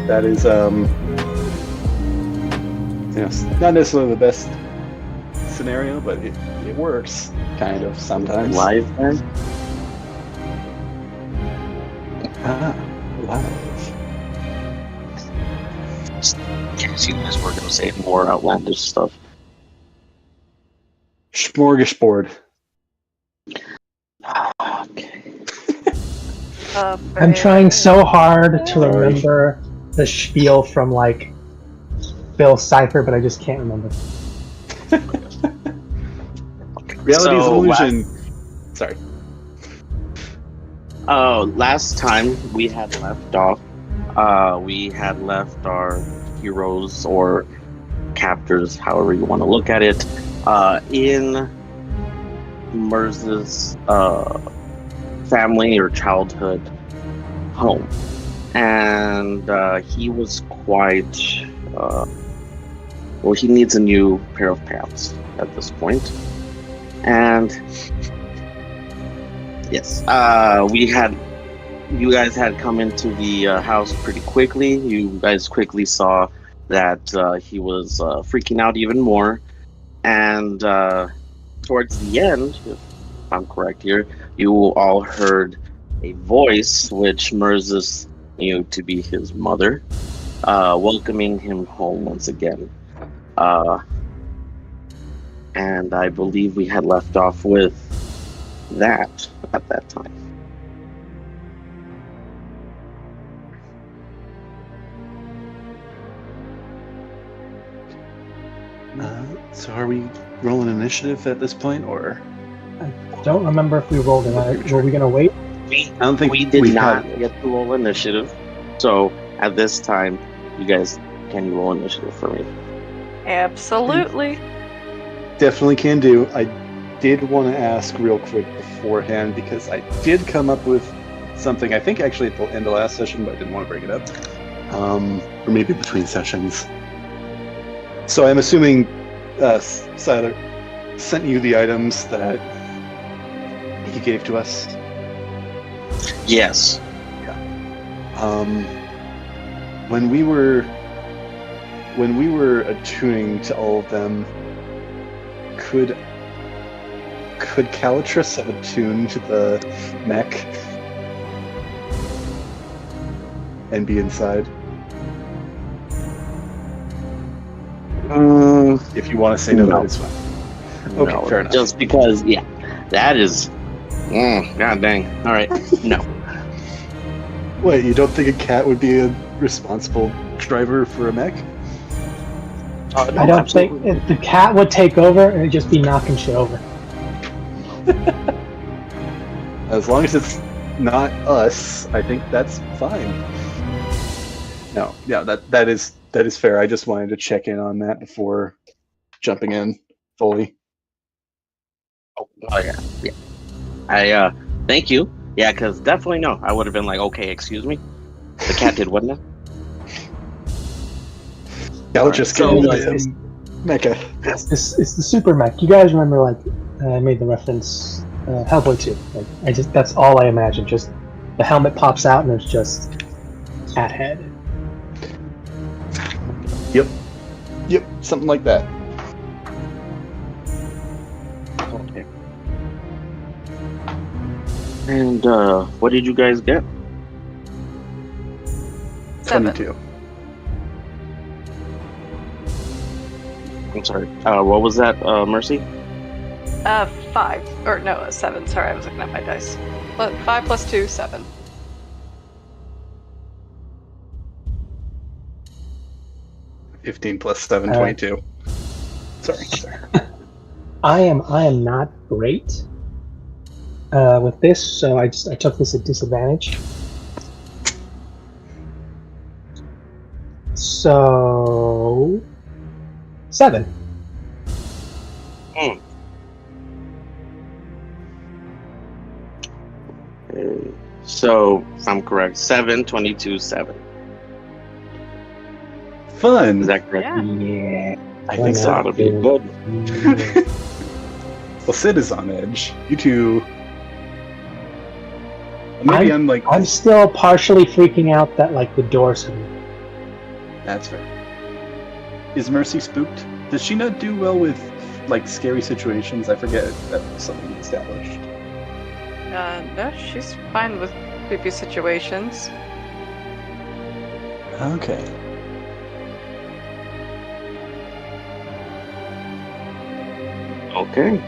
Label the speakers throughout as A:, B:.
A: That is, not necessarily the best scenario, but it works, kind of, sometimes.
B: Live then?
A: Live.
B: Guess you guys were gonna say more outlandish stuff.
A: Smorgasbord.
B: Okay.
C: I'm trying so hard to remember the spiel from, like, Bill Cipher, but I just can't remember.
A: Reality is an illusion. Sorry.
B: Last time we had left off, we had left our heroes or captors, however you want to look at it, in Merz's family or childhood home. And he was quite, he needs a new pair of pants at this point. And yes, you guys had come into the house pretty quickly. You guys quickly saw that he was freaking out even more. And towards the end, if I'm correct here, you all heard a voice which Merzis knew to be his mother, welcoming him home once again. And I believe we had left off with that at that time.
A: So are we rolling initiative at this point, or?
C: I don't remember if we rolled it. Were we going to wait?
B: I don't think we did not get to roll initiative. So at this time, you guys can roll initiative for me.
D: Absolutely.
A: Definitely can do. I did want to ask real quick beforehand, because I did come up with something, I think actually at the end of last session, but I didn't want to bring it up. Or maybe between sessions. So I'm assuming Siler sent you the items that he gave to us?
B: Yes.
A: Yeah. When we were attuning to all of them, could Calitris have attuned to the mech and be inside? If you want to say no, that is fine. Okay,
B: No,
A: fair enough.
B: Just because, that is. God dang. All right. No.
A: What, you don't think a cat would be a responsible driver for a mech?
B: No,
C: I don't think the cat would take over and it'd just be knocking shit over.
A: As long as it's not us, I think that's fine. No, yeah, that is fair. I just wanted to check in on that before jumping in fully.
B: Oh yeah. I thank you. Yeah, because definitely no. I would have been like, okay, excuse me. The cat did what now?
A: Yeah, just
C: so,
A: mecha.
C: It's the super mech. You guys remember, like, I made the reference, Hellboy 2. Like, that's all I imagine. Just the helmet pops out and there's just cat head.
A: Yep, something like that.
B: Okay. And what did you guys get?
D: 7.
A: 22.
B: I'm sorry. What was that, Mercy?
D: 5. Or no, 7. Sorry, I was looking at my dice. 5 plus 2, 7.
A: $15 plus 7, 22. Sorry.
C: I am not great with this, so I took this at disadvantage. So 7.
B: So, if I'm correct, 7, 22, 7.
A: Fun.
B: Is that correct?
C: Yeah.
A: I think so.
B: That'll be good.
A: Well, Sid is on edge. You two. Maybe I'm like.
C: I'm still partially freaking out that, like, the doors have
A: That's fair. Is Mercy spooked? Does she not do well with like scary situations? I forget if that was something we established.
D: No, she's fine with creepy situations.
A: Okay.
B: Okay.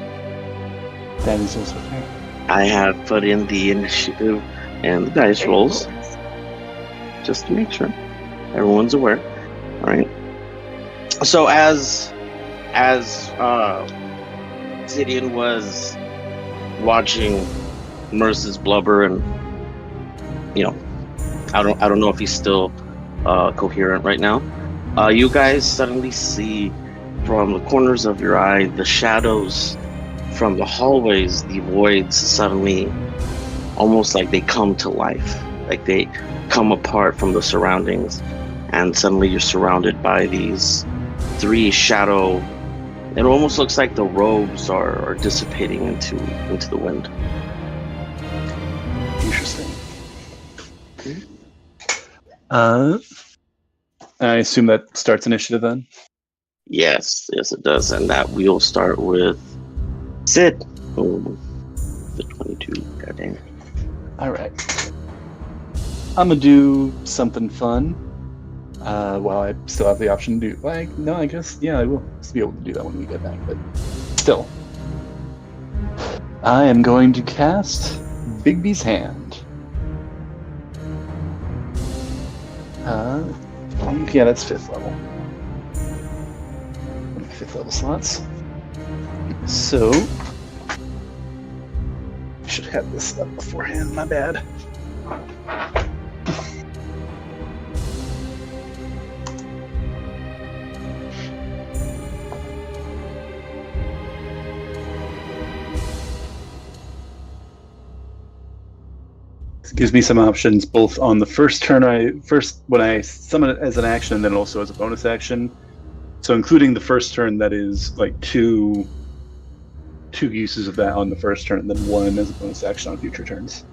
A: That is also fair.
B: I have put in the initiative and the dice rolls just to make sure everyone's aware. All right. So as Zidian was watching Merce's blubber, and I don't know if he's still coherent right now. You guys suddenly see from the corners of your eye the shadows from the hallways, the voids suddenly almost like they come to life, like they come apart from the surroundings, and suddenly you're surrounded by these 3 shadow. It almost looks like the robes are dissipating into the wind.
A: Interesting. I assume that starts initiative then?
B: Yes, it does, and that we'll start with Sid. Oh, the 22. Goddamn.
A: All right. I'm gonna do something fun. While I still have the option to do, no, I guess, yeah, I will be able to do that when we get back, but still. I am going to cast Bigby's Hand. Yeah, that's 5th level. 5th level slots. So, I should have this up beforehand, my bad. Gives me some options both on the first turn when I summon it as an action, and then also as a bonus action. So including the first turn, that is like two uses of that on the first turn, and then 1 as a bonus action on future turns.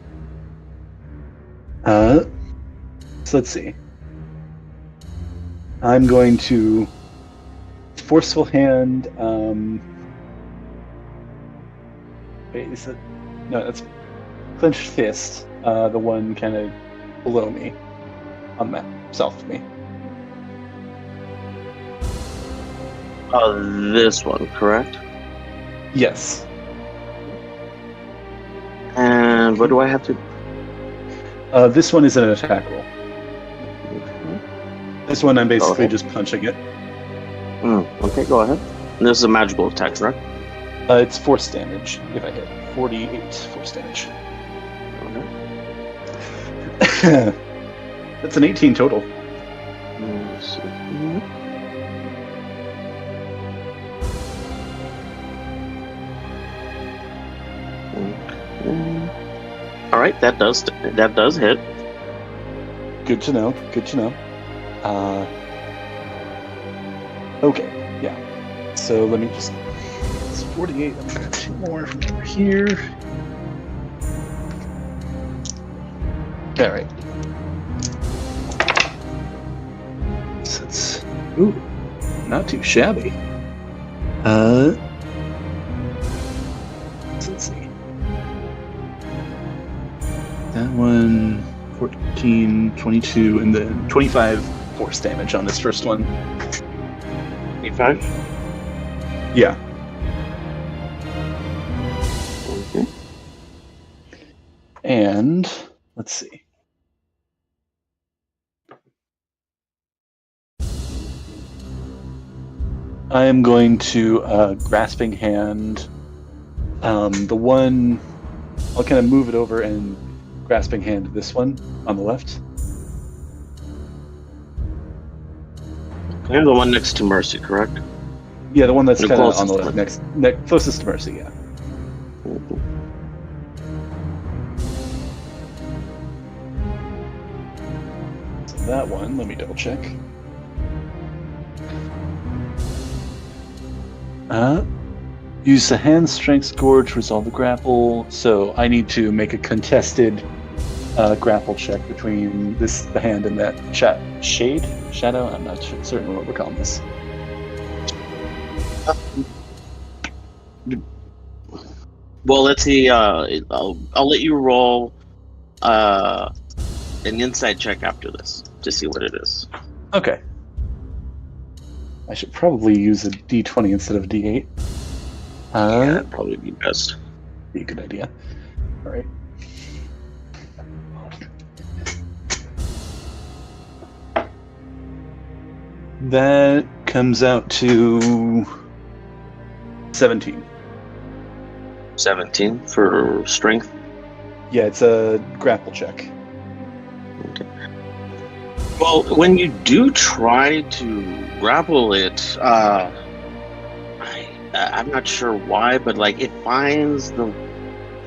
A: So let's see. I'm going to Forceful Hand. Wait, is it? No, that's Clenched Fist. The one kind of below me, on that, south of me.
B: This one, correct?
A: Yes.
B: And what do I have to?
A: This one is an attack roll. This one I'm basically just punching it.
B: Okay, go ahead. And this is a magical attack, right?
A: It's force damage if I hit. 48 force damage. That's an 18 total.
B: Let's see. All right, that does hit.
A: Good to know. Okay, yeah. So let me just. It's 48. I'm gonna 2 more from over here. All right. So it's not too shabby. So let's see. That one, 14, 22, and then 25 force damage on this first one.
B: 25?
A: Yeah.
B: Okay.
A: And let's see. I am going to Grasping Hand. The one, I'll kind of move it over and Grasping Hand this one on the left.
B: Okay, the one next to Mercy, correct?
A: Yeah, the one that's
B: The
A: kind of on the
B: closest
A: left, closest to Mercy, yeah. So that one, let me double check. Use the hand strength score to resolve the grapple. So I need to make a contested grapple check between the hand and that shadow. I'm not certain what we're calling this.
B: Well, let's see. I'll let you roll an insight check after this to see what it is.
A: Okay. I should probably use a D20 instead of a D8.
B: Yeah, that'd probably be best.
A: Be a good idea. All right. That comes out to 17.
B: 17 for strength.
A: Yeah, it's a grapple check.
B: Okay. Well, when you do try to grapple it, I'm not sure why, but like it finds the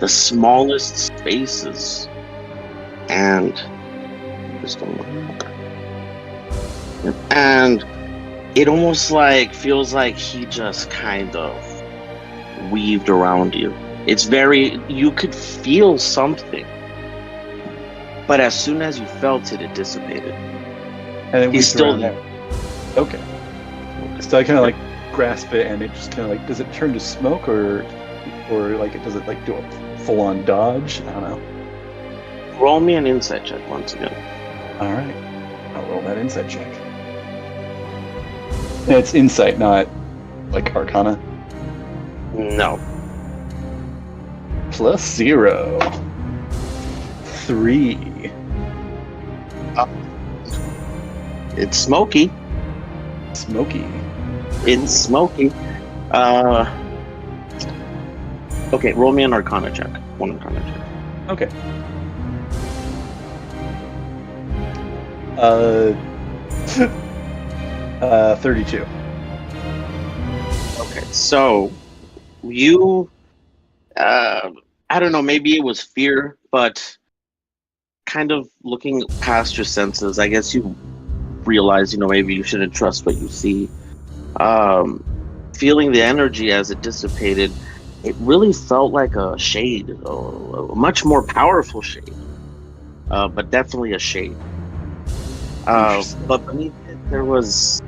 B: smallest spaces, and just a moment. And it almost like feels like he just kind of weaved around you. It's very, you could feel something, but as soon as you felt it, it dissipated.
A: And then
B: He's still there.
A: Okay. So I kind of like grasp it, and it just kind of like, does it turn to smoke, or like does it like do a full-on dodge? I don't know.
B: Roll me an insight check once again.
A: All right, I'll roll that insight check. And it's insight, not like Arcana.
B: No.
A: +0. 3.
B: It's smoky.
A: Smoky.
B: It's smoky. Okay, roll me an Arcana check. One Arcana check.
A: Okay. 32.
B: Okay, so you, I don't know, maybe it was fear, but kind of looking past your senses, I guess you realize, maybe you shouldn't trust what you see. Feeling the energy as it dissipated, it really felt like a shade, a much more powerful shade, but definitely a shade. But beneath it, there's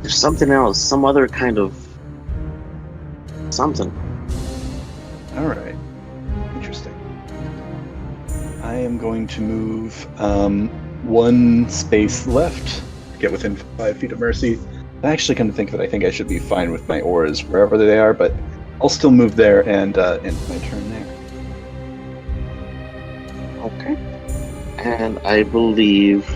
B: something else, some other kind of something.
A: All right. Interesting. I am going to move one space left to get within 5 feet of Mercy. I actually come to think of it, I think I should be fine with my auras wherever they are, but I'll still move there and end my turn there.
B: Okay. And I believe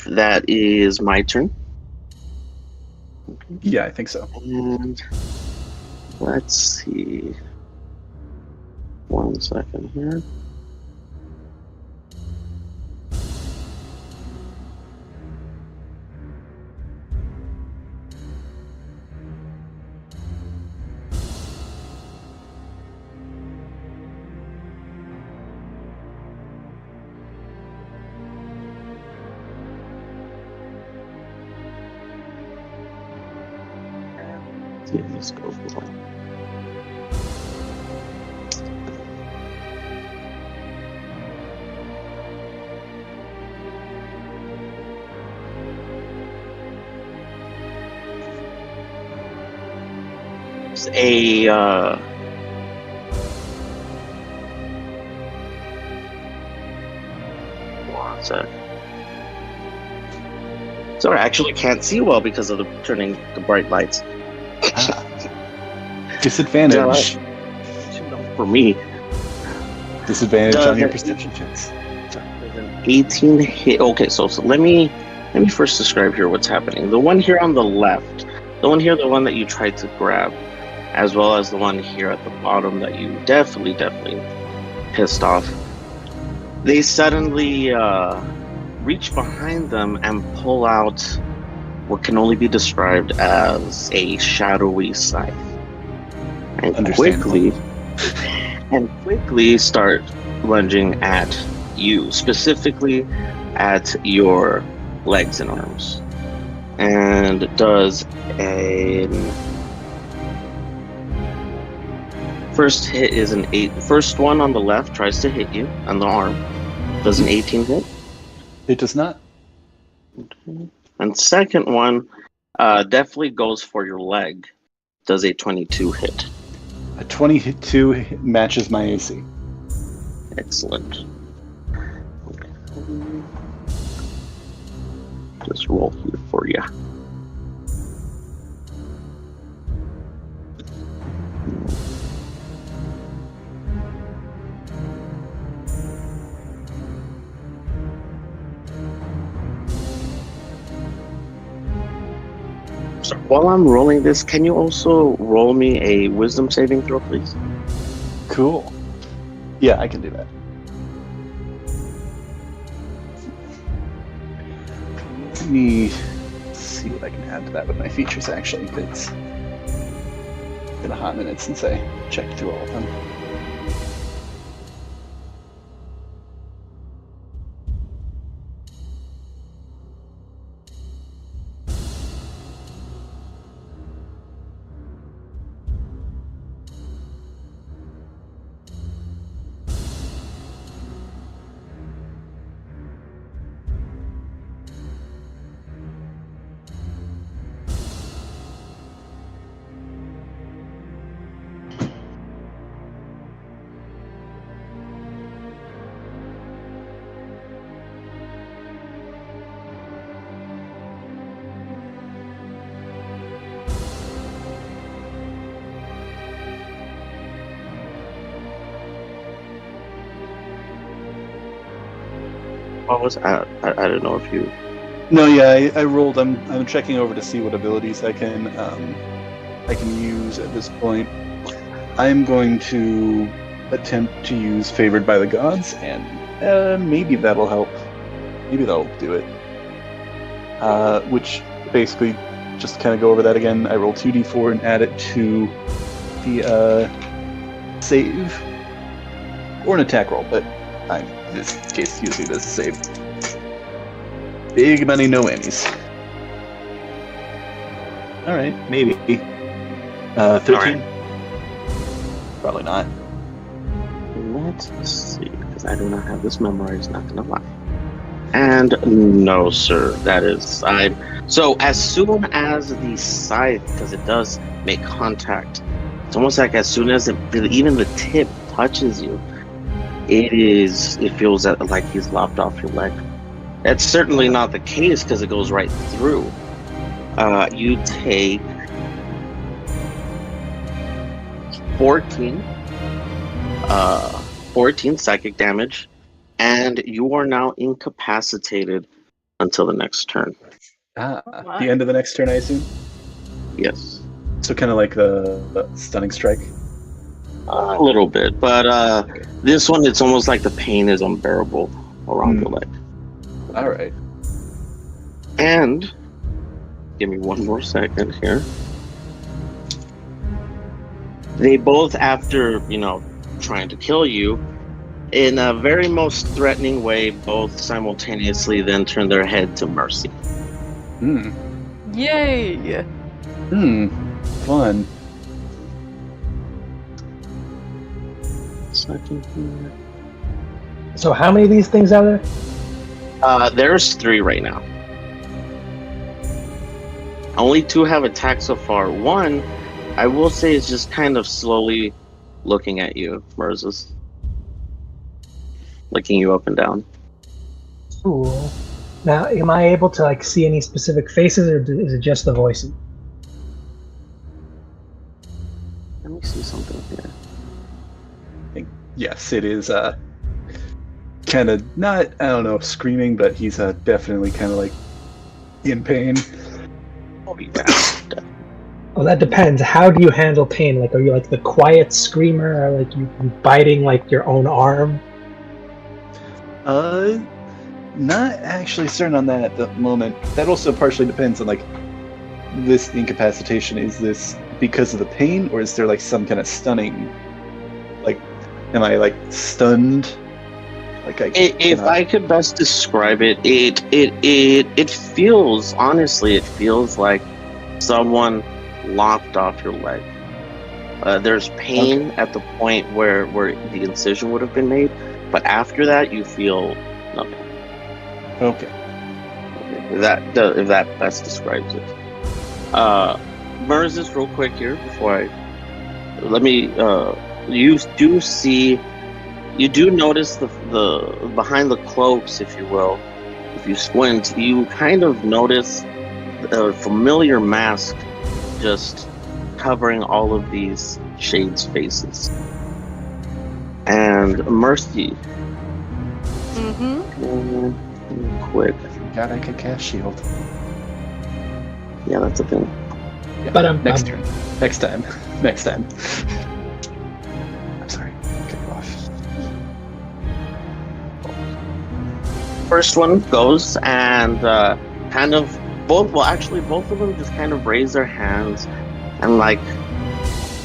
B: that is my turn. Okay.
A: Yeah, I think so.
B: And let's see. 1 second here. Let's go for it. It's a one sec. Sorry, I actually can't see well because of turning the bright lights.
A: Disadvantage.
B: For me.
A: Disadvantage on your perception checks.
B: 18 hit. Okay, so let me first describe here what's happening. The one here on the left, the one that you tried to grab, as well as the one here at the bottom that you definitely pissed off. They suddenly reach behind them and pull out what can only be described as a shadowy scythe. And quickly start lunging at you, specifically at your legs and arms. And does a First hit is an 8. First one on the left tries to hit you on the arm. Does an 18 hit?
A: It does not.
B: Okay. And second one definitely goes for your leg. Does a 22 hit?
A: A 22 matches my AC.
B: Excellent. Okay. Just roll here for you. So while I'm rolling this, can you also roll me a wisdom saving throw, please?
A: Cool. Yeah, I can do that. Let me see what I can add to that with my features, actually, because it's been a hot minute since I checked through all of them.
B: What was I don't know if you.
A: No, yeah, I rolled. I'm checking over to see what abilities I can use at this point. I'm going to attempt to use Favored by the Gods, and maybe that'll help. Maybe that'll do it. Which basically, just to kind of go over that again, I roll 2d4 and add it to the save or an attack roll, but in this case, using it as a save. Big money, no whammies. All right, maybe 13.
B: Right.
A: Probably not.
B: Let's see, because I do not have this memorized, not gonna lie. And no, sir, that is so as soon as the scythe, because it does make contact, it's almost like as soon as even the tip touches you, it feels like he's lopped off your leg. That's certainly not the case because it goes right through. You take 14 psychic damage, and you are now incapacitated until the next turn.
A: The end of the next turn, I assume?
B: Yes.
A: So kind of like the stunning strike?
B: A little bit, but this one, it's almost like the pain is unbearable around your leg.
A: All right.
B: And give me one more second here. They both, after, trying to kill you, in a very most threatening way, both simultaneously then turn their head to Mercy.
D: Yay!
A: Fun.
B: Second here.
C: So how many of these things are there?
B: There's 3 right now. Only 2 have attacked so far. One, I will say, is just kind of slowly looking at you, Moses. Licking you up and down.
C: Cool. Now, am I able to see any specific faces, or is it just the voices?
B: Let me see something here.
A: Yes, it is kind of not, I don't know, screaming, but he's definitely kind of in pain.
C: Well, that depends. How do you handle pain? Are you the quiet screamer, or you biting your own arm?
A: Not actually certain on that at the moment. That also partially depends on this incapacitation. Is this because of the pain, or is there some kind of stunning? Am I stunned?
B: If I could best describe it, it feels, honestly, it feels like someone lopped off your leg. There's pain at the point where the incision would have been made, but after that you feel nothing.
A: Okay.
B: If that best describes it. Mers, just real quick here before you do notice the behind the cloaks, if you will. If you squint, you kind of notice a familiar mask just covering all of these shades' faces. And Mercy. Quick.
A: God, I could cast shield.
B: Yeah, that's a thing.
A: Yeah,
C: But
A: next turn. Next time. Next time. I'm sorry. Cut you off.
B: First one goes and kind of both of them just kind of raise their hands and like,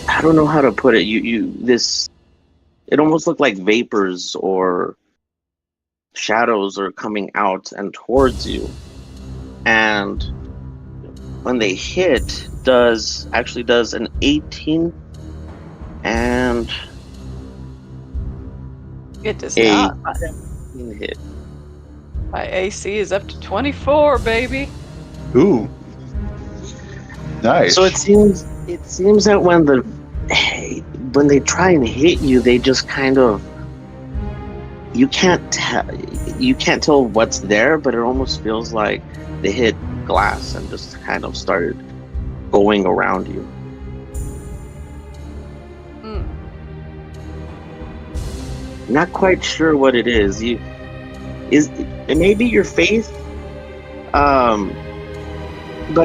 B: I don't know how to put it. It almost looked like vapors or shadows are coming out and towards you. And when they hit, does an 18 and
D: It does
B: a
D: not.
B: 17 hit.
D: My AC is up to 24, baby.
A: Ooh. Nice.
B: So it seems that when they try and hit you, they just kind of you can't tell what's there, but it almost feels like they hit glass and just kind of started going around you. Not quite sure what it is. It may be your faith, but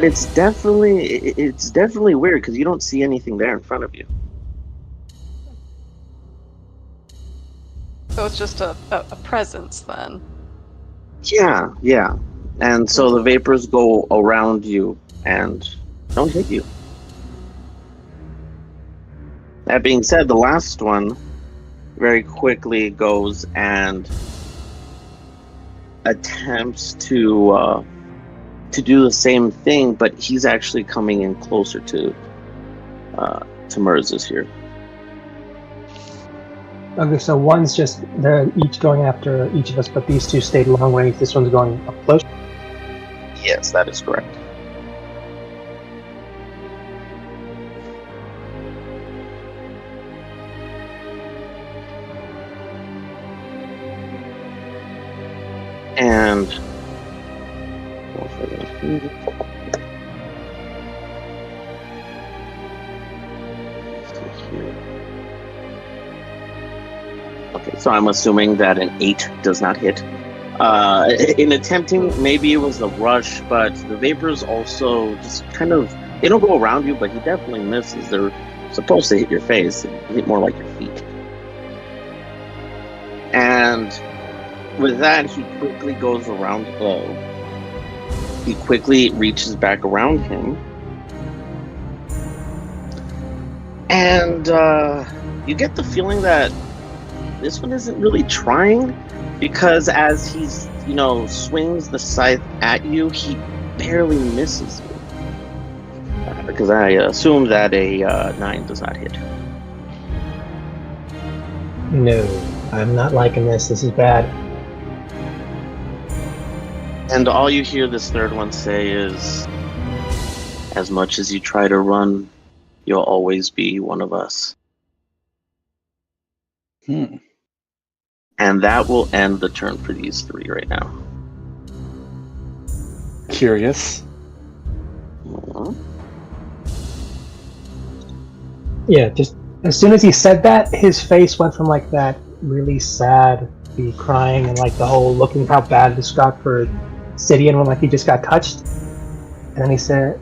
B: it's definitely weird because you don't see anything there in front of you.
D: So it's just a presence then.
B: Yeah. And so the vapors go around you and don't hit you. That being said, the last one very quickly goes and attempts to do the same thing, but he's actually coming in closer to Merzus here.
C: Okay, so one's just, they're each going after each of us, but these two stayed long range. This one's going up close.
B: Yes, that is correct. And okay, so I'm assuming that an 8 does not hit. In attempting, maybe it was the rush, but the vapors also just kind of, they don't go around you, but he definitely misses. They're supposed to hit your face, and hit more like your feet. And with that, he quickly goes around, he quickly reaches back around him. And you get the feeling that this one isn't really trying, because as he's, swings the scythe at you, he barely misses you. Because I assume that a 9 does not hit.
C: No, I'm not liking this. This is bad.
B: And all you hear this third one say is, as much as you try to run, you'll always be one of us. And that will end the turn for these three right now.
A: Curious.
C: Yeah, just as soon as he said that, his face went from like that really sad, be crying, and like the whole looking how bad this got for Sidian when like he just got touched. And then he said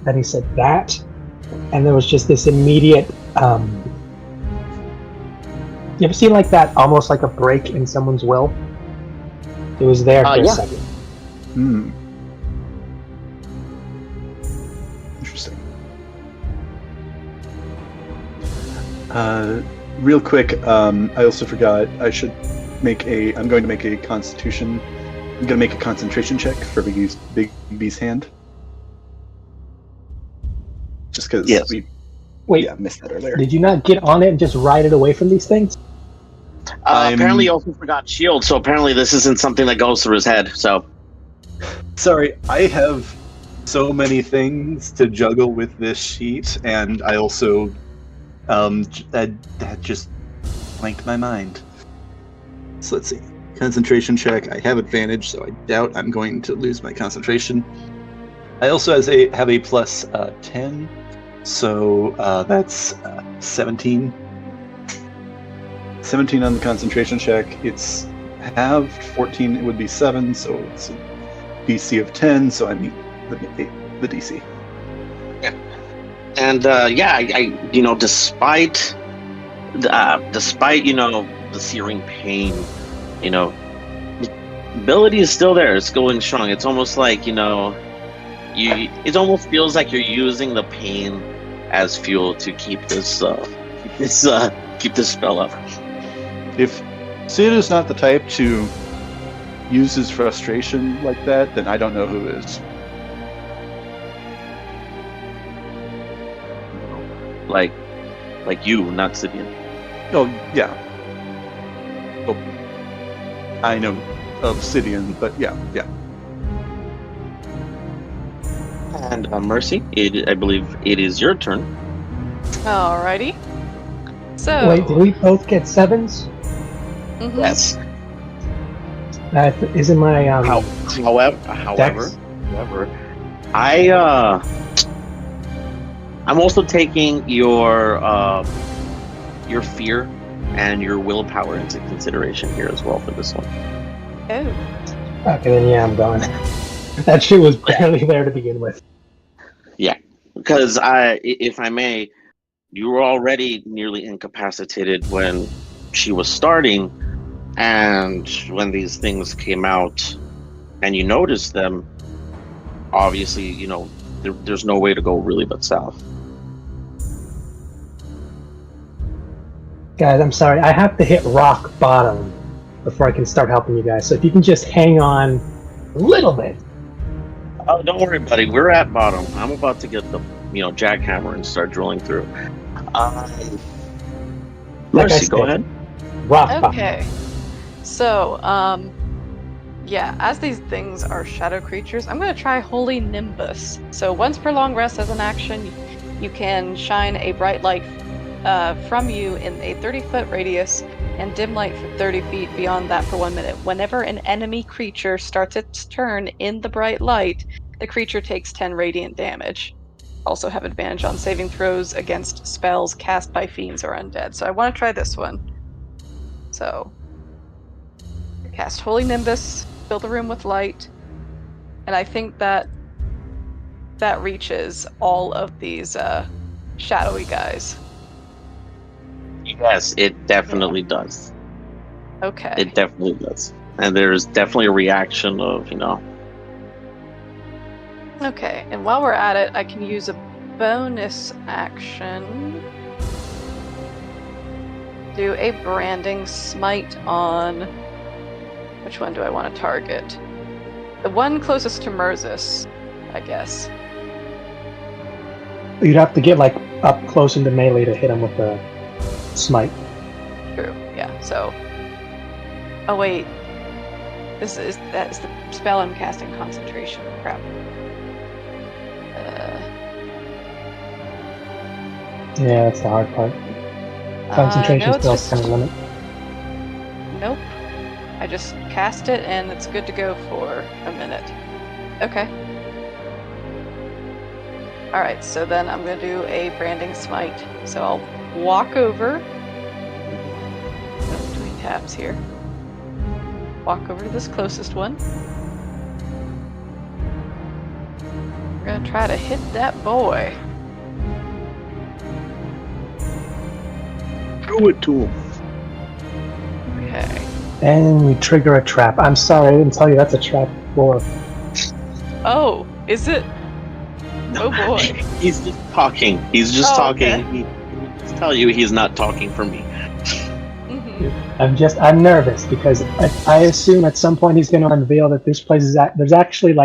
C: that, and there was just this immediate. You ever seen like that, almost like a break in someone's will? It was there for a second.
A: Interesting. Real quick, I also forgot. I'm going to make a concentration check for Big B's hand. Just because
C: Wait,
A: Yeah, missed that earlier.
C: did you not get on it and just ride it away from these things?
B: Apparently, he also forgot shield. So apparently, this isn't something that goes through his head. So
A: Sorry, I have so many things to juggle with this sheet, and I also that just blanked my mind. So let's see. Concentration check. I have advantage, so I doubt I'm going to lose my concentration. I also have a plus 10, so that's 17. 17 on the concentration check. It's halved. 14, it would be 7, so it's a DC of 10, so I meet the DC.
B: and I despite the searing pain, the ability is still there. It's going strong. It's almost like it almost feels like you're using the pain as fuel to keep this spell up.
A: If Sid is not the type to use his frustration like that, then I don't know who is.
B: Like you, not Sidian.
A: Oh, yeah. Oh, I know of Sidian, but yeah.
B: And Mercy, I believe it is your turn.
D: Alrighty. So.
C: Wait, did we both get 7s?
D: Mhm.
B: Yes.
C: That isn't my
B: However, I'm also taking your fear and your willpower into consideration here as well for this one.
D: Oh.
C: Okay, then yeah, I'm gone. That shit was barely there to begin with.
B: Yeah, because if I may, you were already nearly incapacitated when she was starting, and when these things came out, and you noticed them. Obviously, there's no way to go really but south.
C: Guys, I'm sorry. I have to hit rock bottom before I can start helping you guys. So if you can just hang on a little bit.
B: Oh, don't worry, buddy. We're at bottom. I'm about to get the jackhammer and start drilling through. Mercy, go ahead.
C: Rock bottom.
D: Okay. So, as these things are shadow creatures, I'm going to try Holy Nimbus. So once per long rest as an action, you can shine a bright light from you in a 30-foot radius and dim light for 30 feet beyond that for 1 minute. Whenever an enemy creature starts its turn in the bright light, the creature takes 10 radiant damage. Also have advantage on saving throws against spells cast by fiends or undead. So I want to try this one. So, cast Holy Nimbus, fill the room with light, and I think that reaches all of these shadowy guys.
B: Yes, it definitely does.
D: Okay.
B: It definitely does. And there's definitely a reaction of,
D: Okay, and while we're at it, I can use a bonus action. Do a branding smite on... Which one do I want to target? The one closest to Murzus, I guess.
C: You'd have to get up close into melee to hit him with the smite.
D: True, yeah, so... Oh wait. That is the spell I'm casting, concentration. Crap.
C: Yeah, that's the hard part. Concentration
D: no,
C: spells kind of limit.
D: Nope. I just cast it and it's good to go for a minute. Okay. Alright, so then I'm going to do a branding smite. So I'll walk over. Go between tabs here. Walk over to this closest one. We're going to try to hit that boy.
B: Throw it to him.
D: Okay.
C: And you trigger a trap. I'm sorry, I didn't tell you that's a trap floor.
D: Oh, is it? Oh boy.
B: He's just talking. He's just talking.
D: Okay.
B: He just tell you he's not talking for me.
D: Mm-hmm.
C: I'm nervous because I assume at some point he's going to unveil that this place is there's actually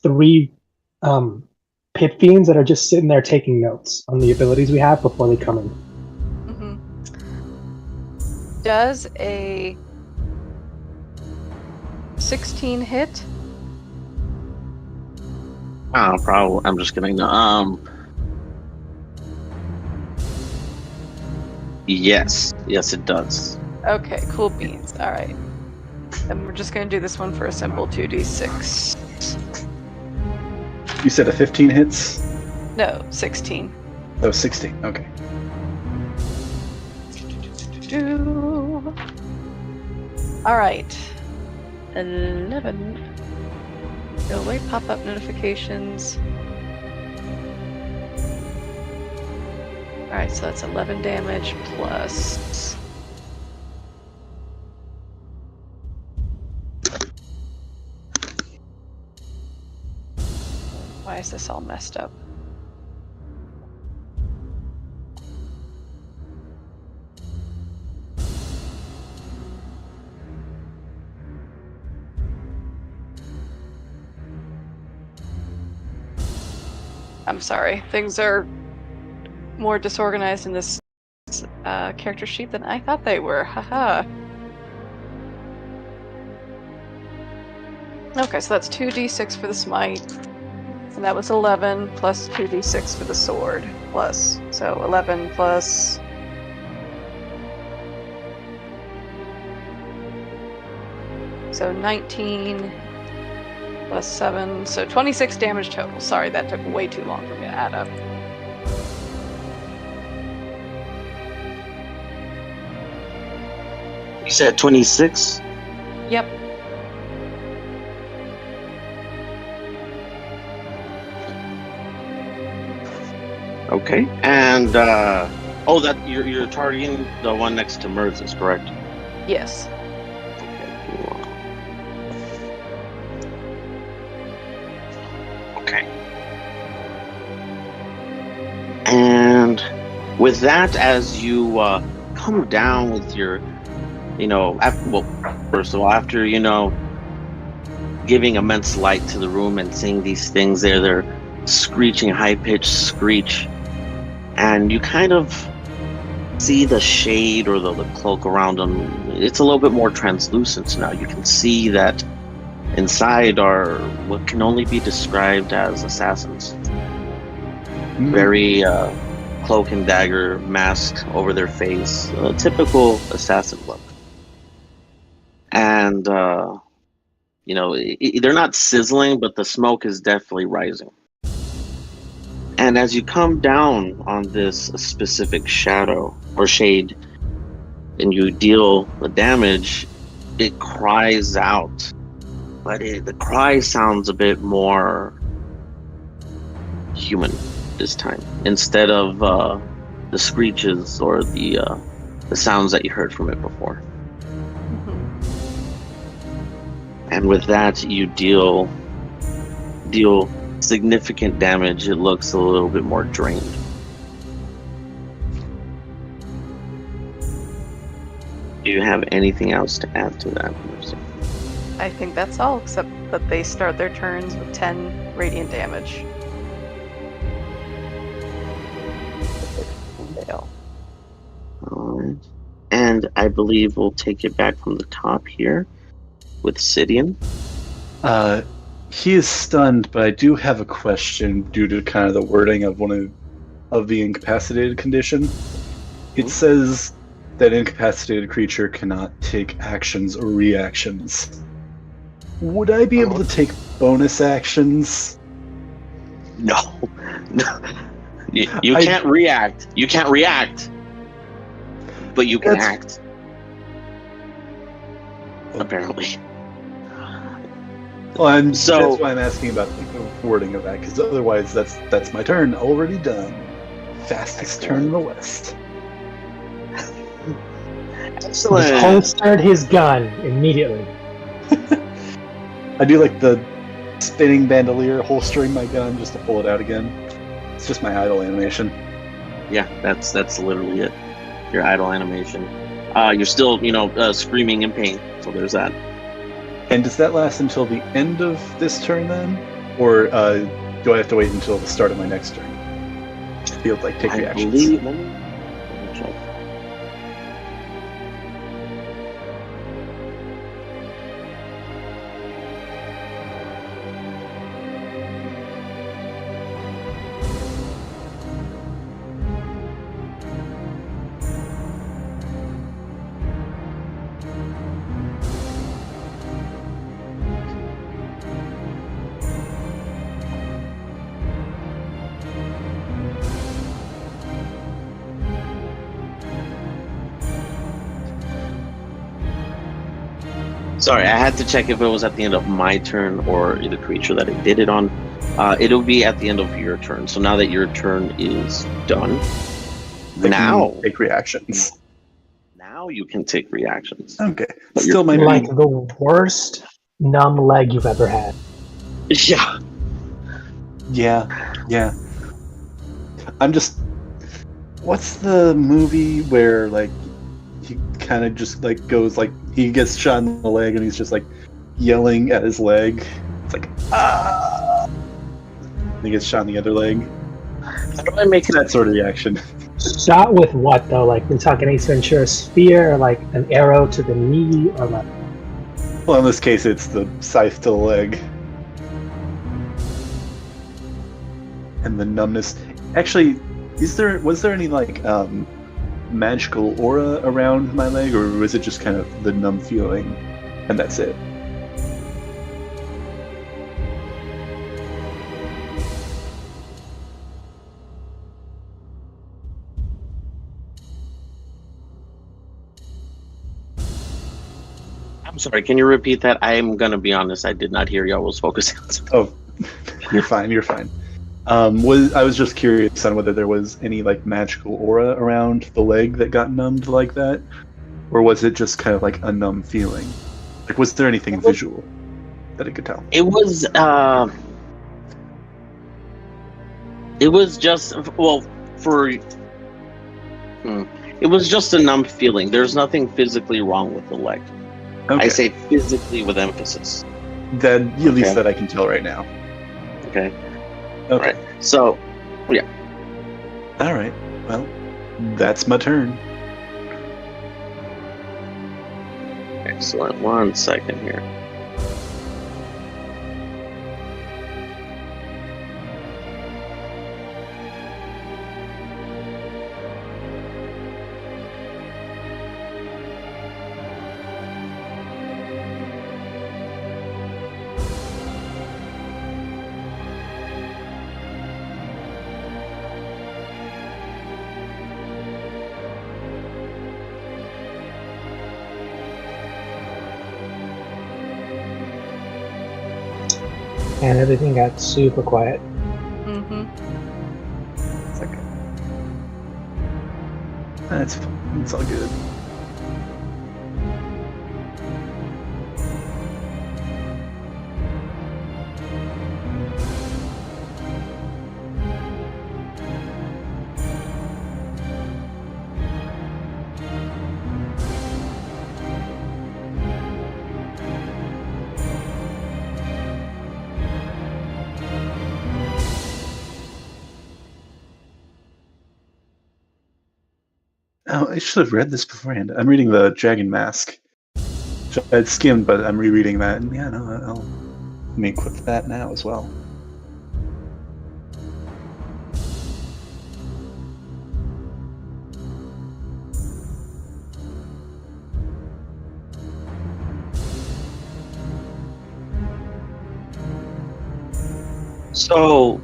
C: 3 pit fiends that are just sitting there taking notes on the abilities we have before they come in.
D: Mm-hmm. Does a 16 hit?
B: Probably. I'm just kidding. Yes, it does.
D: Okay, cool beans. All right. Then we're just gonna do this one for a simple 2d6.
A: You said a 15 hits?
D: No, 16.
A: Oh, 16. Okay.
D: All right. 11. Go away. Pop-up notifications. All right, so that's 11 damage plus. Why is this all messed up? I'm sorry. Things are more disorganized in this character sheet than I thought they were. Haha. Okay, so that's 2d6 for the smite. And that was 11 plus 2d6 for the sword. Plus. So 11 plus. So 19 plus 7. So 26 damage total. Sorry, that took way too long for me to add up.
B: You said 26?
D: Yep.
B: Okay. And that you're targeting the one next to Merz, correct?
D: Yes.
B: Okay. And with that, as you come down with your, first of all, after giving immense light to the room and seeing these things there, they're screeching, high-pitched screech, and you kind of see the shade or the cloak around them. It's a little bit more translucent now. You can see that inside are what can only be described as assassins. Very cloak and dagger mask over their face, a typical assassin look. And they're not sizzling, but the smoke is definitely rising. And as you come down on this specific shadow or shade and you deal the damage, it cries out. But the cry sounds a bit more human this time, instead of the screeches or the sounds that you heard from it before. And with that, you deal significant damage. It looks a little bit more drained. Do you have anything else to add to that?
D: I think that's all, except that they start their turns with 10 radiant damage.
B: Alright. And I believe we'll take it back from the top here with Sidian.
A: He is stunned, but I do have a question due to kind of the wording of one of the incapacitated condition. It says that incapacitated creature cannot take actions or reactions. Would I be able to take bonus actions?
B: No. You can't react. You can't react. But you can act. Apparently.
A: Well, that's why I'm asking about the wording of that, because otherwise that's my turn already done. Fastest turn in the West.
B: Excellent.
C: He holstered his gun immediately.
A: I do like the spinning bandolier, holstering my gun just to pull it out again. It's just my idle animation.
B: Yeah, that's literally it. Your idle animation. You're still, screaming in pain. So there's that.
A: And does that last until the end of this turn then? Or do I have to wait until the start of my next turn? Field like take
B: I
A: reactions.
B: believe. Let me check. Sorry, I had to check if it was at the end of my turn or the creature that I did it on. It'll be at the end of your turn. So now that your turn is done,
A: I can
B: now
A: take reactions.
B: you can take reactions.
A: Okay.
B: But
A: Still might
C: Like
A: be.
C: the worst numb leg you've ever had.
B: Yeah.
A: Yeah. I'm just. What's the movie where like he kind of just like goes like he gets shot in the leg and he's just like yelling at his leg. It's like ah. And he gets shot in the other leg.
B: How do I make it?
A: That sort of reaction.
C: Shot with what though? Like we're talking Ace Ventura spear, or like an arrow to the knee, or like
A: Well, in this case, it's the scythe to the leg. And the numbness. Actually, was there any like magical aura around my leg, or was it just kind of the numb feeling, and that's it?
B: I'm sorry, can you repeat that? I'm gonna be honest, I did not hear you. I was focusing on something.
A: Oh, you're fine. You're fine. I was just curious on whether there was any like magical aura around the leg that got numbed like that, or was it just kind of like a numb feeling? Like, was there anything visual that it could tell?
B: It was just it was just a numb feeling. There's nothing physically wrong with the leg.
A: Okay.
B: I say physically with emphasis.
A: That at least that I can tell right now.
B: Okay.
A: Okay.
B: Right. So, yeah.
A: All right. Well, that's my turn.
B: Excellent. 1 second here.
C: and everything got super quiet.
D: Mm-hmm.
A: It's like that's fine. It's all good. Oh, I should have read this beforehand. I'm reading the Dragon Mask. I'd skimmed, but I'm rereading that, and yeah, no, let me equip that now as well.
B: So,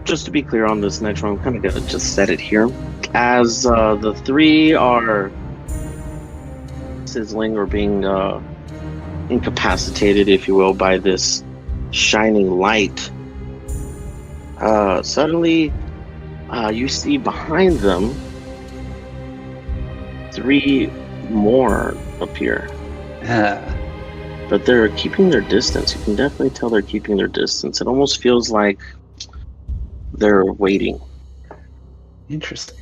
B: just to be clear on this next one, I'm kind of gonna just set it here. As the three are sizzling or being incapacitated, if you will, by this shining light, suddenly you see behind them three more appear. But they're keeping their distance. You can definitely tell they're keeping their distance. It almost feels like they're waiting.
A: Interesting.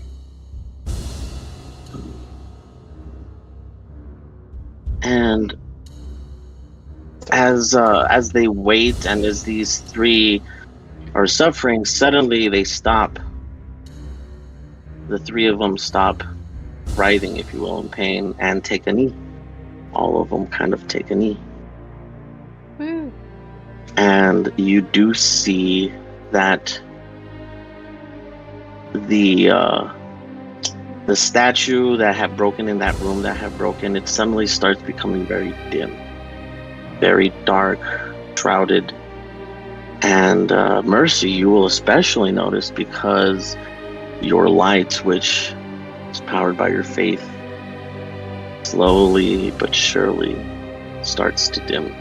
B: And as they wait, and as these three are suffering, suddenly they stop. The three of them stop writhing, if you will, in pain, and take a knee. All of them kind of take a knee.
D: Woo.
B: And you do see that the statue that had broken in that room it suddenly starts becoming very dim, very dark, shrouded. And Mercy, you will especially notice, because your light, which is powered by your faith, slowly but surely starts to dim.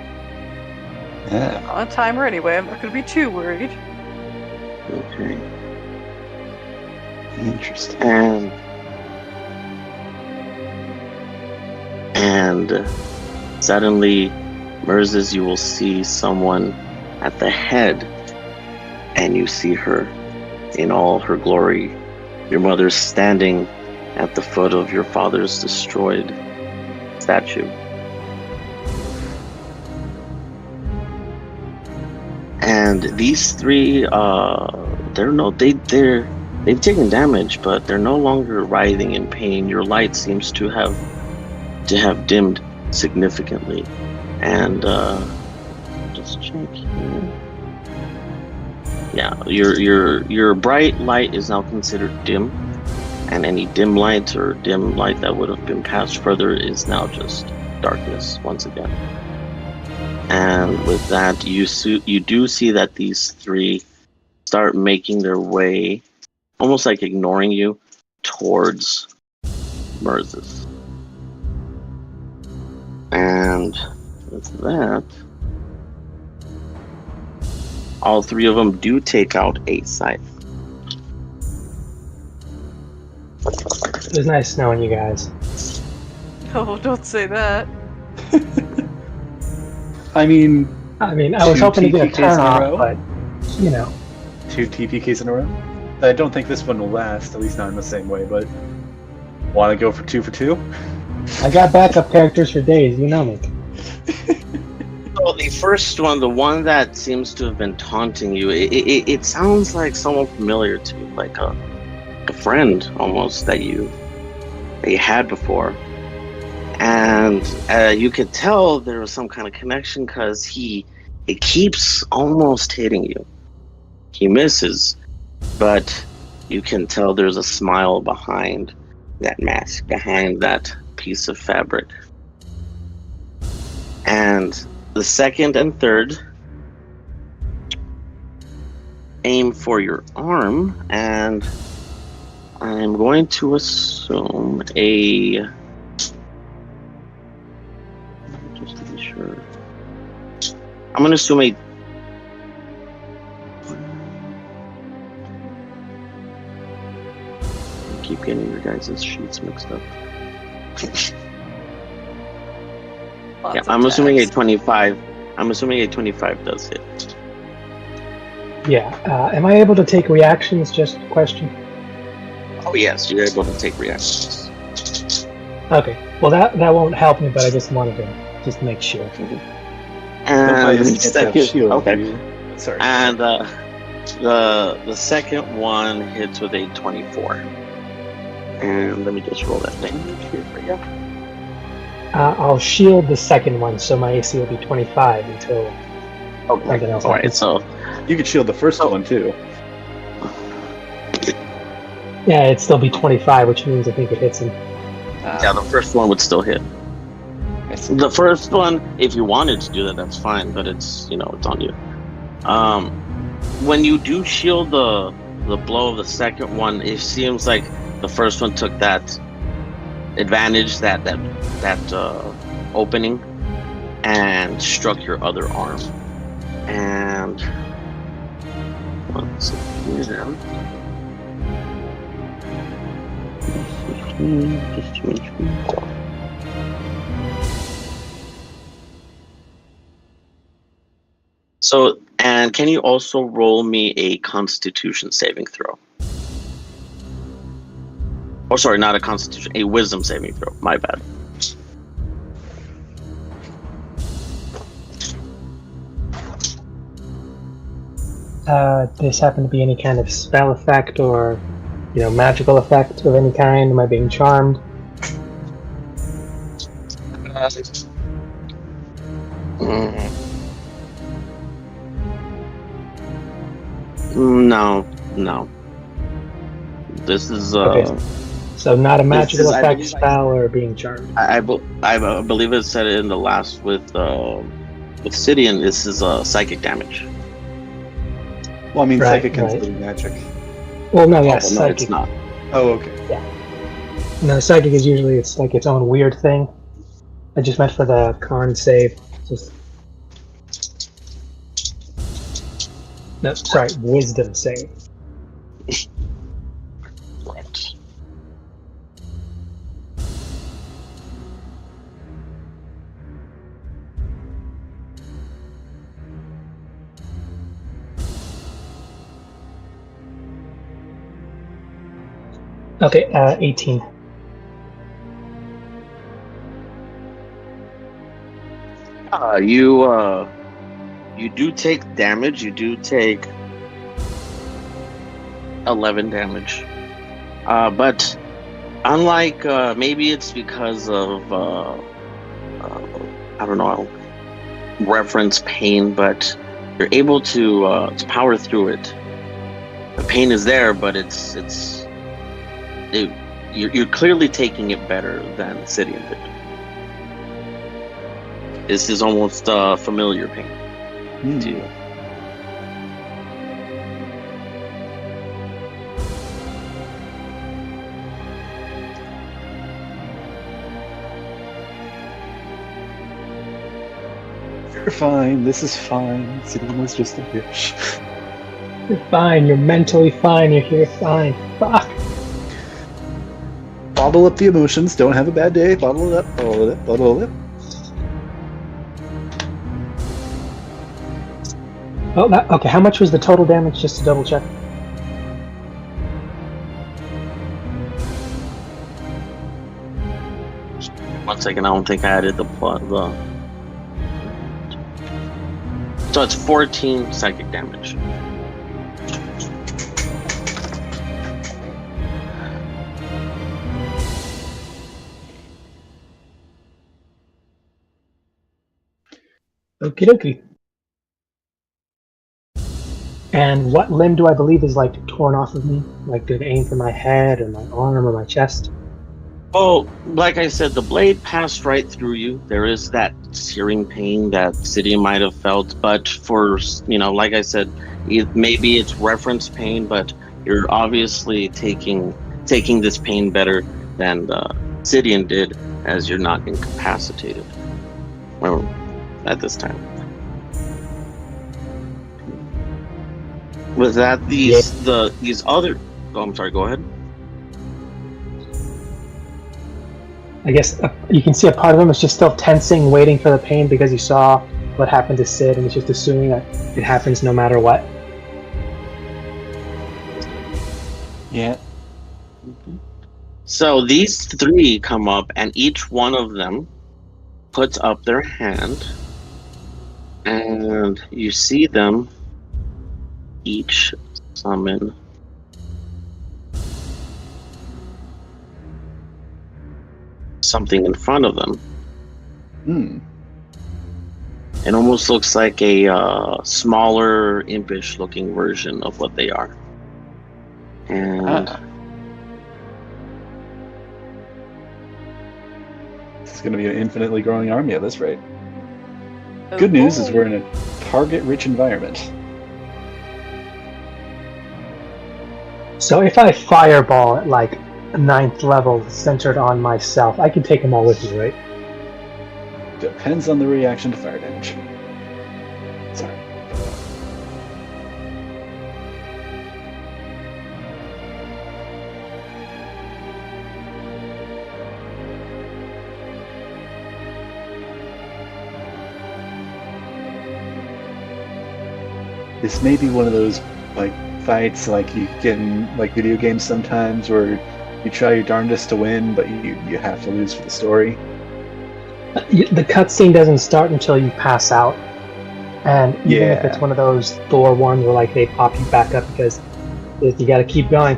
A: Yeah.
D: On a timer anyway, I'm not going to be too worried.
B: Okay.
A: Interesting.
B: And suddenly, Merzes, you will see someone at the head, and you see her in all her glory. Your mother's standing at the foot of your father's destroyed statue. And these three, they've taken damage, but they're no longer writhing in pain. Your light seems to have dimmed significantly. And just check here. Yeah, your bright light is now considered dim, and any dim light or dim light that would have been passed further is now just darkness once again. And with that, you do see that these three start making their way, almost like ignoring you, towards Merzes. And with that, all three of them do take out a scythe.
C: It was nice knowing you guys.
D: Oh, don't say that.
A: I mean,
C: I was hoping to get a
A: TPKs in a
C: turn off,
A: row?
C: but, you know.
A: 2 TPKs in a row. I don't think this one will last, at least not in the same way, but want to go for 2 for 2?
C: I got backup characters for days, you know me.
B: So the first one, the one that seems to have been taunting you, it sounds like someone familiar to you, like a friend almost that you had before. And you could tell there was some kind of connection, because it keeps almost hitting you. He misses, but you can tell there's a smile behind that mask, behind that piece of fabric. And the second and third aim for your arm, and I'm going to assume just to be sure. I'm going to assume I keep getting your guys' sheets mixed up. Yeah, I'm assuming a 25. I'm assuming a 25 does hit.
C: Yeah. Am I able to take reactions? Just a question.
B: Oh yes, you're able to take reactions.
C: Okay. Well, that won't help me, but I just wanted to just make sure.
B: And
A: doesn't get that shield,
B: okay.
A: do you? Sorry.
B: And the second one hits with a 24. And let me just roll that damage here for you.
C: I'll shield the second one, so my AC will be 25 until something else
B: Alright,
C: happens.
B: so
A: You could shield the first one, too.
C: Yeah, it'd still be 25, which means I think it hits him.
B: yeah, the first one would still hit. The first one, if you wanted to do that, that's fine, but it's it's on you. When you do shield the blow of the second one, it seems like the first one took that advantage, that opening, and struck your other arm. And once again, just to make sure. So, and can you also roll me a Constitution saving throw? Oh, sorry, not a Constitution, a Wisdom saving throw. My bad.
C: this happen to be any kind of spell effect or, magical effect of any kind? Am I being charmed?
B: No. This is
C: Okay. So not a magical
B: I
C: effect,
B: believe
C: spell, or being charmed.
B: I believe it said it in the last with Sidian. This is psychic damage.
A: Well, I mean,
C: Right,
A: psychic can
C: right.
A: still be magic.
C: Well, no,
B: Oh,
C: yes,
B: no,
C: psychic.
B: it's not.
A: Oh, okay.
C: No, psychic is usually it's like its own weird thing. I just meant for the con save. Just no, sorry, wisdom save.
B: Right.
C: Okay, 18.
B: You do take damage. You do take 11 damage. But unlike maybe it's because of I don't know, reference pain, but you're able to power through it. The pain is there, but you're clearly taking it better than Sidian did. This is almost familiar pain to you.
A: You're fine. This is fine. Sidian was just a bitch.
C: You're fine. You're mentally fine. You're here fine. Fuck.
A: Bottle up the emotions. Don't have a bad day. Bottle it up. Bottle it up. Bottle it up.
C: Oh, okay. How much was the total damage? Just to double check.
B: One second, I don't think I added the plot. So it's 14 psychic damage.
C: Okie dokie. And what limb do I believe is like torn off of me? Like, did it aim for my head or my arm or my chest?
B: Well, like I said, the blade passed right through you. There is that searing pain that Sidian might have felt, but for, like I said, maybe it's reference pain, but you're obviously taking this pain better than Sidian did, as you're not incapacitated. Well, at this time. Was that these other? Oh, I'm sorry. Go ahead.
C: I guess you can see a part of him is just still tensing, waiting for the pain because he saw what happened to Sid, and he's just assuming that it happens no matter what.
A: Yeah.
B: So these three come up, and each one of them puts up their hand, and you see them each summon something in front of them. It almost looks like a smaller, impish looking version of what they are. And
A: this is going to be an infinitely growing army at this rate. Good news is we're in a target-rich environment.
C: So if I fireball at like 9th level centered on myself, I can take them all with me, right?
A: Depends on the reaction to fire damage. Sorry. This may be one of those fights like you get in video games sometimes where you try your darndest to win, but you have to lose for the story.
C: The cutscene doesn't start until you pass out. And even if it's
A: Yeah.
C: one of those Thor ones where like they pop you back up because you got to keep going.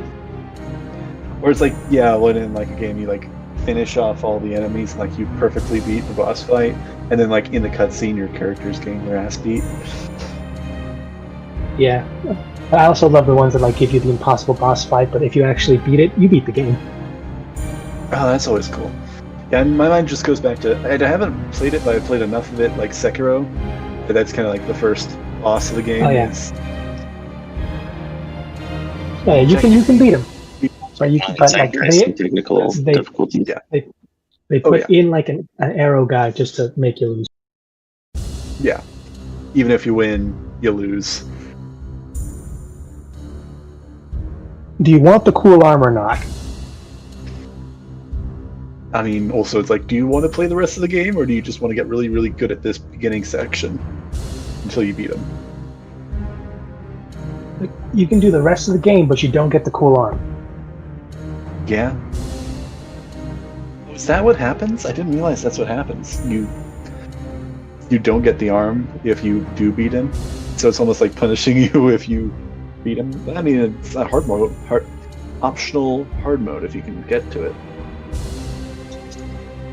A: Or it's like, yeah, when in like a game you like finish off all the enemies and like you perfectly beat the boss fight, and then like in the cutscene your character's getting their ass beat.
C: Yeah. I also love the ones that like give you the impossible boss fight, but if you actually beat it, you beat the game.
A: Oh, that's always cool. Yeah, and my mind just goes back to I haven't played it, but I played enough of it like Sekiro. But that's kind of like the first boss of the game.
C: Oh, yeah.
A: Is
C: Yeah, you can beat them. Or you can, but like
B: There's some technical
C: they-
B: difficulties.
A: Yeah.
C: they
A: Oh,
C: put in like an arrow guide just to make you lose.
A: Yeah. Even if you win, you lose.
C: Do you want the cool arm or not?
A: I mean, also it's like, do you want to play the rest of the game, or do you just want to get really, really good at this beginning section until you beat them?
C: You can do the rest of the game, but you don't get the cool arm.
A: Yeah. Is that what happens? I didn't realize that's what happens. You don't get the arm if you do beat him, so it's almost like punishing you if you beat him. I mean, it's a optional hard mode if you can get to it.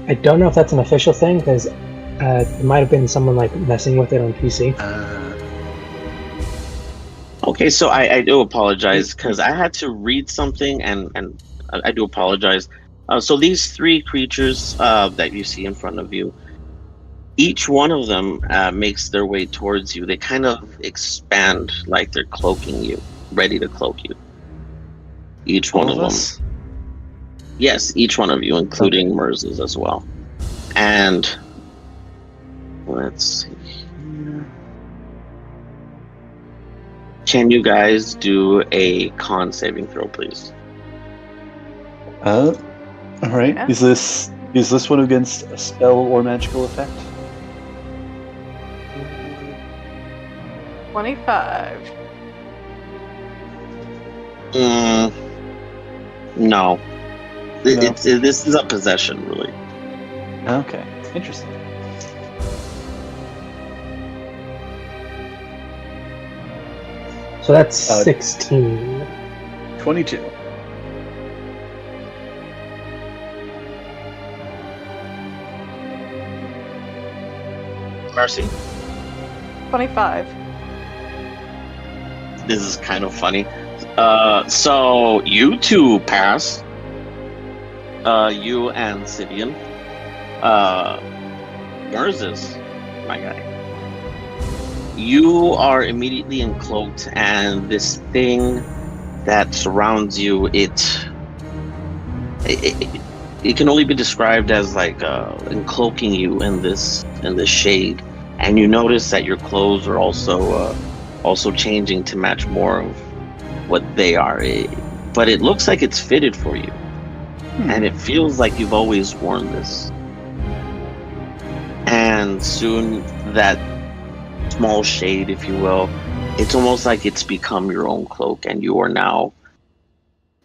C: I don't know if that's an official thing because it might have been someone like messing with it on PC.
B: Okay, so I do apologize because I had to read something, and I do apologize. So these three creatures that you see in front of you, each one of them makes their way towards you. They kind of expand like they're cloaking you, ready to cloak you. Each one of them. Yes, each one of you, including Merz's as well. And let's see here. Can you guys do a con saving throw, please?
A: All right.
D: Yeah.
A: Is this one against a spell or magical effect?
D: 25.
B: No. This is a possession, really.
A: Okay, interesting.
C: So that's 16.
A: 22.
B: Mercy.
D: 25.
B: This is kind of funny. So you two pass. You and Sidian. Merzis, my guy. You are immediately encloaked, and this thing that surrounds you, it can only be described as like encloaking you in this shade. And you notice that your clothes are also changing to match more of what they are. But it looks like it's fitted for you. And it feels like you've always worn this. And soon that small shade, if you will, it's almost like it's become your own cloak, and you are now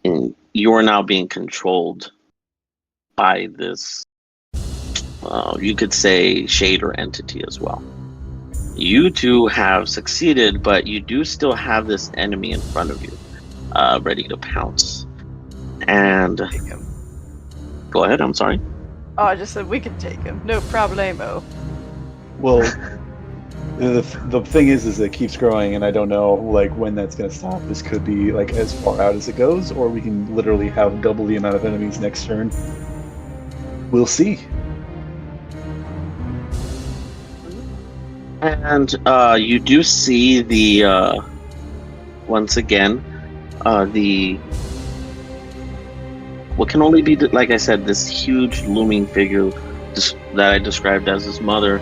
B: being controlled by this, you could say, shade or entity as well. You two have succeeded, but you do still have this enemy in front of you, ready to pounce. And
D: Take him.
B: go ahead, I'm sorry.
D: Oh, I just said we can take him. No problemo.
A: Well, the thing is it keeps growing, and I don't know like when that's going to stop. This could be like as far out as it goes, or we can literally have double the amount of enemies next turn. We'll see.
B: And you do see the once again the what can only be, like I said, this huge looming figure that I described as his mother.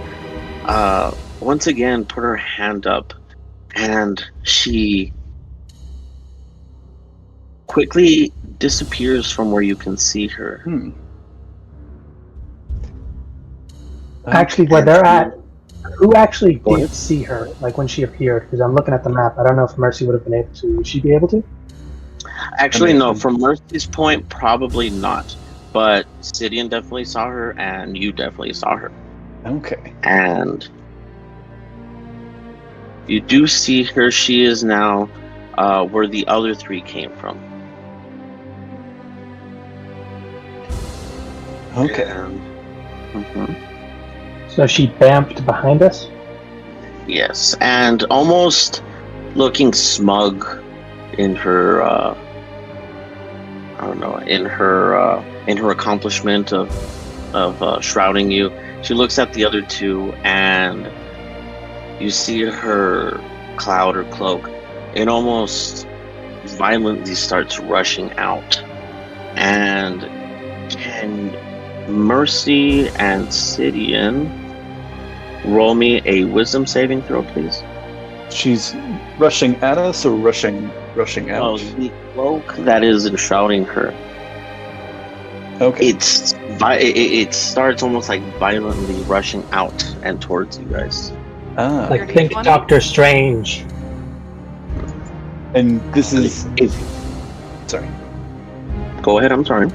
B: Once again, put her hand up, and she quickly disappears from where you can see her.
C: Actually, where they're at, who actually did see her, like when she appeared? Because I'm looking at the map. I don't know if Mercy would have been able to. Would she be able to?
B: Actually, no. From Mercy's point, probably not. But Sidian definitely saw her, and you definitely saw her.
A: Okay.
B: And You do see her. She is now where the other three came from.
A: Okay.
C: So she bamped behind us?
B: Yes, and almost looking smug in her, I don't know, in her accomplishment of shrouding you. She looks at the other two, and you see her cloud or cloak. It almost violently starts rushing out. And can Mercy and Sidian roll me a wisdom saving throw, please?
A: She's rushing at us or rushing out?
B: Oh, the cloak that is enshrouding her.
A: Okay.
B: It starts almost like violently rushing out and towards you guys.
A: Ah.
C: Like, think Doctor Strange.
A: And this is... Sorry.
B: Go ahead, I'm sorry.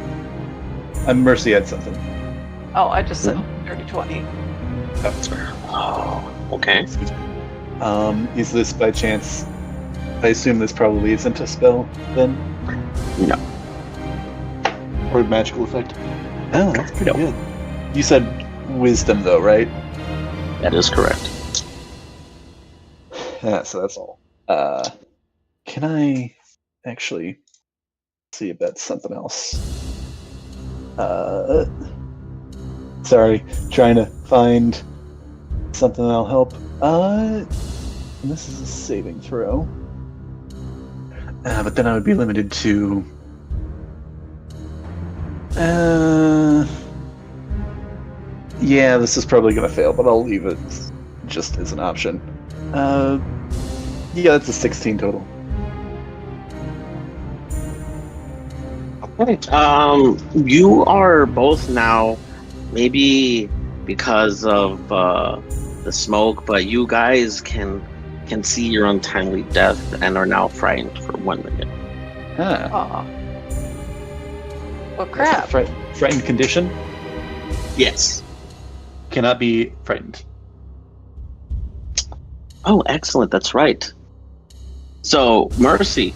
A: I'm Mercy had something.
D: Oh, I just said 30-20.
B: Oh, okay.
A: Excuse me. Is this by chance... I assume this probably isn't a spell, then?
B: No.
A: Or a magical effect? Oh, that's pretty good. You said wisdom, though, right?
B: That is correct.
A: So that's all. Can I actually see if that's something else? Sorry, trying to find something that'll help. And this is a saving throw. But then I would be limited to... yeah, this is probably going to fail, but I'll leave it just as an option. Yeah, that's a 16 total.
B: Okay. You are both now, maybe because of the smoke, but you guys can see your untimely death and are now frightened for 1 minute.
A: Ah.
D: Aw. Well, crap.
A: Frightened condition?
B: Yes.
A: Cannot be frightened.
B: Oh, excellent. That's right. So, Mercy,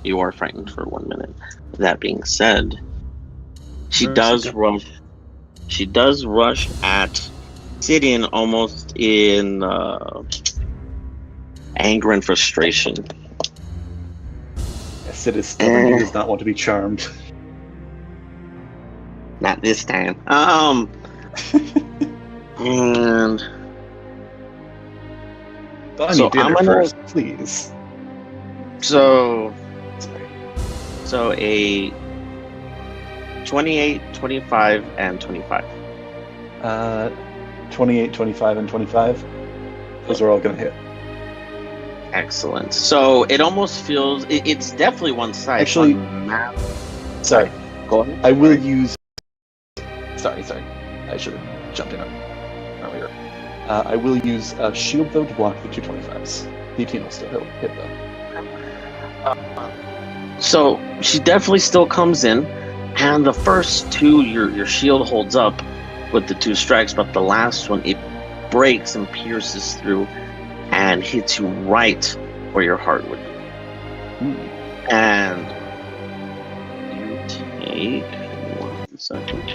B: you are frightened for 1 minute. That being said, she does rush at Sidian almost in anger and frustration.
A: Sid is stubborn. He does not want to be charmed.
B: Not this time. And
A: Buy
B: So
A: me dinner
B: I'm gonna-
A: first, please.
B: so
A: Sorry.
B: so a 28, 25, and 25.
A: 28, 25, and 25. Those are all going to hit.
B: Excellent. So it almost feels it's definitely one side.
A: Actually-
B: one map.
A: Sorry.
B: Go ahead.
A: I will use... Sorry. I should have jumped in earlier. I will use a shield, though, to block the 225s. The 18 will still hit, though.
B: So she definitely still comes in, and the first two your shield holds up with the 2 strikes, but the last one it breaks and pierces through and hits you right where your heart would be. And you take 1 second.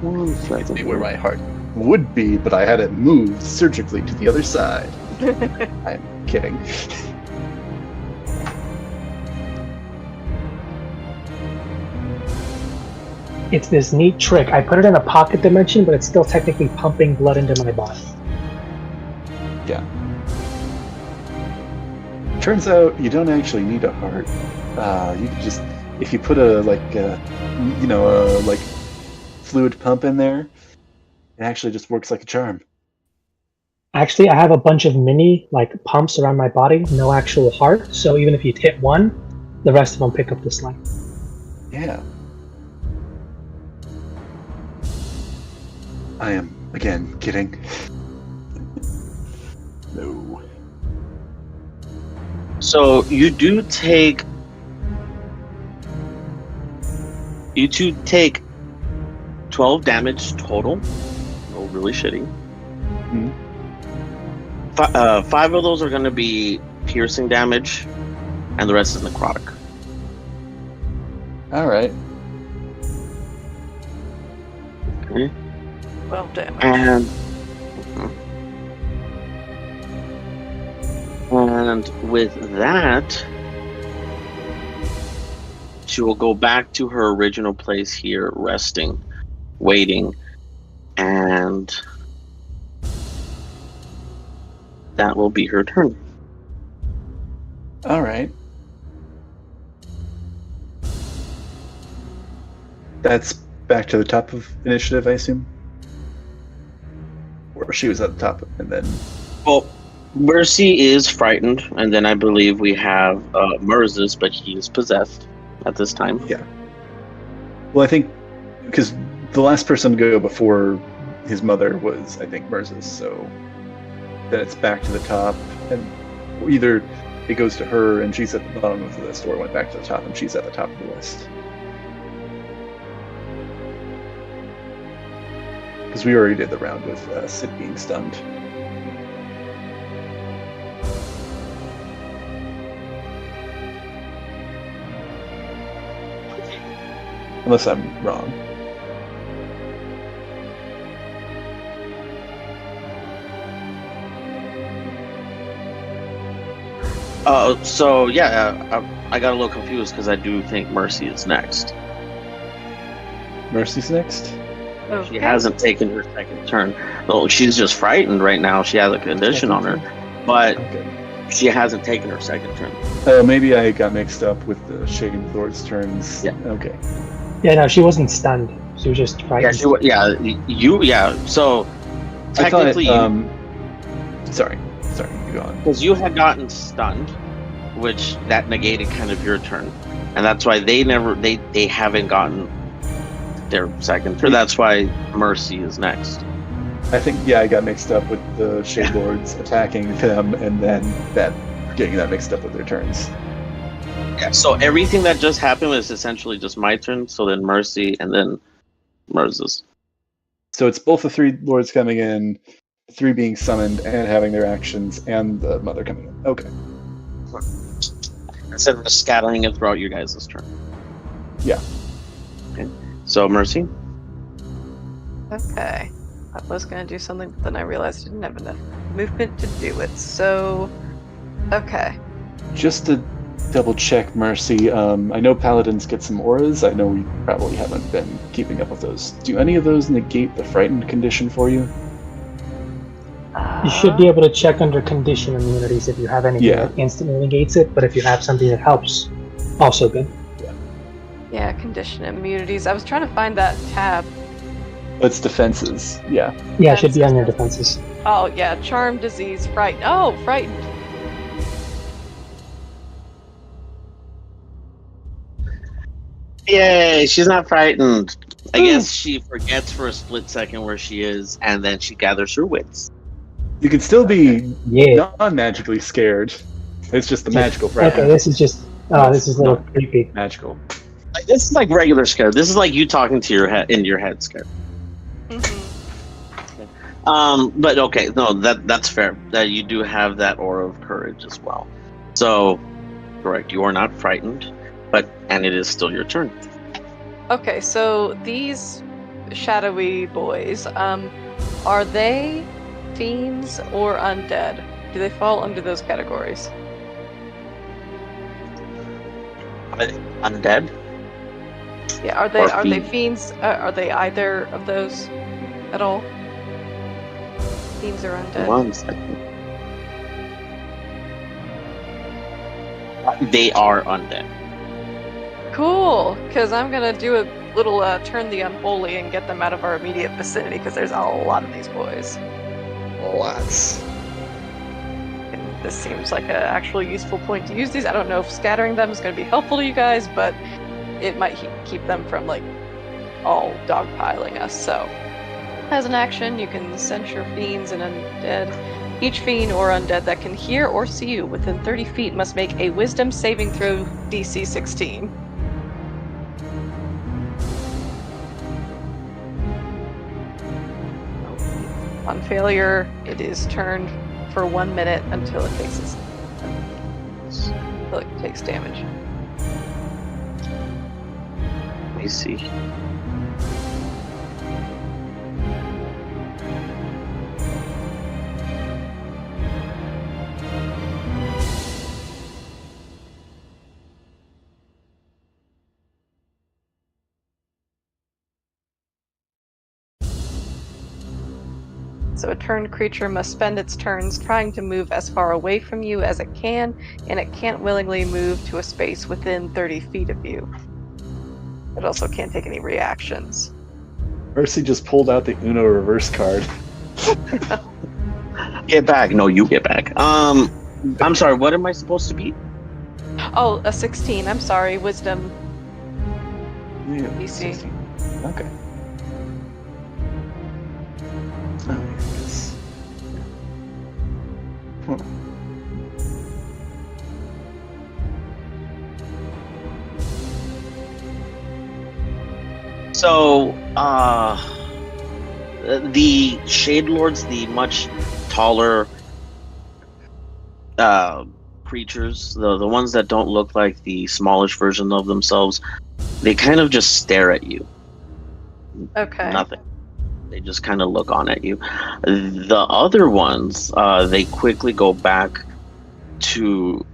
B: 1 second.
A: Be where my heart would be, but I had it moved surgically to the other side. I'm kidding.
C: It's this neat trick. I put it in a pocket dimension, but it's still technically pumping blood into my body.
A: Yeah. Turns out you don't actually need a heart. You can just, if you put a fluid pump in there, it actually just works like a charm.
C: Actually, I have a bunch of mini pumps around my body, no actual heart. So even if you hit one, the rest of them pick up the slack.
A: Yeah. I am, again, kidding. No.
B: So you do take 12 damage total. Oh, really shitty. 5 of those are going to be piercing damage, and the rest is necrotic.
E: All right.
B: Okay.
D: Well, damage.
B: And with that, she will go back to her original place here, resting, waiting, and that will be her turn.
E: All right. That's back to the top of initiative, I assume? Or she was at the top, and then...
B: Well, Mercy is frightened, and then I believe we have Murzus, but he is possessed at this time.
E: Yeah. Well, I think, because the last person to go before his mother was, I think, Murzus, so then it's back to the top, and either it goes to her and she's at the bottom of the list, or it went back to the top and she's at the top of the list. Because we already did the round with Sid being stunned. Unless I'm wrong.
B: So yeah, I got a little confused because I do think Mercy is next.
E: Mercy's next?
D: Okay.
B: She hasn't taken her second turn. Well, she's just frightened right now. She has a condition on her, but
E: Okay.
B: she hasn't taken her second turn.
E: Oh, maybe I got mixed up with the Shading Lord's turns.
B: Yeah.
E: Okay.
C: Yeah, no, she wasn't stunned. She was just frightened.
B: So
E: I
B: technically,
E: thought, sorry, you go on.
B: because you had gotten stunned, which that negated kind of your turn, and that's why they haven't gotten their second turn. That's why Mercy is next.
E: I think, I got mixed up with the Shade Lords attacking them, and then getting that mixed up with their turns.
B: Yeah. So everything that just happened was essentially just my turn. So then Mercy, and then Murzus.
E: So it's both the 3 lords coming in, 3 being summoned and having their actions, and the mother coming in. Okay.
B: Instead of scattering it throughout your guys' turn.
E: Yeah.
B: Okay. So Mercy.
D: Okay. I was going to do something, but then I realized I didn't have enough movement to do it. So, okay.
E: Just to double check, Mercy, I know paladins get some auras. I know we probably haven't been keeping up with those. Do any of those negate the frightened condition for you?
C: You should be able to check under condition immunities if you have anything
E: Yeah.
C: that instantly negates it, but if you have something that helps, also good.
D: Yeah, condition immunities. I was trying to find that tab.
E: It's defenses. Yeah.
C: Yeah, it should be on your defenses.
D: Oh, yeah. Charm, disease, frightened. Oh, frightened.
B: Yay! She's not frightened. I guess she forgets for a split second where she is, and then she gathers her wits.
E: You can still be
C: Yeah.
E: non-magically scared. It's just the magical frightened.
C: Okay, this is just. Oh, this is a little creepy.
E: Magical.
B: Like, this is like regular scare. This is like you talking to your head in your head scare. But okay, no, that's fair. That you do have that aura of courage as well. So, correct. You are not frightened, and it is still your turn.
D: Okay, so these shadowy boys, are they fiends or undead? Do they fall under those categories?
B: Undead?
D: Yeah, are they fiends? Are they either of those at all? Fiends or undead?
B: 1 second. They are undead.
D: Cool, because I'm gonna do a little turn the unholy and get them out of our immediate vicinity, because there's a lot of these boys.
E: Lots.
D: And this seems like an actual useful point to use these. I don't know if scattering them is going to be helpful to you guys, but it might keep them from like all dogpiling us. So, as an action, you can censure fiends and undead. Each fiend or undead that can hear or see you within 30 feet must make a Wisdom saving throw DC 16. failure, it is turned for 1 minute until it takes damage.
B: Let me see.
D: So a turned creature must spend its turns trying to move as far away from you as it can, and it can't willingly move to a space within 30 feet of you. It also can't take any reactions.
A: Mercy just pulled out the Uno reverse card.
B: Get back. No, you get back. I'm sorry, what am I supposed to be?
D: Oh, a 16. I'm sorry. Wisdom.
A: Yeah,
D: DC.
A: 16. Okay. Oh, yes. Huh.
B: So, the Shade Lords, the much taller creatures, the ones that don't look like the smallish version of themselves, they kind of just stare at you.
D: Okay.
B: Nothing. They just kind of look on at you. The other ones, they quickly go back to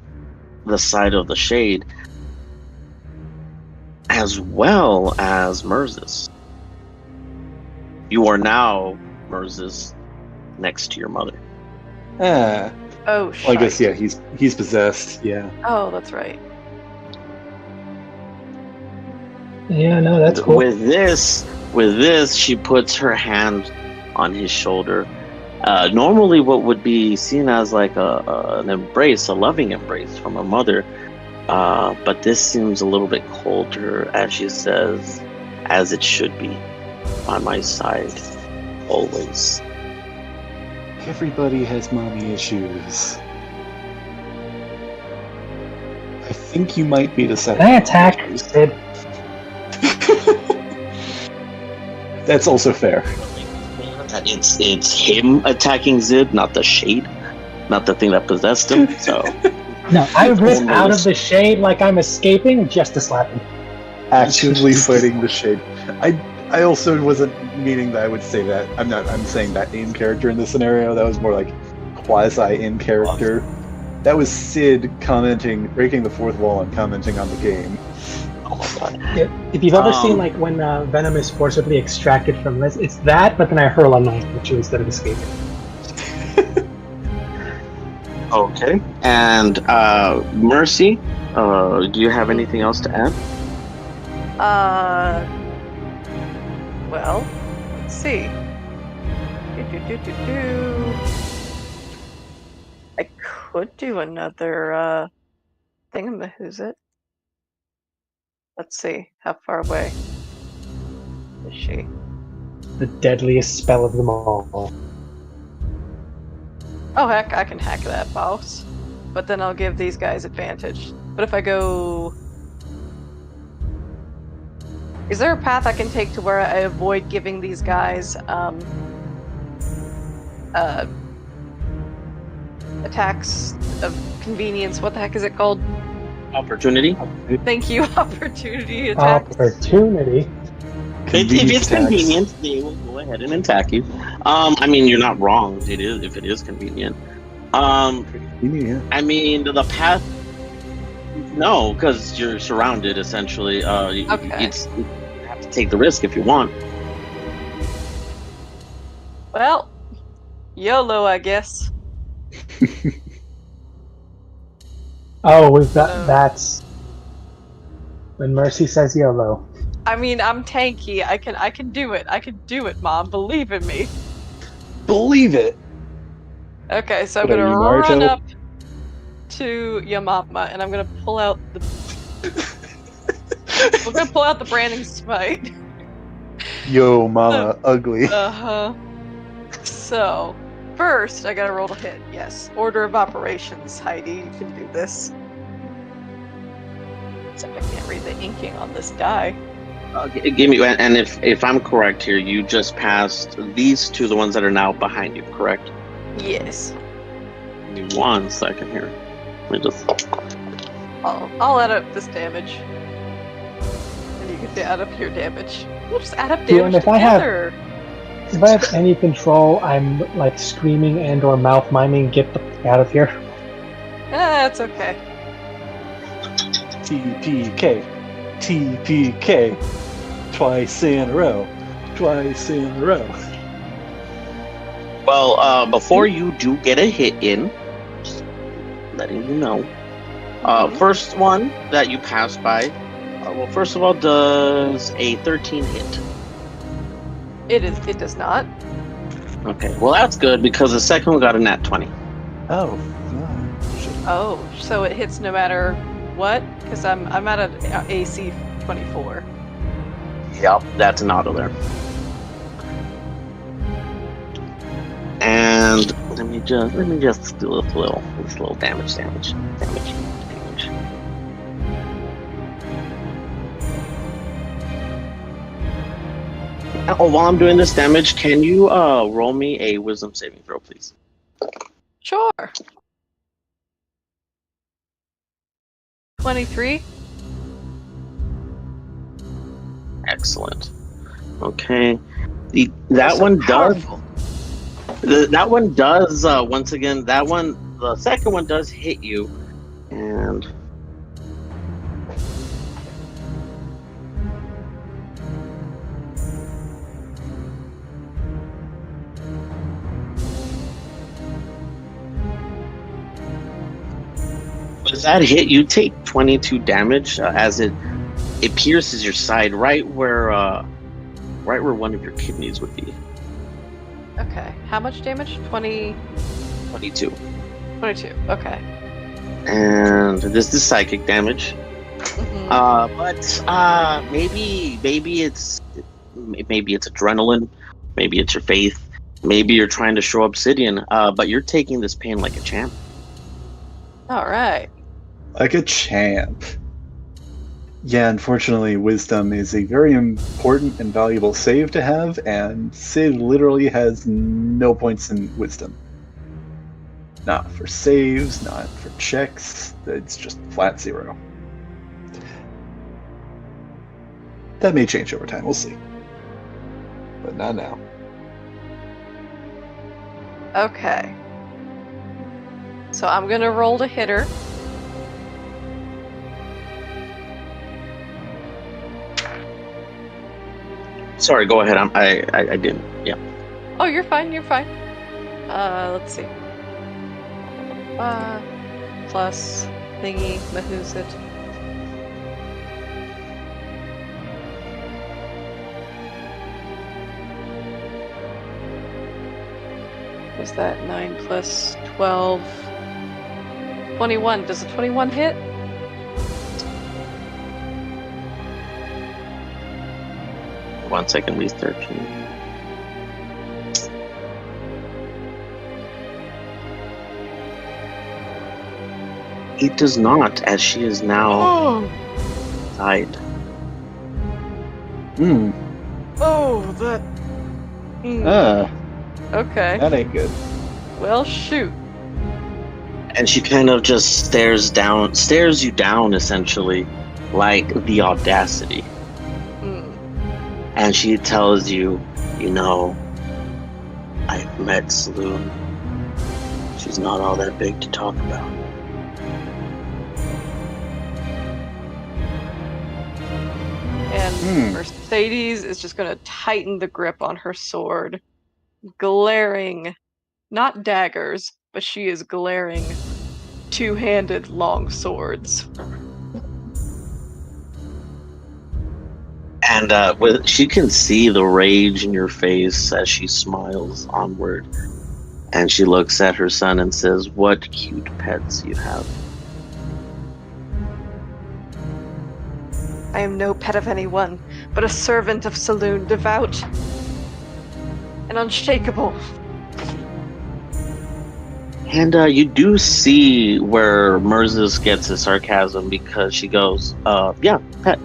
B: the side of the shade, as well as Merzus. You are now, Merzus, next to your mother.
A: Ah.
D: Oh,
A: Well, I
D: shite.
A: guess, yeah, he's possessed, yeah.
D: Oh, that's right.
C: Yeah, no, that's cool.
B: With this, she puts her hand on his shoulder. Normally, what would be seen as like an embrace, a loving embrace from a mother, but this seems a little bit colder, as she says, as it should be, by my side, always.
A: Everybody has mommy issues. I think you might be the second.
C: Can I attack Sid?
A: That's also fair.
B: It's him attacking Zid, not the shade, not the thing that possessed him. So
C: No, I rip out of the shade like I'm escaping just to slap him.
A: Actively fighting the shade. I also wasn't meaning that I would say that. I'm saying that in character in this scenario. That was more like quasi in character. That was Sid commenting, breaking the fourth wall and commenting on the game.
B: oh my god.
C: If you've ever seen like when Venom is forcibly extracted from this, it's that, but then I hurl a knife at you instead of escaping.
B: Okay. And Mercy, do you have anything else to add?
D: Well, let's see. I could do another thingamahoosit. Let's see. How far away is she?
C: The deadliest spell of them all.
D: Oh heck, I can hack that, boss. But then I'll give these guys advantage. But if I go... Is there a path I can take to where I avoid giving these guys attacks of convenience? What the heck is it called?
B: Opportunity.
D: Thank you, opportunity attacks.
C: Opportunity.
B: If it's
A: Convenience attacks.
B: convenient, they will go ahead and attack you. I mean, you're not wrong. It is if it is convenient.
A: Yeah.
B: I mean, the path. No, because you're surrounded essentially.
D: Okay.
B: You have to take the risk if you want.
D: Well, YOLO, I guess.
C: Oh, we've got that's when Mercy says YOLO.
D: I mean, I'm tanky. I can do it. I can do it, Mom. Believe in me.
A: Believe it.
D: Okay, so I'm
A: What are
D: gonna
A: you,
D: run
A: Naruto?
D: up to Yamama and I'm gonna pull out the. We're gonna pull out the branding smite.
A: Yo, mama, ugly.
D: Uh-huh. So, first, I gotta roll to hit. Yes. Order of operations, Heidi. You can do this. Except I can't read the inking on this die.
B: Give me, and if I'm correct here, you just passed these two, the ones that are now behind you, correct?
D: Yes.
B: Give me 1 second here. Let me just.
D: I'll add up this damage, and you can add up your damage. We'll just add up
C: Yeah, and
D: damage together.
C: If I have any control, I'm like screaming and or mouth miming, get the fuck out of here.
D: That's okay.
E: TPK. TPK. Twice in a row. Twice in a row.
B: Well, before you do get a hit in, just letting you know. First one that you passed by, well, first of all, does a 13 hit?
D: It does not.
B: Okay, well that's good because the second one got a nat 20.
E: Oh, shit.
D: Oh, so it hits no matter what? Because I'm at an AC 24.
B: Yep, that's an auto there. And let me just do this little damage. Oh, while I'm doing this damage, can you roll me a wisdom saving throw, please?
D: Sure. 23.
B: Excellent. Okay. That
D: That's so
B: one
D: powerful.
B: that one does once again, the second one does hit you, and does that hit? You take 22 damage as it pierces your side right where one of your kidneys would be.
D: Okay. How much damage? 20.
B: 22.
D: 22. Okay.
B: And this is psychic damage.
D: Mhm.
B: But maybe it's adrenaline, maybe it's your faith, maybe you're trying to show obsidian. But you're taking this pain like a champ.
D: All right.
E: Like a champ. Yeah, unfortunately, wisdom is a very important and valuable save to have, and Sid literally has no points in wisdom. Not for saves, not for checks, it's just flat 0. That may change over time, we'll see. But not now.
D: Okay. So I'm gonna roll to hit her.
B: Sorry, go ahead. I didn't. Yeah.
D: Oh, you're fine. You're fine. Let's see. Plus thingy mahoosit. Is that 9 plus 12? 21. Does a 21 hit?
B: One second, least 13. It does not, as she is now tied.
D: Oh, that. Okay.
E: That ain't good.
D: Well, shoot.
B: And she kind of just stares you down, essentially, like the audacity. And she tells you, I've met Saloon. She's not all that big to talk about.
D: And Mercedes is just going to tighten the grip on her sword, glaring, not daggers, but she is glaring two-handed long swords.
B: And she can see the rage in your face as she smiles onward. And she looks at her son and says, "What cute pets you have."
D: I am no pet of anyone, but a servant of Saloon, devout and unshakable.
B: And you do see where Merzus gets his sarcasm, because she goes, yeah, pet.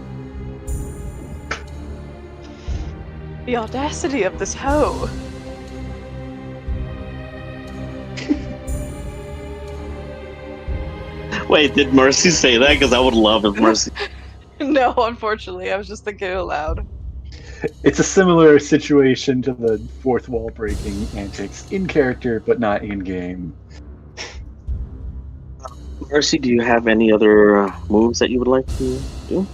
D: The audacity of this hoe.
B: Wait, did Mercy say that? Because I would love if Mercy.
D: No, unfortunately, I was just thinking aloud.
E: It's a similar situation to the fourth wall breaking antics in character, but not in game.
B: Mercy, do you have any other moves that you would like to do?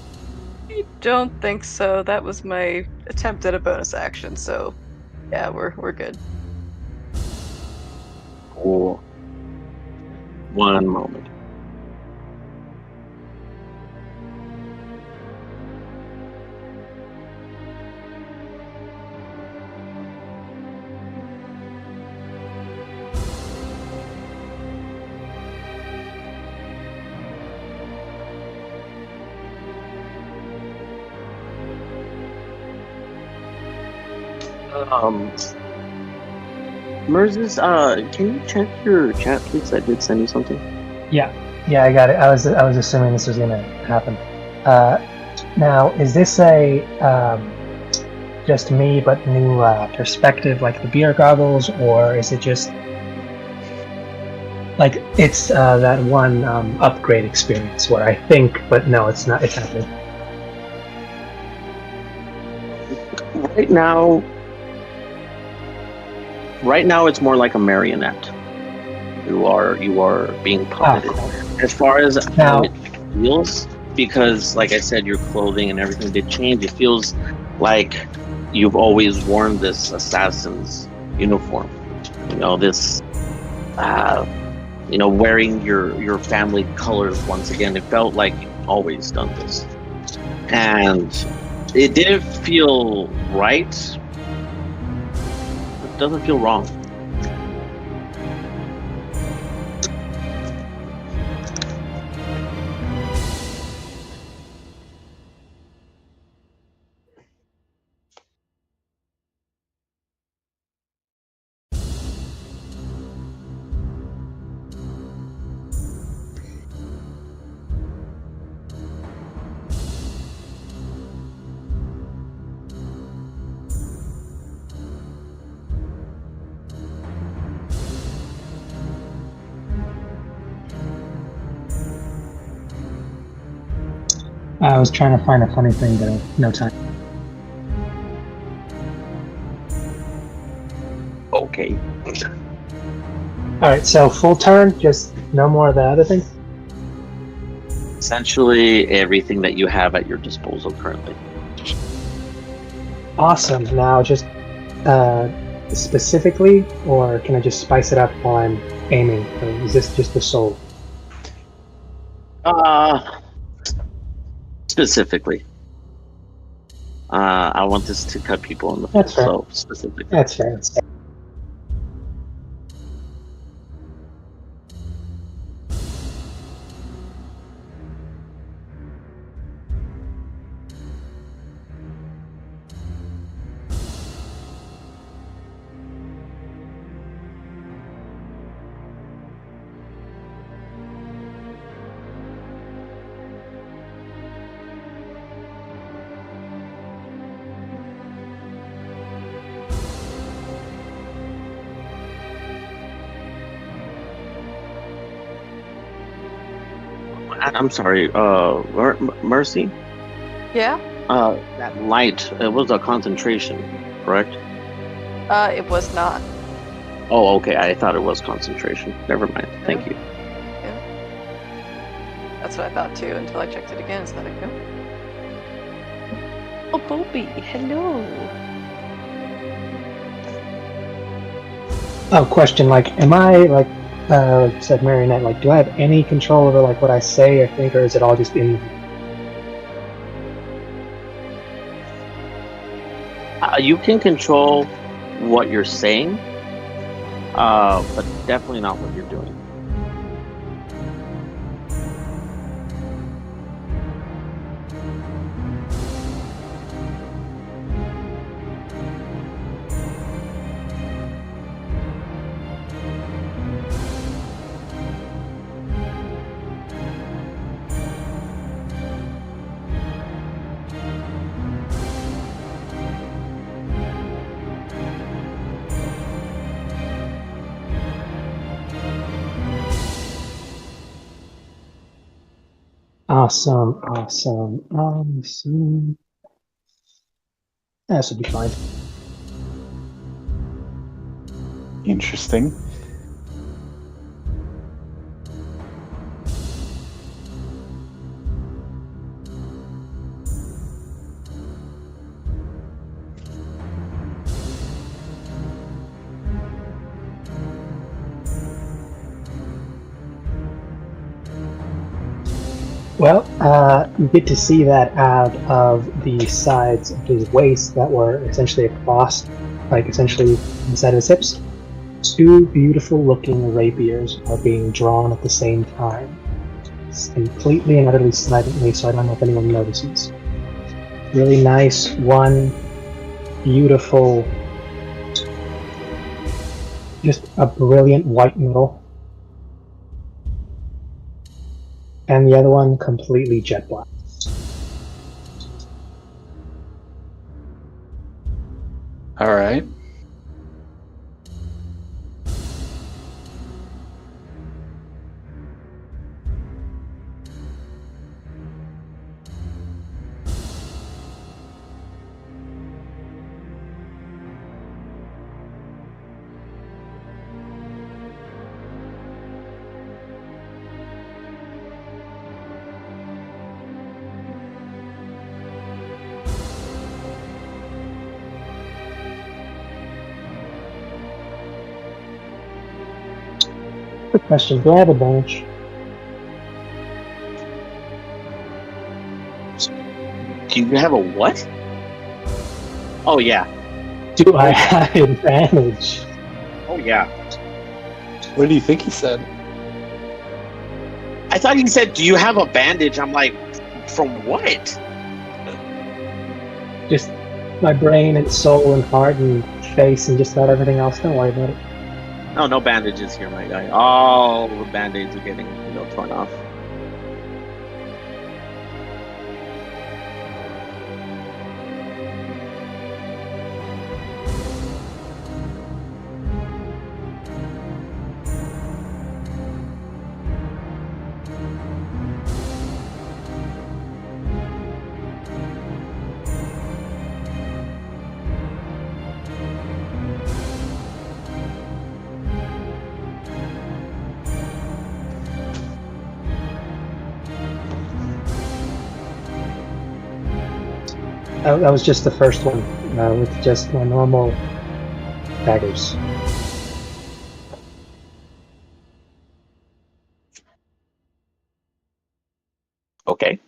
D: I don't think so. That was my attempt at a bonus action, so yeah, we're good.
B: Cool. One moment. Merces, can you check your chat, please? I did send you something.
C: Yeah, I got it. I was assuming this was gonna happen. Now, is this a just me but new perspective, like the beer goggles, or is it just like it's that one upgrade experience where I think, but no, it's not. It's happening.
B: Right now, it's more like a marionette. You are being puppeted.
C: Cool.
B: As far as
C: Now-
B: how it feels, because like I said, your clothing and everything did change. It feels like you've always worn this assassin's uniform. You know, this wearing your family colors once again. It felt like you've always done this. And it didn't feel right. It doesn't feel wrong.
C: I was trying to find a funny thing, but no time.
B: Okay.
C: All right, so full turn, just no more of the other things.
B: Essentially, everything that you have at your disposal currently.
C: Awesome. Now, just specifically, or can I just spice it up while I'm aiming? Or is this just the soul?
B: Specifically. I want this to cut people in the
C: That's
B: face,
C: fair.
B: so specifically.
C: That's fair. That's fair.
B: I'm sorry, Mercy?
D: Yeah?
B: That light, it was a concentration, correct?
D: It was not.
B: Oh, okay, I thought it was concentration. Never mind, thank you.
D: That's what I thought too until I checked it again. Is that a go? Oh, Bobby, hello.
C: Oh, question. Like, am I like said marionette? Like, do I have any control over like what I say or think, or is it all just in?
B: You can control what you're saying, but definitely not what you're doing.
C: Awesome. That should be fine.
E: Interesting.
C: Well, you get to see that out of the sides of his waist that were essentially across, like essentially inside of his hips. Two beautiful looking rapiers are being drawn at the same time. It's completely and utterly silently, so I don't know if anyone notices. Really nice, one beautiful, just a brilliant white metal. And the other one completely jet black.
E: All right.
C: Quick question, do I have advantage?
B: Do you have a what? Oh yeah.
C: Do I have advantage?
B: Oh yeah.
E: What do you think he said?
B: I thought you said, "Do you have a bandage?" I'm like, from what?
C: Just my brain and soul and heart and face and just about everything else. Don't worry about it.
B: No, no bandages here, my guy. All the band-aids are getting, torn off.
C: That was just the first one, with just my normal daggers.
B: Okay.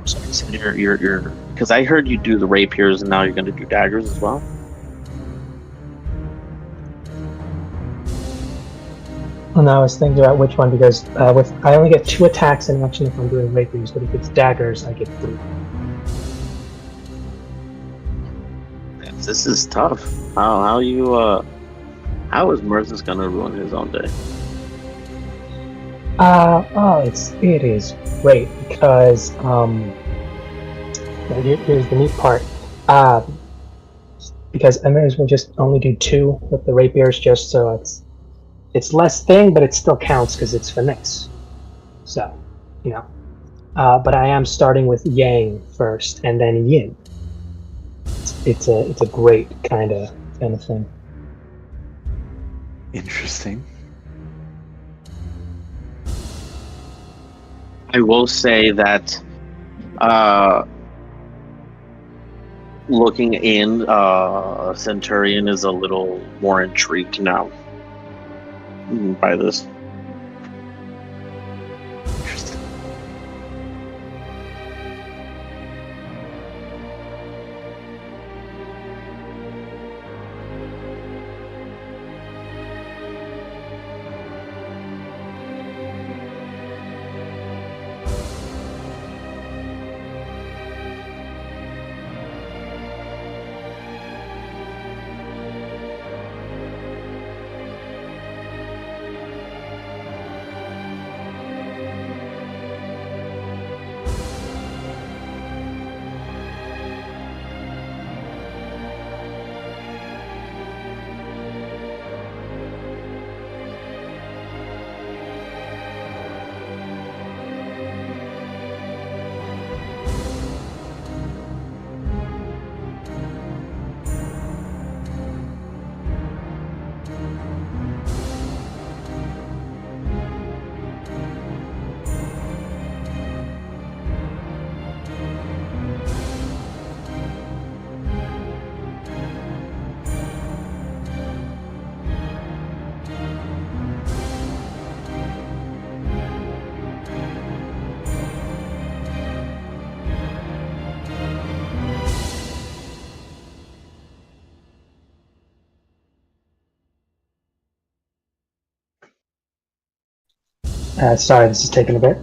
B: So you're because I heard you do the rapiers and now you're going to do daggers as well.
C: And I was thinking about which one because I only get 2 attacks in action if I'm doing rapiers, but if it's daggers, I get 3.
B: This is tough. How is Mercer's going to ruin his own day?
C: It is great because here's the neat part. Because I may as well just only do 2 with the rapiers, just so it's less thing, but it still counts because it's finesse. So, but I am starting with Yang first, and then Yin. It's a great kind of thing.
E: Interesting.
B: I will say that looking in, Centurion is a little more intrigued now by this.
E: Interesting.
C: Sorry, this is taking a bit.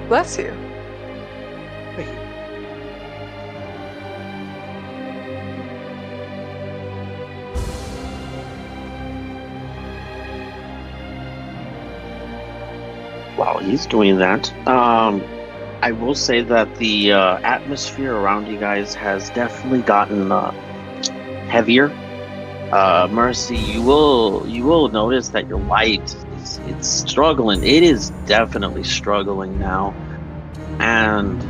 D: Bless you.
A: Thank you.
B: While he's doing that, I will say that the atmosphere around you guys has definitely gotten heavier. Mercy, you will notice that your light it's struggling. It is definitely struggling now, and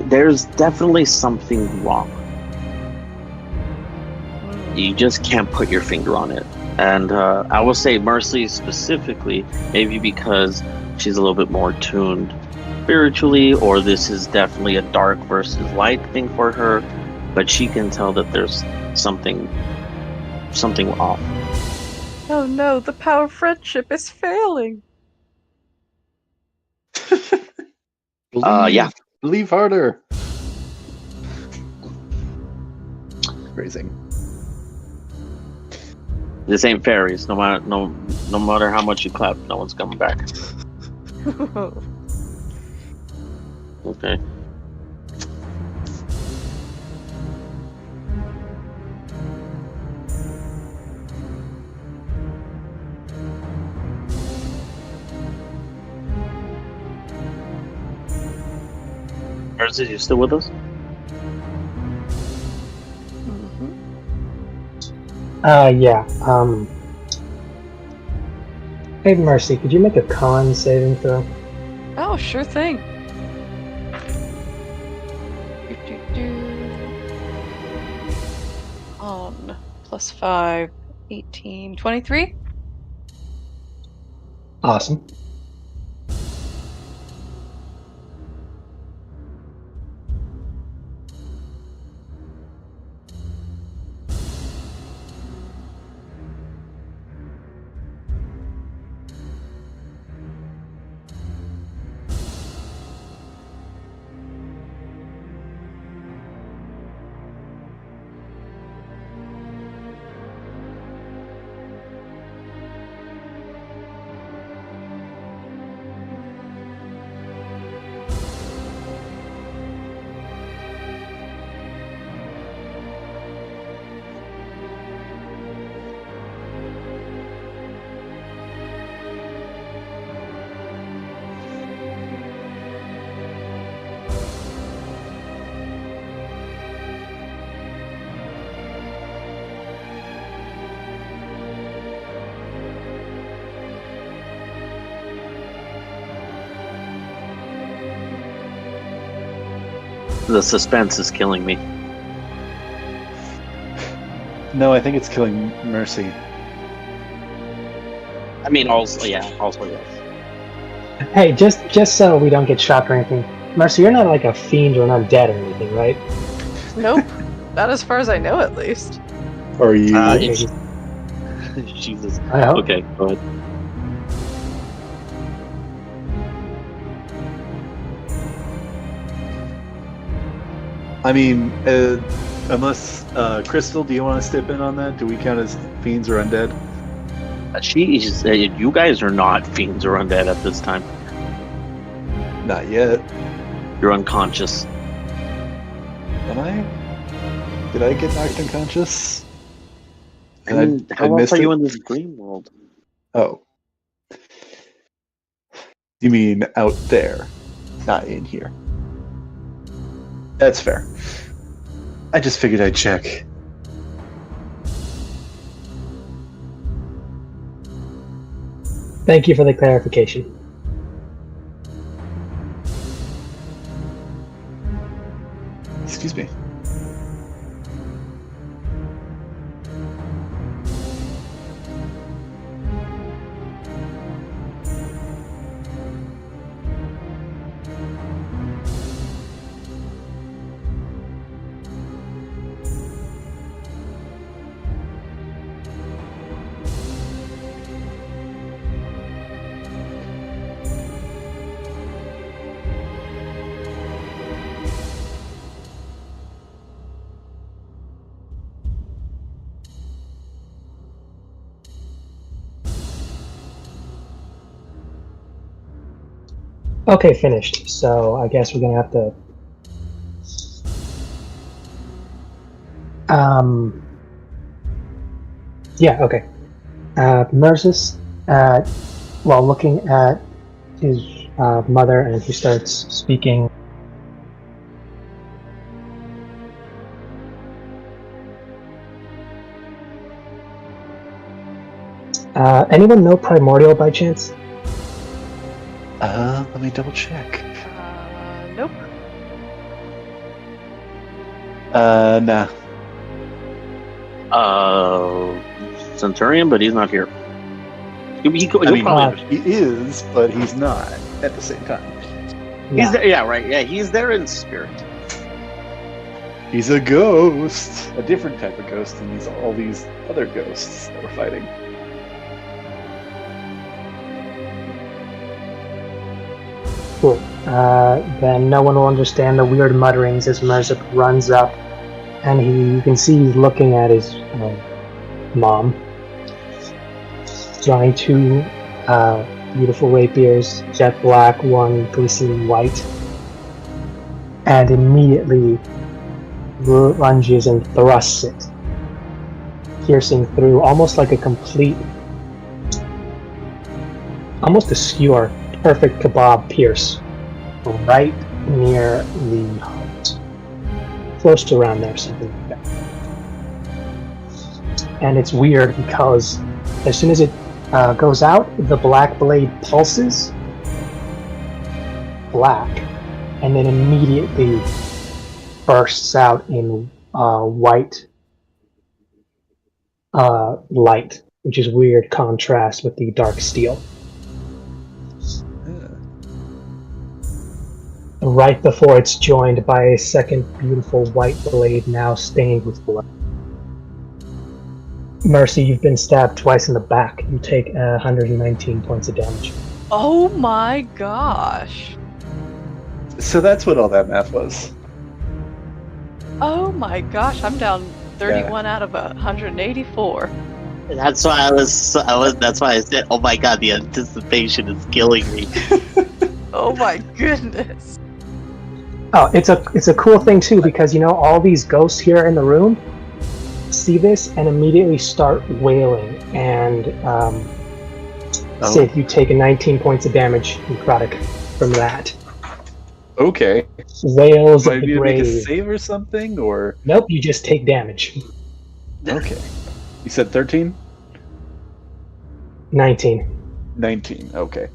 B: there's definitely something wrong. You just can't put your finger on it. And I will say Mercy specifically, maybe because she's a little bit more tuned spiritually, or this is definitely a dark versus light thing for her, but she can tell that there's something off.
D: Oh no, the power of friendship is failing.
B: Yeah.
A: Believe harder. Phrasing.
B: This ain't fairies. No matter how much you clap, no one's coming back. Okay. Mercy, you still with us?
C: Yeah. Hey, Mercy, could you make a con saving throw?
D: Oh, sure thing. On +5, 18, 23.
C: Awesome.
B: The suspense is killing me.
E: No, I think it's killing Mercy.
B: I mean, also yes.
C: Hey, just so we don't get shocked or anything, Mercy, you're not like a fiend or an undead or anything, right?
D: Nope. Not as far as I know, at least.
E: Are you?
C: Okay.
B: Jesus.
C: I hope.
B: Okay, go ahead.
E: I mean, unless Crystal, do you want to step in on that? Do we count as fiends or undead?
B: You guys are not fiends or undead at this time.
E: Not yet.
B: You're unconscious.
E: Am I? Did I get knocked unconscious?
B: I mean, how else are you in this dream world?
E: Oh. You mean out there, not in here. That's fair. I just figured I'd check.
C: Thank you for the clarification.
E: Excuse me.
C: Okay, finished. So I guess we're gonna have to. Yeah. Okay. Mercis, while looking at his mother, and he starts speaking. Anyone know Primordial by chance?
E: Let me double check.
D: Nope.
E: Nah.
B: Centurion, but he's not here.
E: I mean,
B: probably
E: he is, but he's not at the same time.
B: he's there, yeah, right. Yeah, he's there in spirit.
E: He's a ghost, a different type of ghost than all these other ghosts that we're fighting.
C: Cool. Then no one will understand the weird mutterings as Merzik runs up, and you can see he's looking at his mom, drawing two beautiful rapiers, jet black, one glistening white, and immediately lunges and thrusts it, piercing through almost like a complete, almost a skewer, perfect kebab pierce right near the heart. Close to around there, something like that. And it's weird because as soon as it goes out, the black blade pulses black and then immediately bursts out in white light, which is weird contrast with the dark steel. Right before it's joined by a second beautiful white blade now stained with blood. Mercy, you've been stabbed twice in the back. You take 119 points of damage.
D: Oh my gosh.
A: So that's what all that math was.
D: Oh my gosh, I'm down 31 out of 184.
B: That's why that's why I said, oh my god, the anticipation is killing me.
D: Oh my goodness.
C: Oh, it's a cool thing too, because all these ghosts here in the room see this and immediately start wailing, and Sid, you take 19 points of damage necrotic from that.
E: Okay.
C: Wails
E: Do I
C: of
E: need
C: the
E: to make a
C: grave.
E: save or something, or?
C: Nope, you just take damage.
E: Okay. You said 13?
C: 19.
E: 19, okay.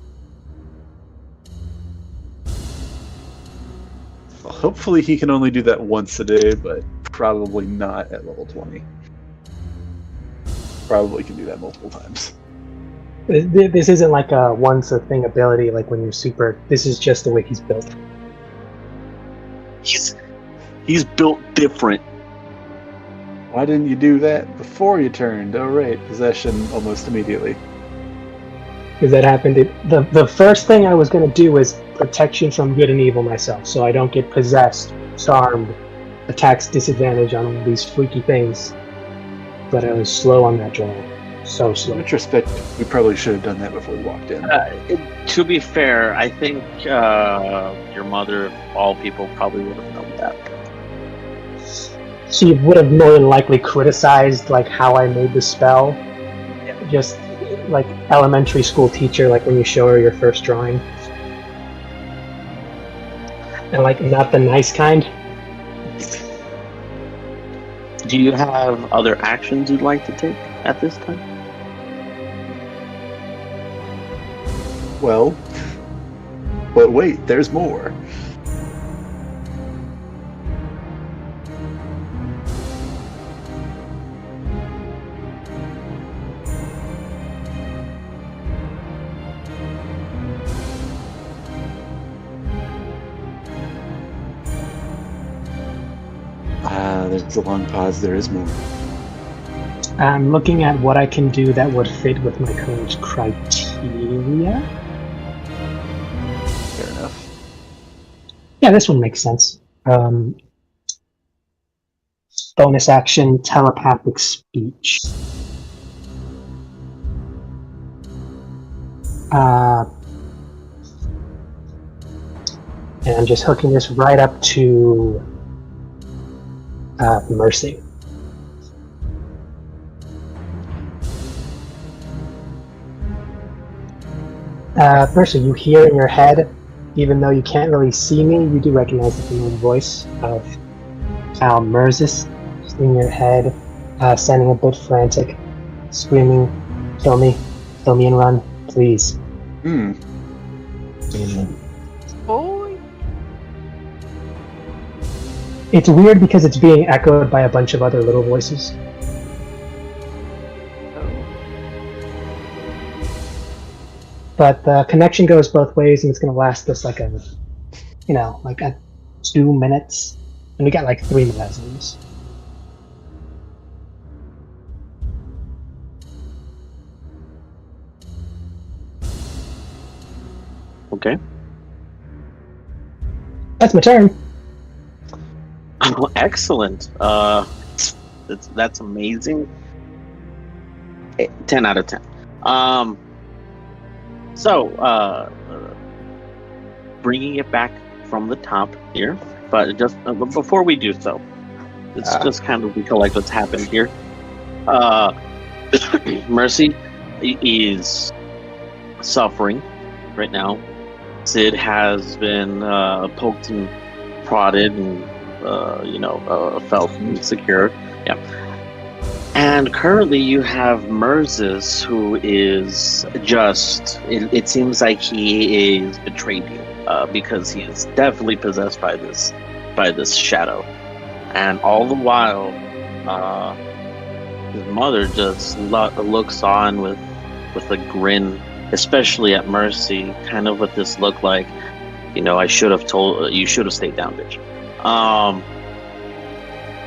E: Well, hopefully he can only do that once a day, but probably not at level 20. probably can do that multiple times.
C: This isn't like a once a thing ability, like when you're super. This is just the way he's built.
B: He's built different.
E: Why didn't you do that before you turned? Oh, right, possession almost immediately.
C: Because that happened. The first thing I was going to do was protection from good and evil myself, so I don't get possessed, charmed, attacks disadvantage on all these freaky things. But I was slow on that draw. So
E: In
C: slow.
E: retrospect, we probably should have done that before we walked in.
B: To be fair, I think your mother, of all people, probably would have known that.
C: She would have more than likely criticized like how I made the spell. Just like elementary school teacher, like when you show her your first drawing. And like not the nice kind.
B: Do you have other actions you'd like to take at this time?
E: Well, but wait, there's more. There's a long pause. There is more.
C: I'm looking at what I can do that would fit with my current criteria.
E: Fair enough.
C: Yeah, this one makes sense. Bonus action, telepathic speech. And I'm just hooking this right up to Mercy. Mercy, you hear in your head, even though you can't really see me, you do recognize the familiar voice of Cal Merzis in your head, sounding a bit frantic, screaming, kill me and run, please.
D: Boy.
C: It's weird because it's being echoed by a bunch of other little voices. But the connection goes both ways, and it's going to last us like a 2 minutes. And we got like 3 minutes of this.
B: Okay.
C: That's my turn.
B: Oh, excellent. That's amazing. 10 out of 10. So, bringing it back from the top here, but just before we do so, let's just kind of recollect what's happened here. Mercy is suffering right now. Sid has been poked and prodded and felt insecure. Yeah. And currently you have Merzis, who is just, it seems like he is betrayed you, because he is definitely possessed by this shadow. And all the while, his mother just looks on with a grin, especially at Mercy, kind of with this look like, you should have stayed down, bitch.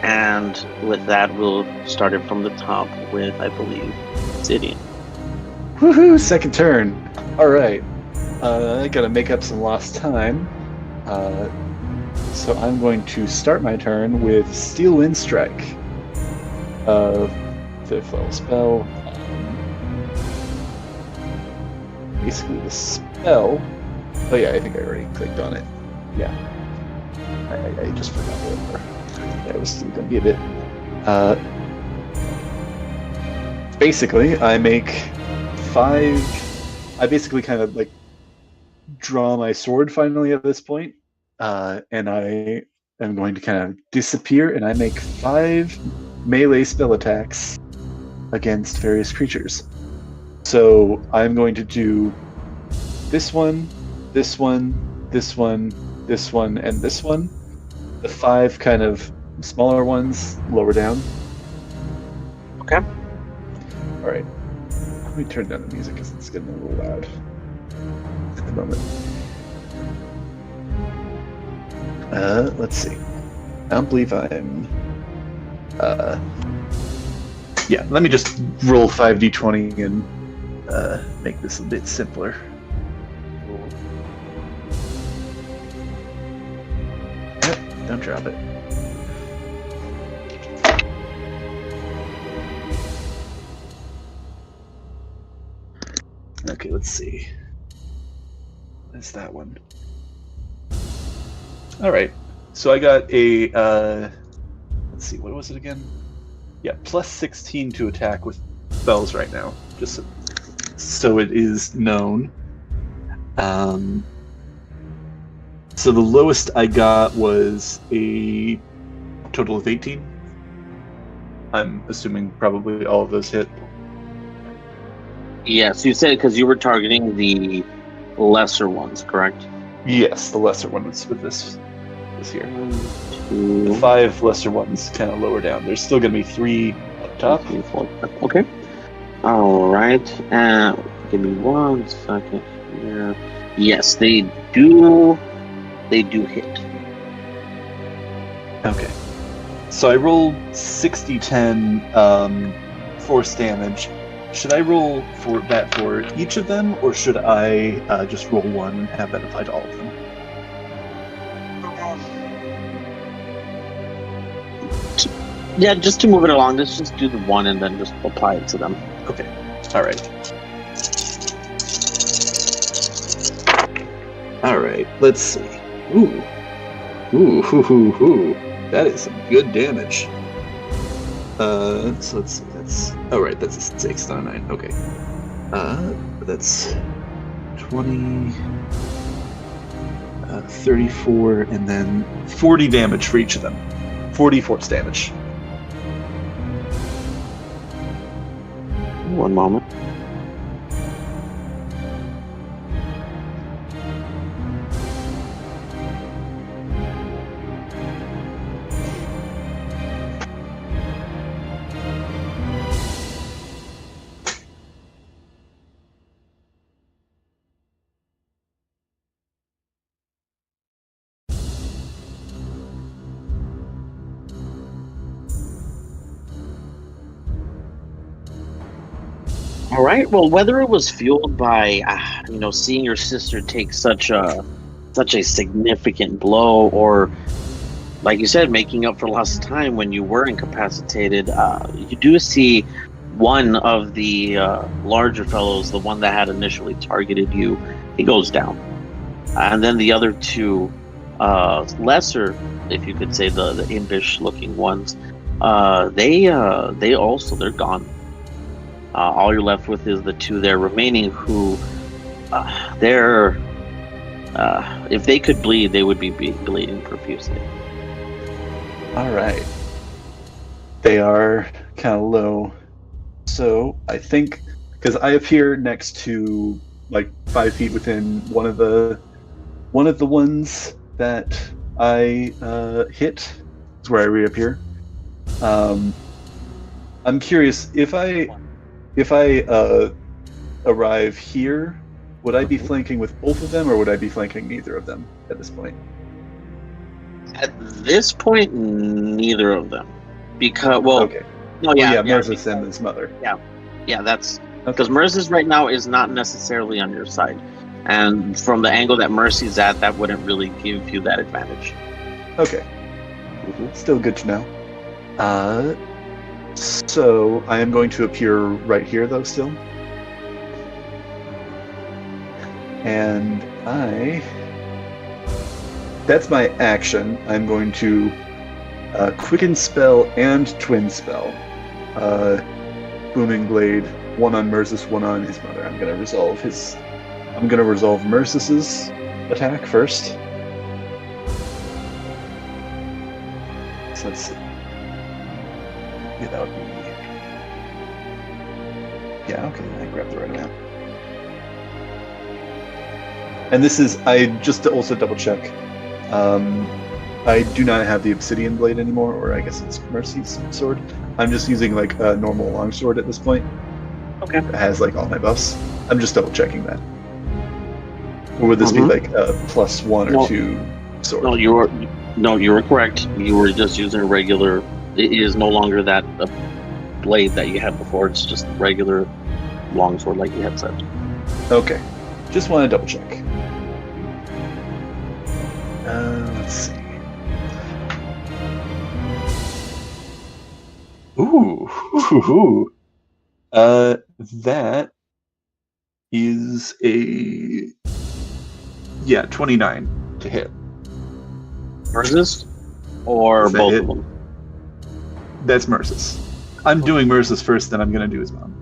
B: And with that, we'll start it from the top with, I believe, Zidian.
E: Woohoo! Second turn. All right. I gotta make up some lost time. So I'm going to start my turn with Steel Wind Strike. Fifth level spell. Basically, the spell. Oh yeah, I think I already clicked on it. Yeah. I just forgot what. That was still going to be a bit. Basically, I make 5. I basically kind of like draw my sword finally at this point, and I am going to kind of disappear, and I make 5 melee spell attacks against various creatures. So I'm going to do this one, this one, this one, this one, and this one. The 5 kind of smaller ones lower down.
B: Okay.
E: Alright. Let me turn down the music because it's getting a little loud at the moment. Let's see. I don't believe I'm... Yeah, let me just roll 5d20 and make this a bit simpler. Yep, don't drop it. Okay, let's see. That's that one. Alright, so I got a, let's see, what was it again? Yeah, plus 16 to attack with spells right now, just so it is known. So the lowest I got was a total of 18. I'm assuming probably all of those hit.
B: Yes, you said because you were targeting the lesser ones, correct?
E: Yes, the lesser ones with this here.
B: 1, 2,
E: The 5 lesser ones kind of lower down. There's still going to be 3 up top.
B: 3, 4. Okay. All right. Give me 1 second here. Yes, they do. They do hit.
E: Okay. So I rolled 60-10 force damage. Should I roll for that for each of them, or should I just roll 1 and have that apply to all of them?
B: Yeah, just to move it along, let's just do the 1 and then just apply it to them.
E: Okay. All right. All right. Let's see. Ooh. Ooh. Hoo, hoo, hoo. That is some good damage. So let's see. That's right. That's a 6, not a 9. Okay. That's 20, 34, and then 40 damage for each of them. 40 force damage.
B: 1 moment. All right. Well, whether it was fueled by, seeing your sister take such a significant blow, or, like you said, making up for lost time when you were incapacitated, you do see one of the larger fellows, the one that had initially targeted you, he goes down, and then the other 2, lesser, if you could say, the impish-looking ones, they're gone. All you're left with is the 2 there remaining, who if they could bleed, they would be bleeding profusely.
E: All right. They are kind of low. So I think, because I appear next to, like, 5 feet within one of the ones that I hit, is where I reappear. I'm curious, if I arrive here, would I be flanking with both of them, or would I be flanking neither of them at this point?
B: At this point, neither of them, because
E: Okay.
B: No, yeah,
E: Moses and his mother.
B: Yeah, that's because Mercy's right now is not necessarily on your side, and from the angle that Mercy's at, that wouldn't really give you that advantage.
E: Okay. Still good to know. So I am going to appear right here, though, still. And that's my action. I'm going to quicken spell and twin spell. Booming blade, one on Mercis, one on his mother. I'm gonna resolve Mercis's attack first. So let's see. Yeah, that would be. Yeah, okay, I grabbed the right amount. And this is, just to also double check, I do not have the obsidian blade anymore, or I guess it's Mercy's sword. I'm just using like a normal longsword at this point.
B: Okay.
E: It has like all my buffs. I'm just double checking that. Or would this be like a +1 or
B: No.
E: 2 sword?
B: No, you were correct. You were just using a regular. It is no longer that blade that you had before. It's just regular longsword, like you had said.
E: Okay. Just want to double check. Let's see.
A: Ooh. That is a 29 to hit.
B: Versus, or
A: Is that
B: both
A: it?
B: of them.
A: That's Merce's. I'm doing Merce's first, then I'm gonna do his mom.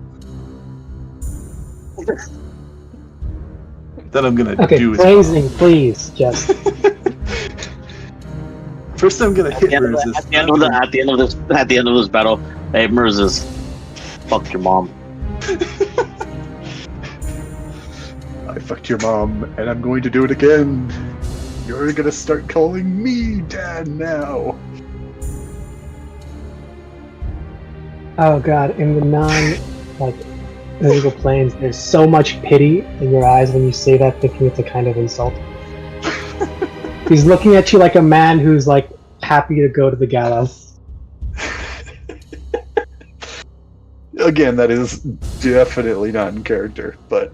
A: Then I'm gonna
C: Okay,
A: do his
C: phrasing, please, just.
A: First, I'm gonna
B: At
A: hit
B: the, end of
A: Merce's.
B: the, at the end of this battle, hey Merzis, fuck your mom.
E: I fucked your mom, and I'm going to do it again. You're gonna start calling me Dad now.
C: Oh god, in the illegal planes, there's so much pity in your eyes when you say that, thinking it's a kind of insult. He's looking at you like a man who's like happy to go to the gallows.
E: Again, that is definitely not in character, but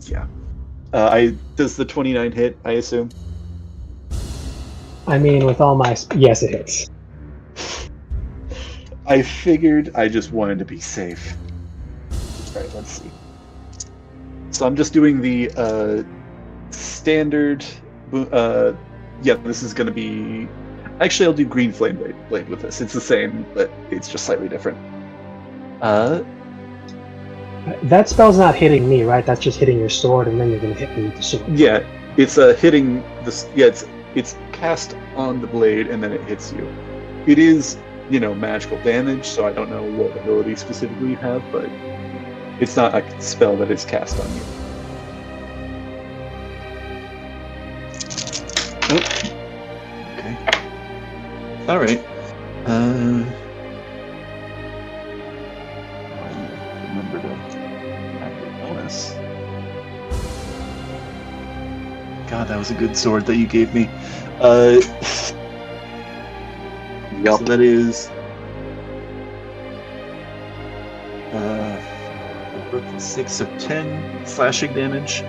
E: yeah. Does the 29 hit, I assume?
C: I mean, with all my... Yes, it hits.
E: I figured. I just wanted to be safe. Alright, let's see. So I'm just doing the standard... this is going to be... Actually, I'll do green flame blade with this. It's the same, but it's just slightly different.
C: That spell's not hitting me, right? That's just hitting your sword, and then you're going to hit me with the sword.
E: Yeah, it's hitting the... Yeah, it's cast on the blade, and then it hits you. It is, magical damage, so I don't know what ability specifically you have, but it's not a spell that is cast on you.
A: Okay. All right. Remember to add the bonus. God, that was a good sword that you gave me. So that is 6 of 10 slashing damage,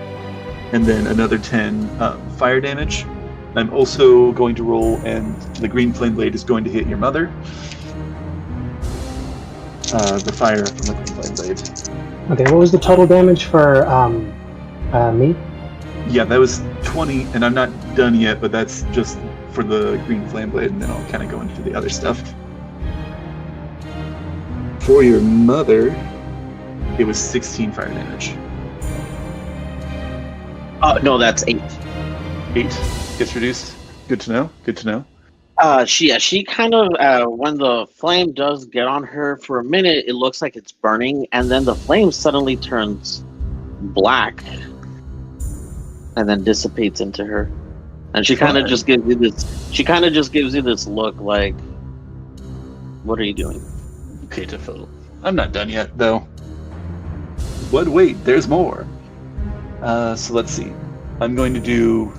A: and then another 10 fire damage. I'm also going to roll, and the green flame blade is going to hit your mother. The fire from the green flame blade.
C: Okay, what was the total damage for me?
A: Yeah, that was 20, and I'm not done yet, but that's just for the green flame blade, and then I'll kind of go into the other stuff. For your mother, it was 16 fire damage.
B: No, that's 8.
A: 8 gets reduced.
E: Good to know. Good to know.
B: She kind of when the flame does get on her for a minute, it looks like it's burning, and then the flame suddenly turns black, and then dissipates into her, and she kind of just gives you this. She kind of just gives you this look like, "What are you doing?"
A: Pitiful. I'm not done yet, though. But wait, there's more. So let's see. I'm going to do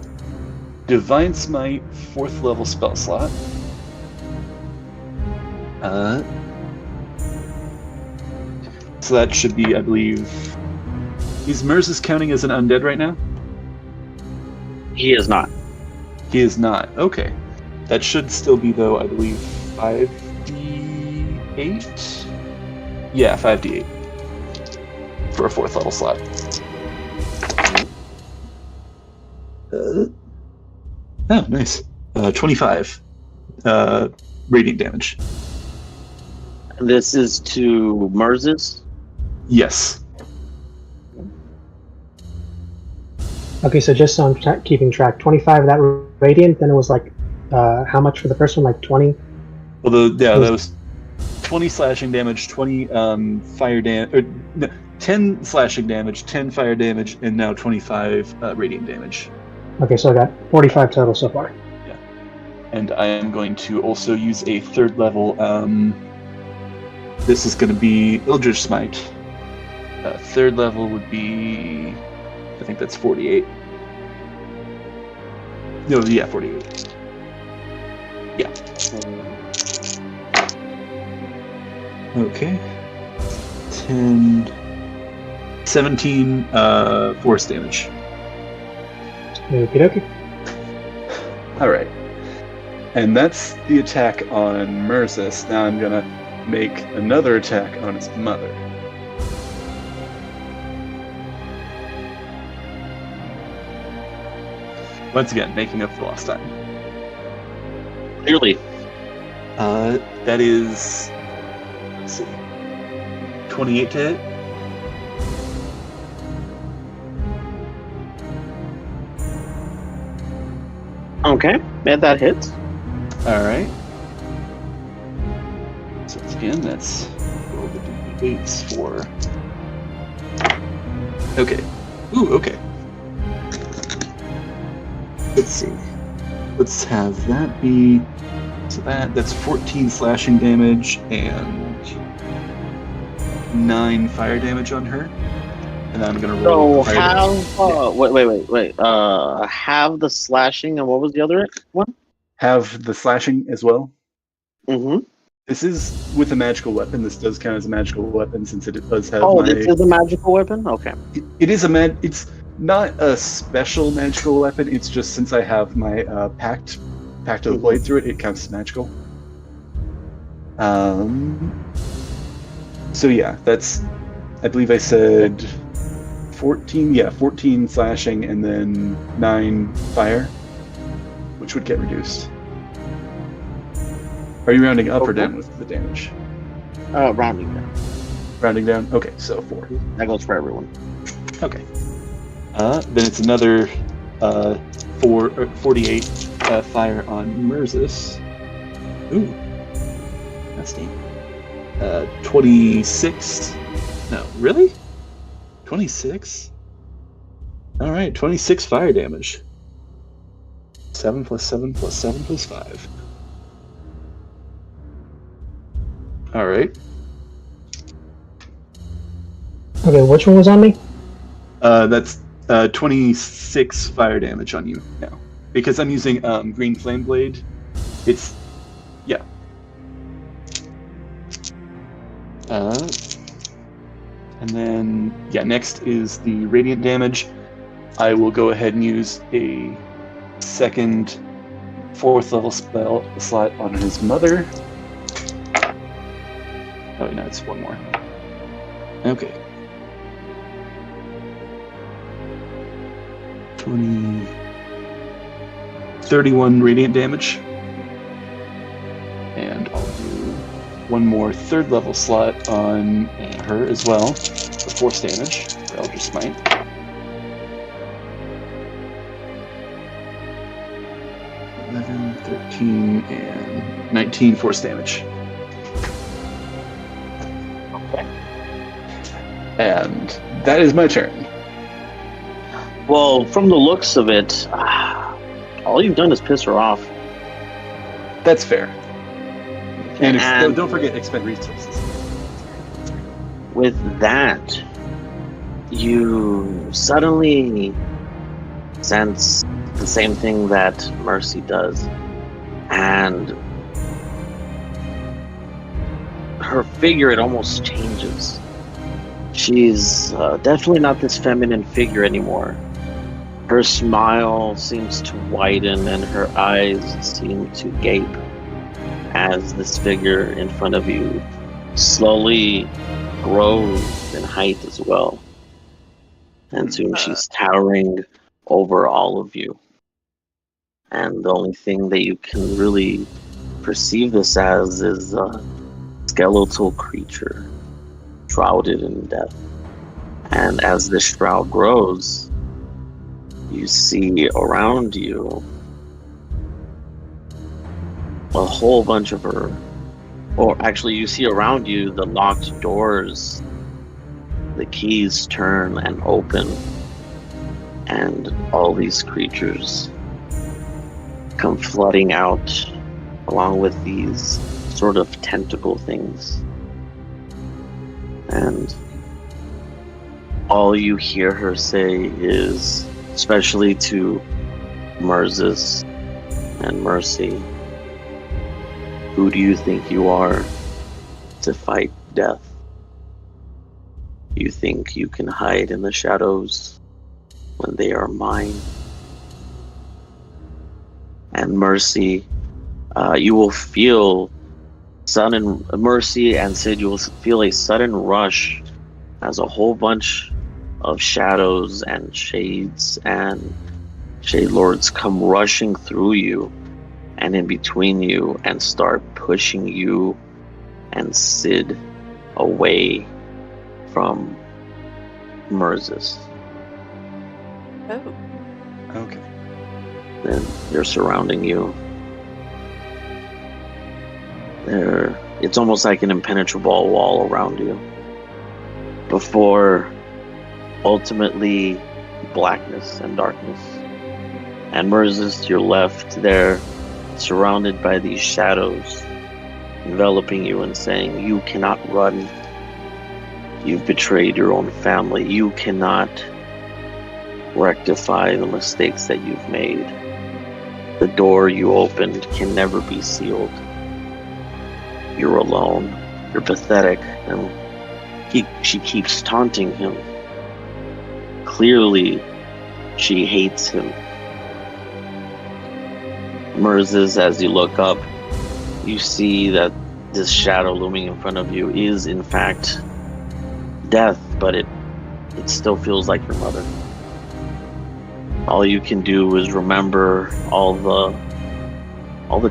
A: Divine Smite, 4th level spell slot. So that should be, I believe... Is Merz counting as an undead right now?
B: He is not.
A: He is not. Okay. That should still be, though, I believe, 5d8? Yeah, 5d8. For a 4th level slot. Oh, nice. 25 radiant damage.
B: This is to Merz's.
A: Yes.
C: Okay, so just so I'm keeping track, 25 of that radiant, then it was like, how much for the first one? Like 20?
A: Well, that was 20 slashing damage, 20 fire damage, 10 slashing damage, 10 fire damage, and now 25 radiant damage.
C: Okay, so I got 45 total so far.
A: Yeah. And I am going to also use a 3rd level this is going to be Eldritch Smite. Third level would be, I think that's 48. No, yeah, 48. Yeah. Okay. 10, 17 force damage.
C: Okie dokie.
E: All right. And that's the attack on Merzus. Now I'm going to make another attack on his mother.
A: Once again, making up for lost time.
B: Clearly.
A: That is, let's see, 28 to hit.
B: Okay, yeah, that hits.
A: All right. So once again, that's roll the d8s for. Okay. Ooh, okay. Let's see. Let's have that be. So that's 14 slashing damage and 9 fire damage on her. And I'm gonna roll.
B: So have wait. Have the slashing and what was the other one?
E: Have the slashing as well.
B: Mm-hmm.
E: This is with a magical weapon. This does count as a magical weapon since it does have
B: This is a magical weapon? Okay.
E: It is it's not a special magical weapon. It's just since I have my pact of the blade through it, it counts as magical. So yeah, that's, I believe I said 14. Yeah, 14 slashing and then 9 fire, which would get reduced. Are you rounding up or down with the damage?
B: Rounding down.
E: Rounding down. Okay, so 4.
B: That goes for everyone.
A: Okay. Then it's another 48 fire on Merzus. Ooh, that's neat. 26. No, really? 26? All right, 26 fire damage. 7 plus 7 plus 7 plus 5. All right.
C: Okay, which one was on me?
A: That's 26 fire damage on you now. Because I'm using Green Flame Blade. It's... yeah. And then, yeah, next is the Radiant damage. I will go ahead and use a second 4th level spell slot on his mother. Oh, no, it's one more. Okay. 31 radiant damage. And I'll do one more 3rd level slot on her as well for force damage for Eldritch Smite. (11, 13, and 19 force damage.
B: Okay.
E: And that is my turn.
B: Well, from the looks of it, all you've done is piss her off.
E: That's fair. And
B: And-
E: don't forget, expend resources.
B: With that, you suddenly sense the same thing that Mercy does. And her figure, it almost changes. She's definitely not this feminine figure anymore. Her smile seems to widen and her eyes seem to gape as this figure in front of you slowly grows in height as well. And soon she's towering over all of you. And the only thing that you can really perceive this as is a skeletal creature shrouded in death. And as this shroud grows, you see around you a whole bunch of her, or actually you see around you the locked doors, the keys turn and open, and all these creatures come flooding out along with these sort of tentacle things. And all you hear her say is, especially to Merzus and Mercy, who do you think you are to fight death? You think you can hide in the shadows when they are mine? And Mercy, you will feel sudden, Mercy and Sid, you will feel a sudden rush as a whole bunch of shadows and shades and shade lords come rushing through you and in between you and start pushing you and Sid away from Merzus.
D: Oh.
E: Okay.
B: Then they're surrounding you. It's almost like an impenetrable wall around you. Before ultimately blackness and darkness. And Merzus, to your left there, surrounded by these shadows, enveloping you and saying, you cannot run. You've betrayed your own family. You cannot rectify the mistakes that you've made. The door you opened can never be sealed. You're alone. You're pathetic. And she keeps taunting him. Clearly, she hates him. Merzus, as you look up, you see that this shadow looming in front of you is, in fact, death, but it still feels like your mother. All you can do is remember all the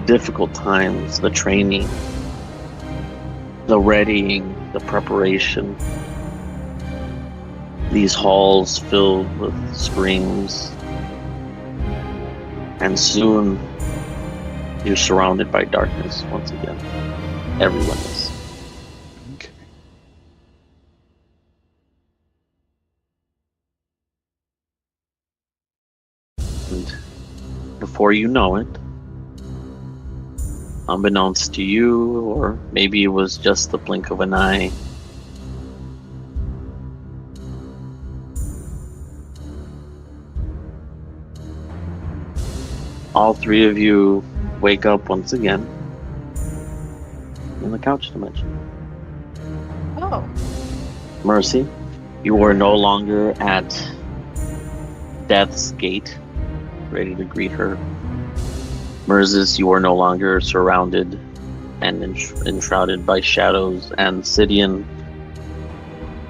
B: difficult times, the training, the readying, the preparation. These halls filled with screams. And soon, you're surrounded by darkness once again. Everyone is.
E: Okay.
B: And before you know it, unbeknownst to you, or maybe it was just the blink of an eye, all three of you wake up once again in the couch dimension.
D: Oh.
B: Mercy, you are no longer at Death's gate, ready to greet her. Merzus, you are no longer surrounded and enshrouded by shadows. And Sidian,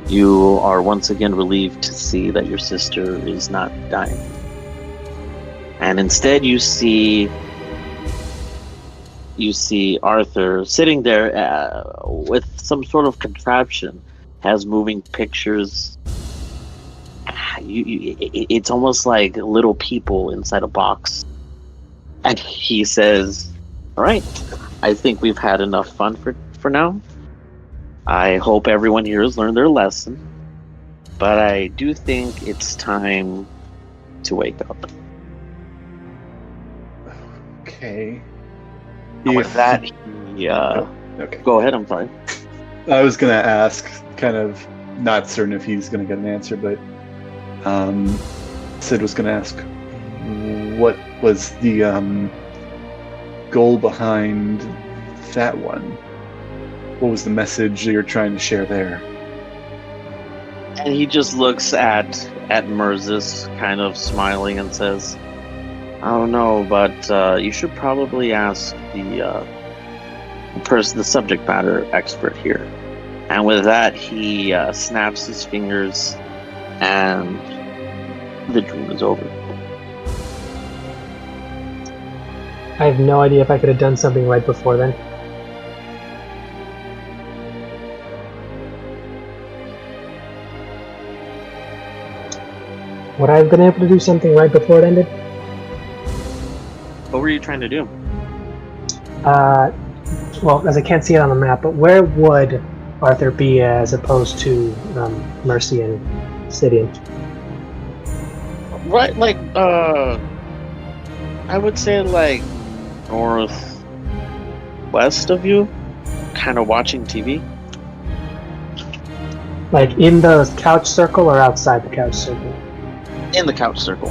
B: you are once again relieved to see that your sister is not dying. And instead you see Arthur sitting there with some sort of contraption, has moving pictures. It's almost like little people inside a box. And he says, all right, I think we've had enough fun for now. I hope everyone here has learned their lesson. But I do think it's time to wake up.
E: Okay.
B: And with that,
E: okay.
B: Go ahead, I'm sorry.
E: I was going to ask, kind of not certain if he's going to get an answer, but Sid was going to ask, what was the goal behind that one? What was the message you're trying to share there?
B: And he just looks at Merzus, kind of smiling, and says, I don't know, but you should probably ask the subject matter expert here. And with that, he snaps his fingers, and the dream is over.
C: I have no idea if I could have done something right before then. Would I have been able to do something right before it ended?
B: What were you trying to do?
C: Well, as I can't see it on the map, but where would Arthur be as opposed to Mercy and Sidian?
B: Right, like, I would say, like, northwest of you, kind of watching TV.
C: Like in the couch circle or outside the couch circle?
B: In the couch circle.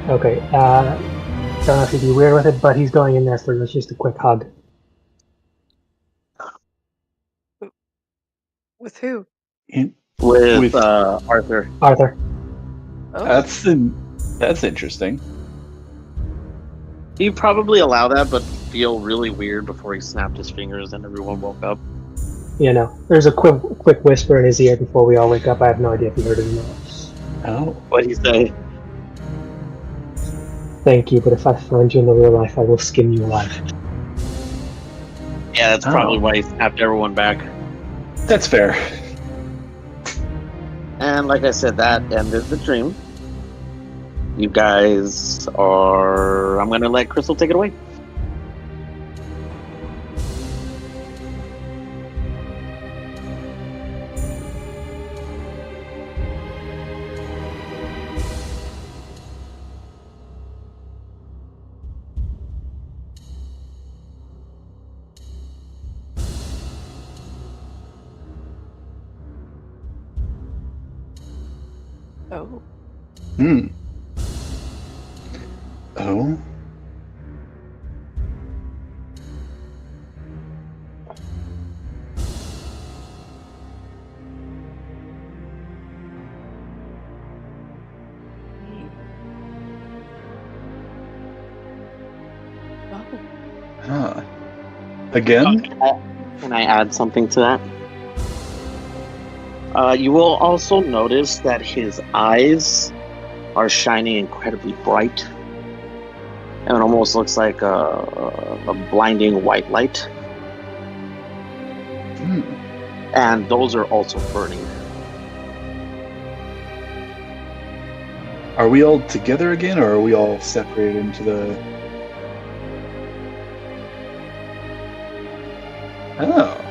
C: Okay. Don't know if he'd be weird with it, but he's going in there for just a quick hug.
D: With who?
B: With
E: With-
B: Arthur.
C: Arthur.
D: Oh,
E: That's interesting.
B: He'd probably allow that, but feel really weird before he snapped his fingers and everyone woke up.
C: You know, there's a quick whisper in his ear before we all wake up. I have no idea if he heard it or not.
E: Oh.
B: What'd he say?
C: Thank you, but if I find you in the real life, I will skin you alive.
B: Yeah, that's probably why he snapped everyone back.
E: That's fair.
B: And like I said, that ended the dream. You guys are... I'm going to let Crystal take it away.
D: oh.
E: Hmm. Oh.
D: Oh.
E: Huh. Again?
B: Can I add something to that? You will also notice that his eyes are shining incredibly bright. And it almost looks like a blinding white light.
E: Hmm.
B: And those are also burning.
E: Are we all together again, or are we all separated into the... Oh.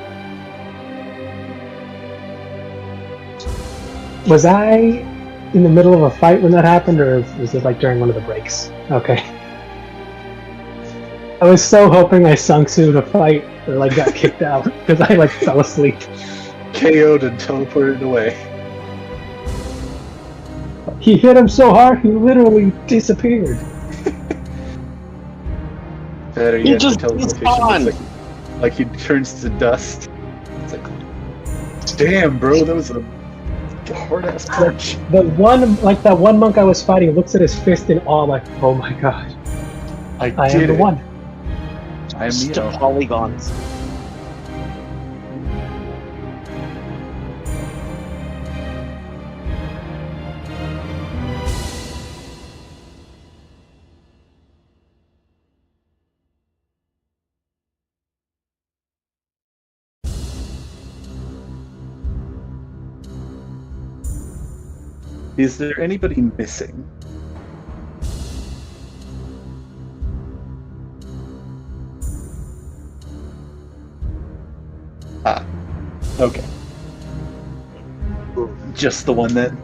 C: Was I in the middle of a fight when that happened, or was it like during one of the breaks? Okay. I was so hoping I sunk sued a fight or like got kicked out because I like fell asleep.
E: KO'd and teleported away.
C: He hit him so hard he literally disappeared.
E: Better
B: He
E: yet,
B: just-
E: the
B: he's
E: teleportation looks
B: gone.
E: like he turns to dust. It's like, damn, bro, that was a hard ass punch.
C: The one, like that one monk I was fighting, looks at his fist in awe, like, "Oh my god, I am
E: did
C: the
E: it.
C: one."
E: I am
B: Just
E: Neo.
B: polygons.
E: Is there anybody missing? Ah, okay. Just the one then?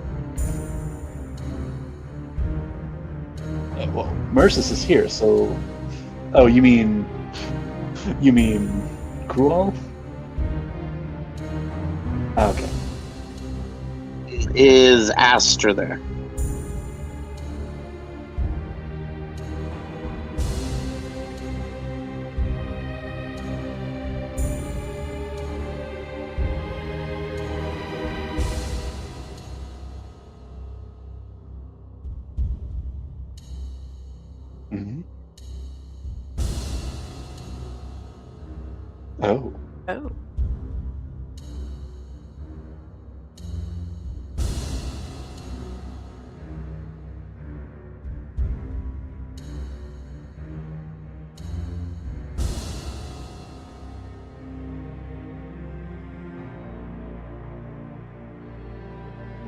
E: Well, Mercis is here, so... Oh, you mean... You mean... Gruel? Ah, okay.
B: Is Aster there?
E: Mhm. Oh.
D: Oh.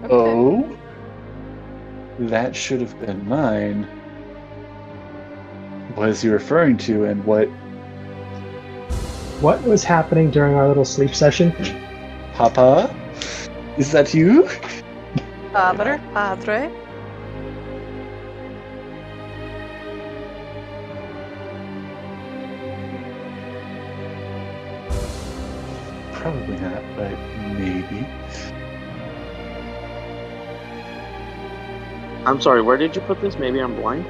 D: Okay.
E: Oh? That should have been mine. What is he referring to, and what...
C: What was happening during our little sleep session?
E: Papa? Is that you?
D: Padre? Padre?
E: Probably not, but maybe.
B: I'm sorry, where did you put this? Maybe I'm blind?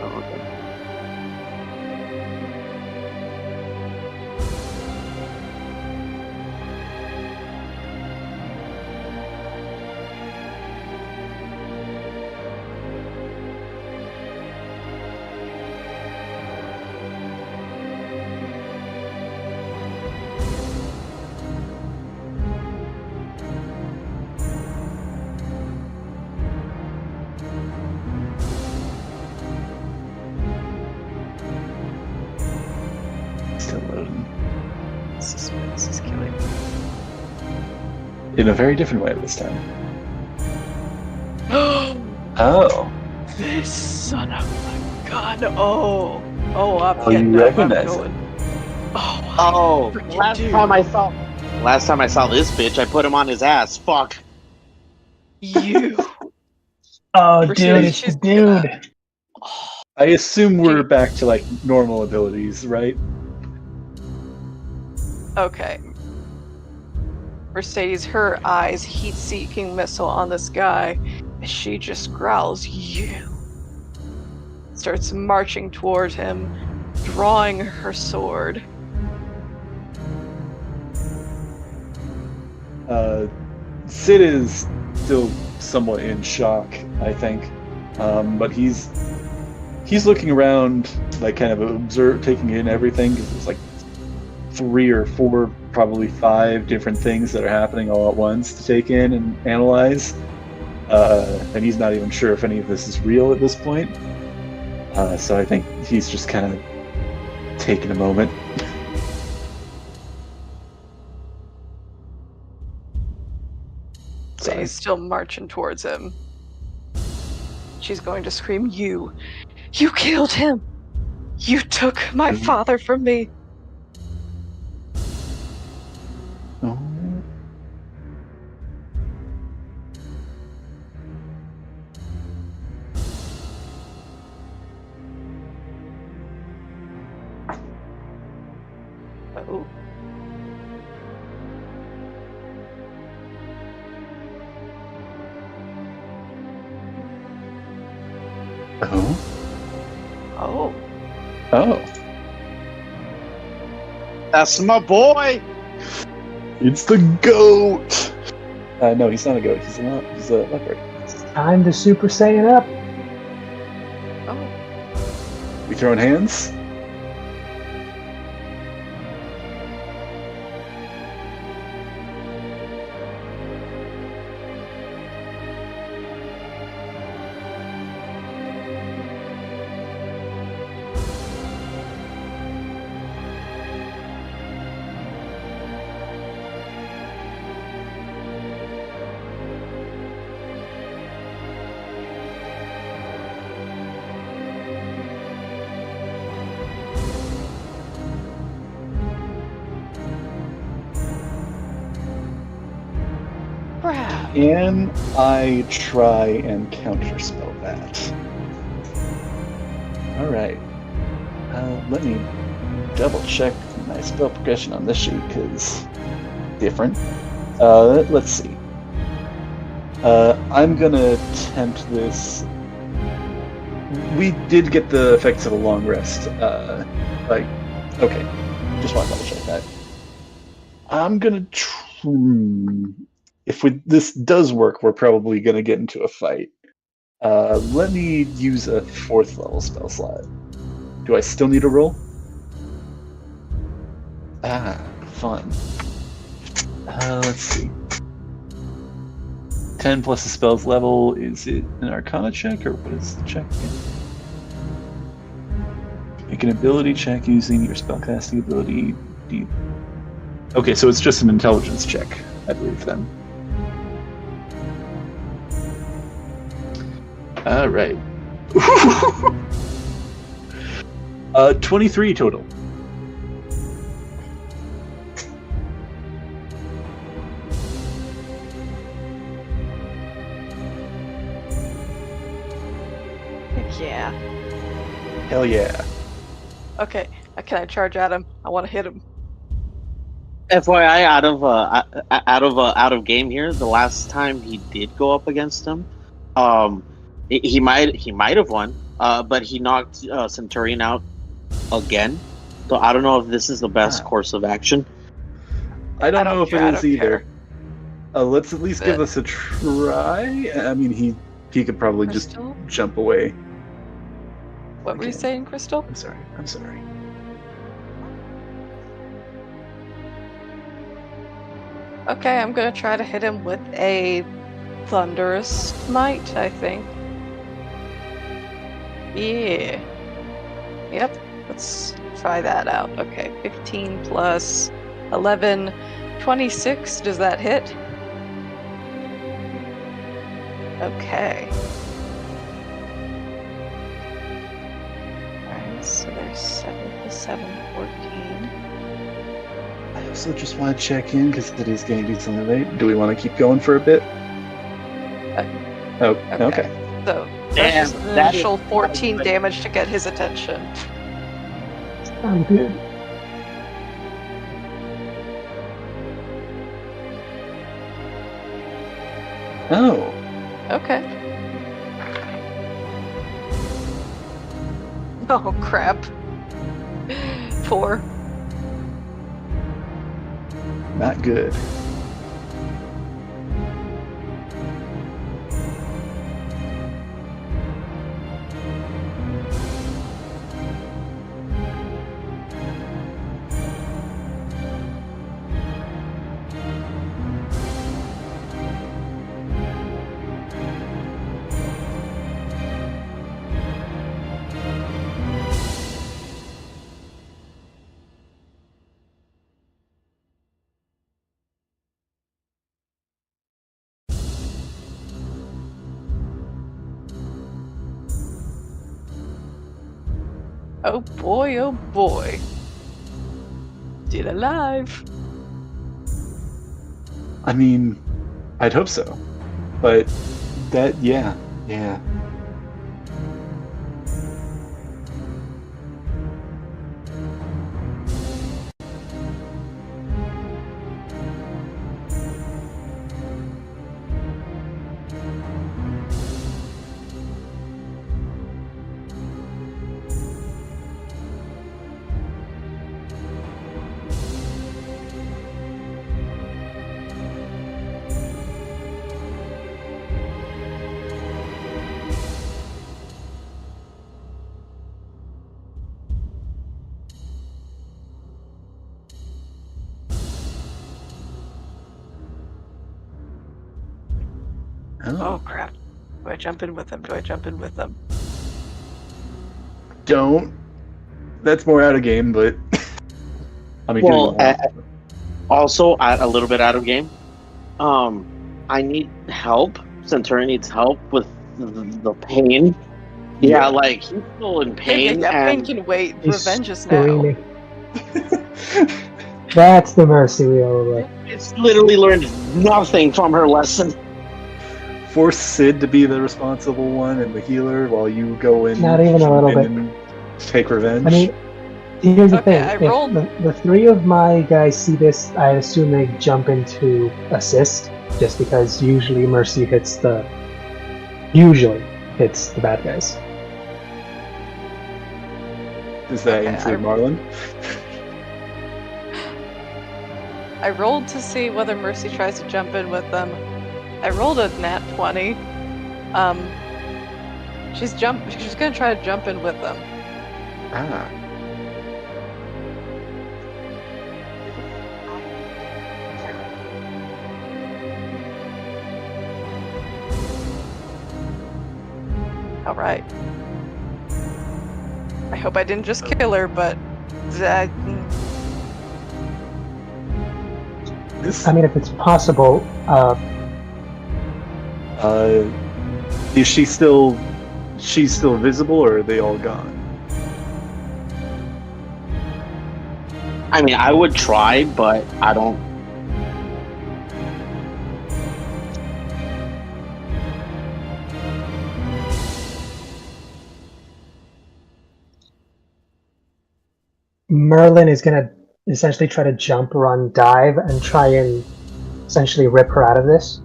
B: Oh, okay.
E: Still loading.
D: Suspense is killing me.
E: In a very different way this time. Oh.
D: This son of a gun! Oh, I'm
E: Oh,
D: getting
E: you
D: up. I'm
E: recognize
D: going. Oh,
B: Oh,
D: freaking
B: last
D: dude.
B: time I saw this bitch, I put him on his ass. Fuck.
D: You.
C: Oh,
D: Mercedes,
C: dude, it's the
D: she's
C: dude.
E: I assume we're
D: Gee.
E: back to like normal abilities, right?
D: Okay. Mercedes, her eyes heat-seeking missile on this guy, as she just growls, "You!" Starts marching towards him, drawing her sword.
E: Sid is still somewhat in shock, I think, but he's looking around, like kind of taking in everything, because there's like 3 or 4, probably 5 different things that are happening all at once to take in and analyze, and he's not even sure if any of this is real at this point. So I think he's just kind of taking a moment. Sorry.
D: He's still marching towards him. She's going to scream, "You killed him! You took my father from me!"
E: Oh.
D: Oh.
E: Oh.
D: Oh.
E: Oh.
B: That's my boy!
E: It's the goat! No, he's not a goat. He's a leopard.
C: Time to Super Saiyan up.
D: Oh.
E: We throwing hands?
D: Crap.
E: Can I try and counterspell that? Alright. Let me double check my spell progression on this sheet, because different. Let's see. I'm gonna attempt this. We did get the effects of a long rest. Okay. Just want to double check that. I'm gonna if this does work, we're probably gonna get into a fight. Let me use a 4th level spell slot. Do I still need a roll? Fun. Let's see. 10 plus the spell's level. Is it an Arcana check, or what is the check again? Make an ability check using your spellcasting ability. Okay, so it's just an intelligence check, I believe, then. Alright. 23 total.
D: Yeah.
E: Hell yeah.
D: Okay. Can I charge at him? I want to hit him.
B: FYI, out of game here. The last time he did go up against him, um, he might have won. But he knocked Centurion out again. So I don't know if this is the best
E: Wow.
B: course of action.
E: I don't know if
D: care, I
E: it is
D: don't
E: either.
D: care.
E: Let's at least give us a try. I mean, he could probably
D: Crystal?
E: just jump away.
D: What were you
E: Okay.
D: saying, Crystal?
E: I'm sorry. I'm sorry.
D: Okay, I'm gonna try to hit him with a thunderous smite, I think. Yeah. Yep, let's try that out. Okay, 15 plus 11, 26. Does that hit? Okay. Alright, so there's 7 plus 7, 14.
E: I also just want to check in because it is getting decently late. Do we want to keep going for a bit? Oh, okay.
D: So
B: Damn,
D: that's just an
B: that
D: initial
B: is-
D: 14 damage to get his attention.
C: I'm good.
E: Oh,
D: Okay. Oh crap. 4.
E: not good.
D: Oh boy, oh boy. Still alive.
E: I mean, I'd hope so. But that, yeah.
D: Oh
E: Oh,
D: crap. Do I jump in with him? Do I jump in with him?
E: don't. That's more out of game, but I mean,
B: Well,
E: doing
B: also a little bit out of game. I need help. Centurion needs help with the pain. Yeah, like he's still in pain,
D: Yeah, pain
B: and
D: can wait.
C: He's
D: Revenge is now.
C: screaming. That's the mercy we owe.
B: it's literally learned nothing from her lesson.
E: force Sid to be the responsible one and the healer while you go in.
C: Not even a little bit.
E: and take revenge.
C: I mean, here's the
D: Okay,
C: thing.
D: I
C: If
D: rolled-
C: the three of my guys see this, I assume they jump in to assist, just because usually mercy hits the bad guys.
E: Does that
D: Okay,
E: include Marlon?
D: I rolled to see whether Mercy tries to jump in with them. I rolled a nat 20. She's gonna try to jump in with them.
E: Ah.
D: All right. I hope I didn't just kill her, but that.
E: This
C: I mean, if it's possible,
E: is she's still visible, or are they all gone?
B: I mean, I would try, but I don't.
C: Merlin is gonna essentially try to jump, run, dive, and try and essentially rip her out of this.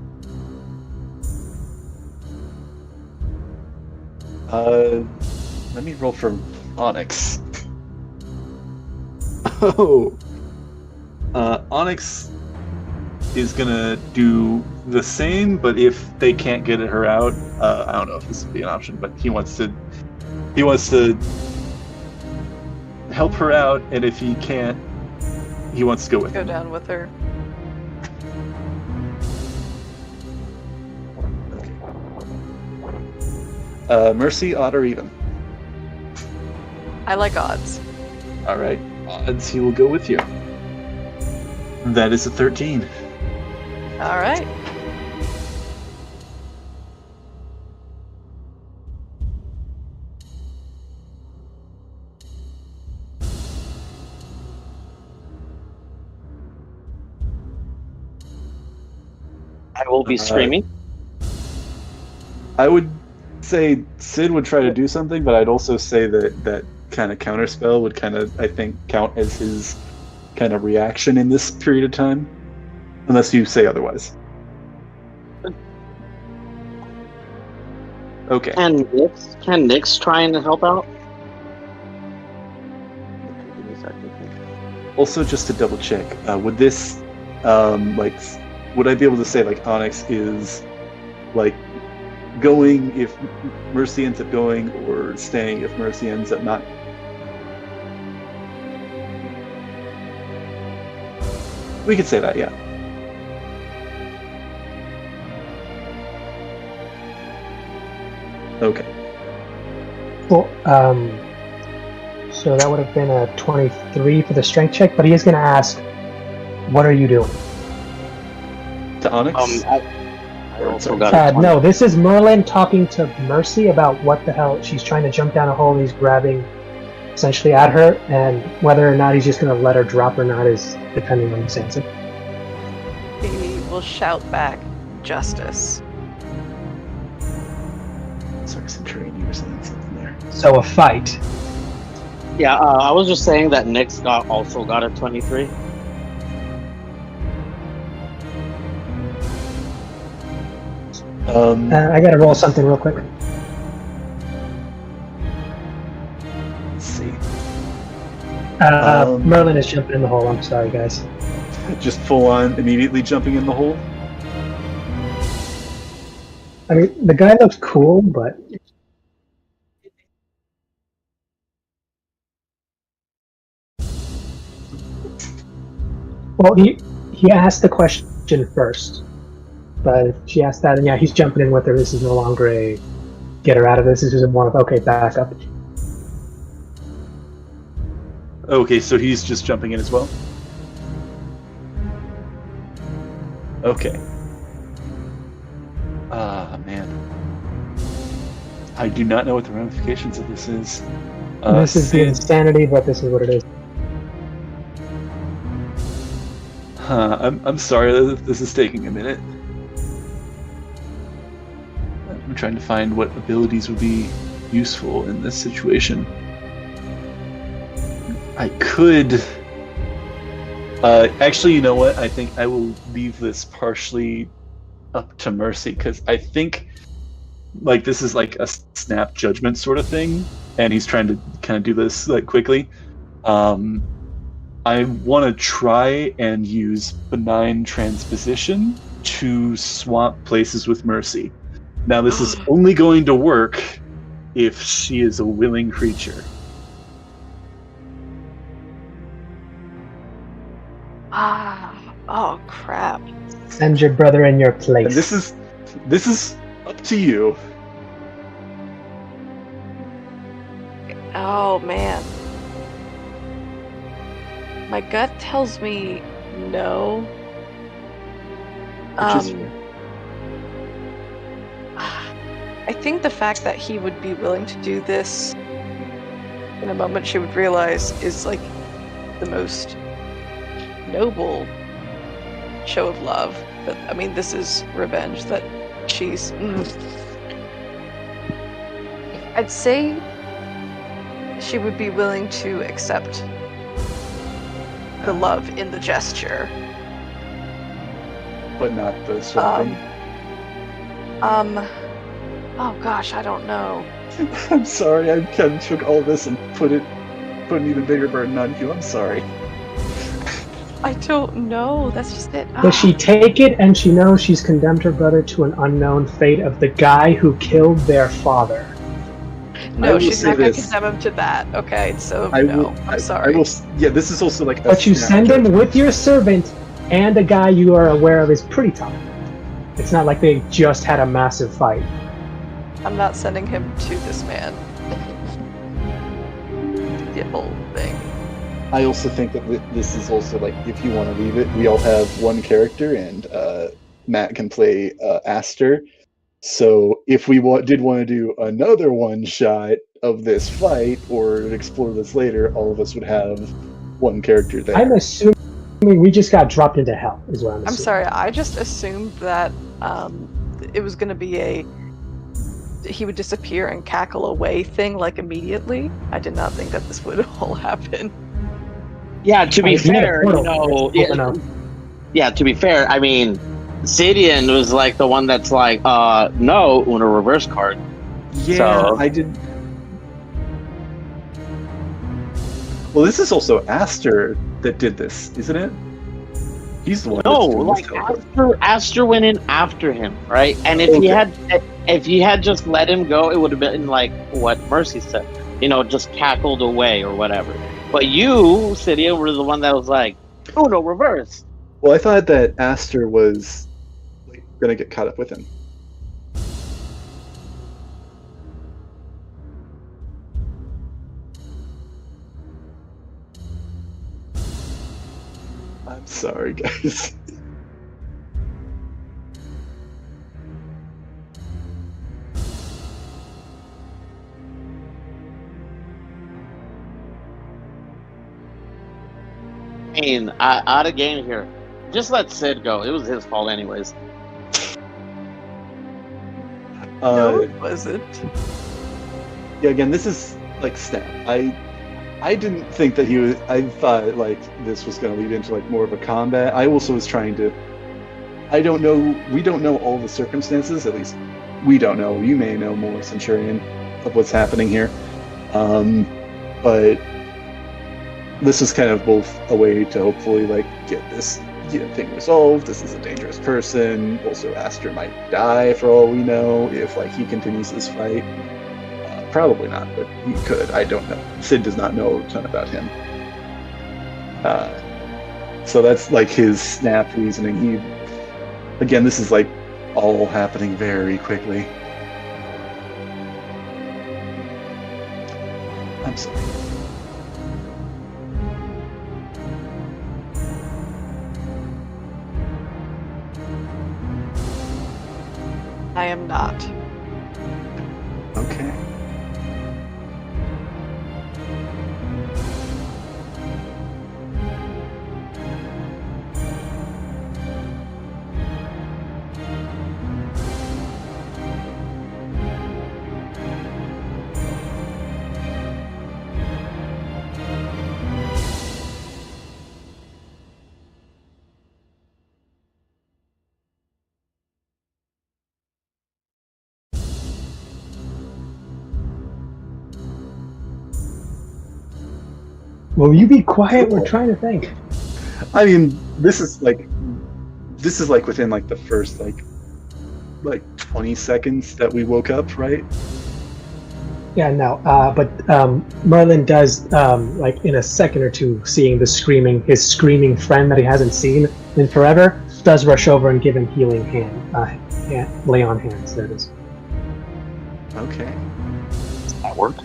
E: Let me roll for Onyx.
A: Oh. Onyx is gonna do the same, but if they can't get her out, I don't know if this would be an option, but he wants to help her out, and if he can't, he wants to go with
D: Go
A: him.
D: down with her.
E: Mercy, odd, or even?
D: I like odds.
A: All right, odds he will go with you. That is a 13.
D: All right.
B: I will be screaming.
A: I would say Sid would try to do something, but I'd also say that kind of counterspell would kind of, I think, count as his kind of reaction in this period of time, unless you say otherwise. Okay.
B: Can Nyx trying to help out? Give me a second.
A: Also, just to double check, would this, would I be able to say like Onyx is like going if Mercy ends up going, or staying if Mercy ends up not? We could say that, yeah. Okay.
C: Well, so that would have been a 23 for the strength check, but he is going to ask, what are you doing?
A: To Onyx?
B: I also got a 20.
C: No, this is Merlin talking to Mercy about what the hell. She's trying to jump down a hole and he's grabbing essentially at her, and whether or not he's just going to let her drop or not is depending on his answer.
D: He will shout back, "Justice."
E: Sorry, Centurion, you were saying something there.
C: So a fight.
B: Yeah, I was just saying that Nyx also got a 23.
C: I got to roll something real quick.
A: Let's see.
C: Merlin is jumping in the hole. I'm sorry, guys.
E: Just full on immediately jumping in the hole?
C: I mean, the guy looks cool, but well, he asked the question first. But if she asked that, and yeah, he's jumping in with her. This is no longer a get her out of this. This is more of okay, back up.
A: Okay, so he's just jumping in as well? Okay. Ah, man. I do not know what the ramifications of this is.
C: This is the
A: Sid-
C: insanity, but this is what it is.
A: I'm sorry that this is taking a minute. I'm trying to find what abilities would be useful in this situation. I could... actually, you know what? I think I will leave this partially up to Mercy, because I think like this is like a snap judgment sort of thing, and he's trying to kind of do this like quickly. I want to try and use benign transposition to swap places with Mercy. Now, this is only going to work if she is a willing creature.
D: Oh crap.
C: Send your brother in your place.
A: And this is up to you.
D: Oh man. My gut tells me no.
A: Which is
D: I think the fact that he would be willing to do this in a moment she would realize is like the most noble show of love. But I mean, this is revenge that she's. I'd say she would be willing to accept the love in the gesture.
E: But not the something.
D: Oh gosh, I don't know.
E: I'm sorry, I kind of took all this and put an even bigger burden on you. I'm sorry.
D: I don't know. That's just it.
C: Does she take it and she knows she's condemned her brother to an unknown fate of the guy who killed their father?
D: No, she's not going to condemn him to that. Okay, so I'm sorry.
E: This is also like.
C: But you send him with your servant and a guy you are aware of is pretty tough. It's not like they just had a massive fight.
D: I'm not sending him to this man. The whole thing.
E: I also think that this is also like, if you want to leave it, we all have one character, and Matt can play Aster. So if we did want to do another one shot of this fight or explore this later, all of us would have one character there.
C: I'm assuming we just got dropped into hell, is what I'm assuming.
D: I'm sorry, I just assumed that it was going to be he would disappear and cackle away thing, like, immediately. I did not think that this would all happen.
B: Yeah, to be fair, to be fair, I mean, Sidian was like the one that's like, no, on a reverse card.
E: Yeah,
B: so.
E: I did. Well, this is also Aster that did this, isn't it? He's the one.
B: No, like Aster went in after him, right? And if he had just let him go, it would have been like what Mercy said, just cackled away or whatever. But you, Sidian, were the one that was like, oh no, reverse.
E: Well, I thought that Aster was like gonna get caught up with him. I'm sorry, guys.
B: I mean, out of game here. Just let Sid go. It was his fault anyways.
D: No, it wasn't.
E: Yeah, again, this is like Snap. I didn't think that he was. I thought like this was going to lead into like more of a combat. I also was trying to. I don't know. We don't know all the circumstances. At least we don't know. You may know more, Centurion, of what's happening here. But this is kind of both a way to hopefully like get this thing resolved. This is a dangerous person. Also, Aster might die for all we know if like he continues this fight. Probably not, but he could. I don't know. Sid does not know a ton about him. So that's like his Snap reasoning. Again, this is like all happening very quickly. I'm sorry.
D: I am not.
E: Okay.
C: Will you be quiet? We're trying to think.
E: I mean, this is like within like the first like 20 seconds that we woke up, right?
C: Yeah, no. But Merlin does like in a second or two, seeing his screaming friend that he hasn't seen in forever, does rush over and give him healing hand, lay on hands. There it is.
E: Okay.
B: Does that work?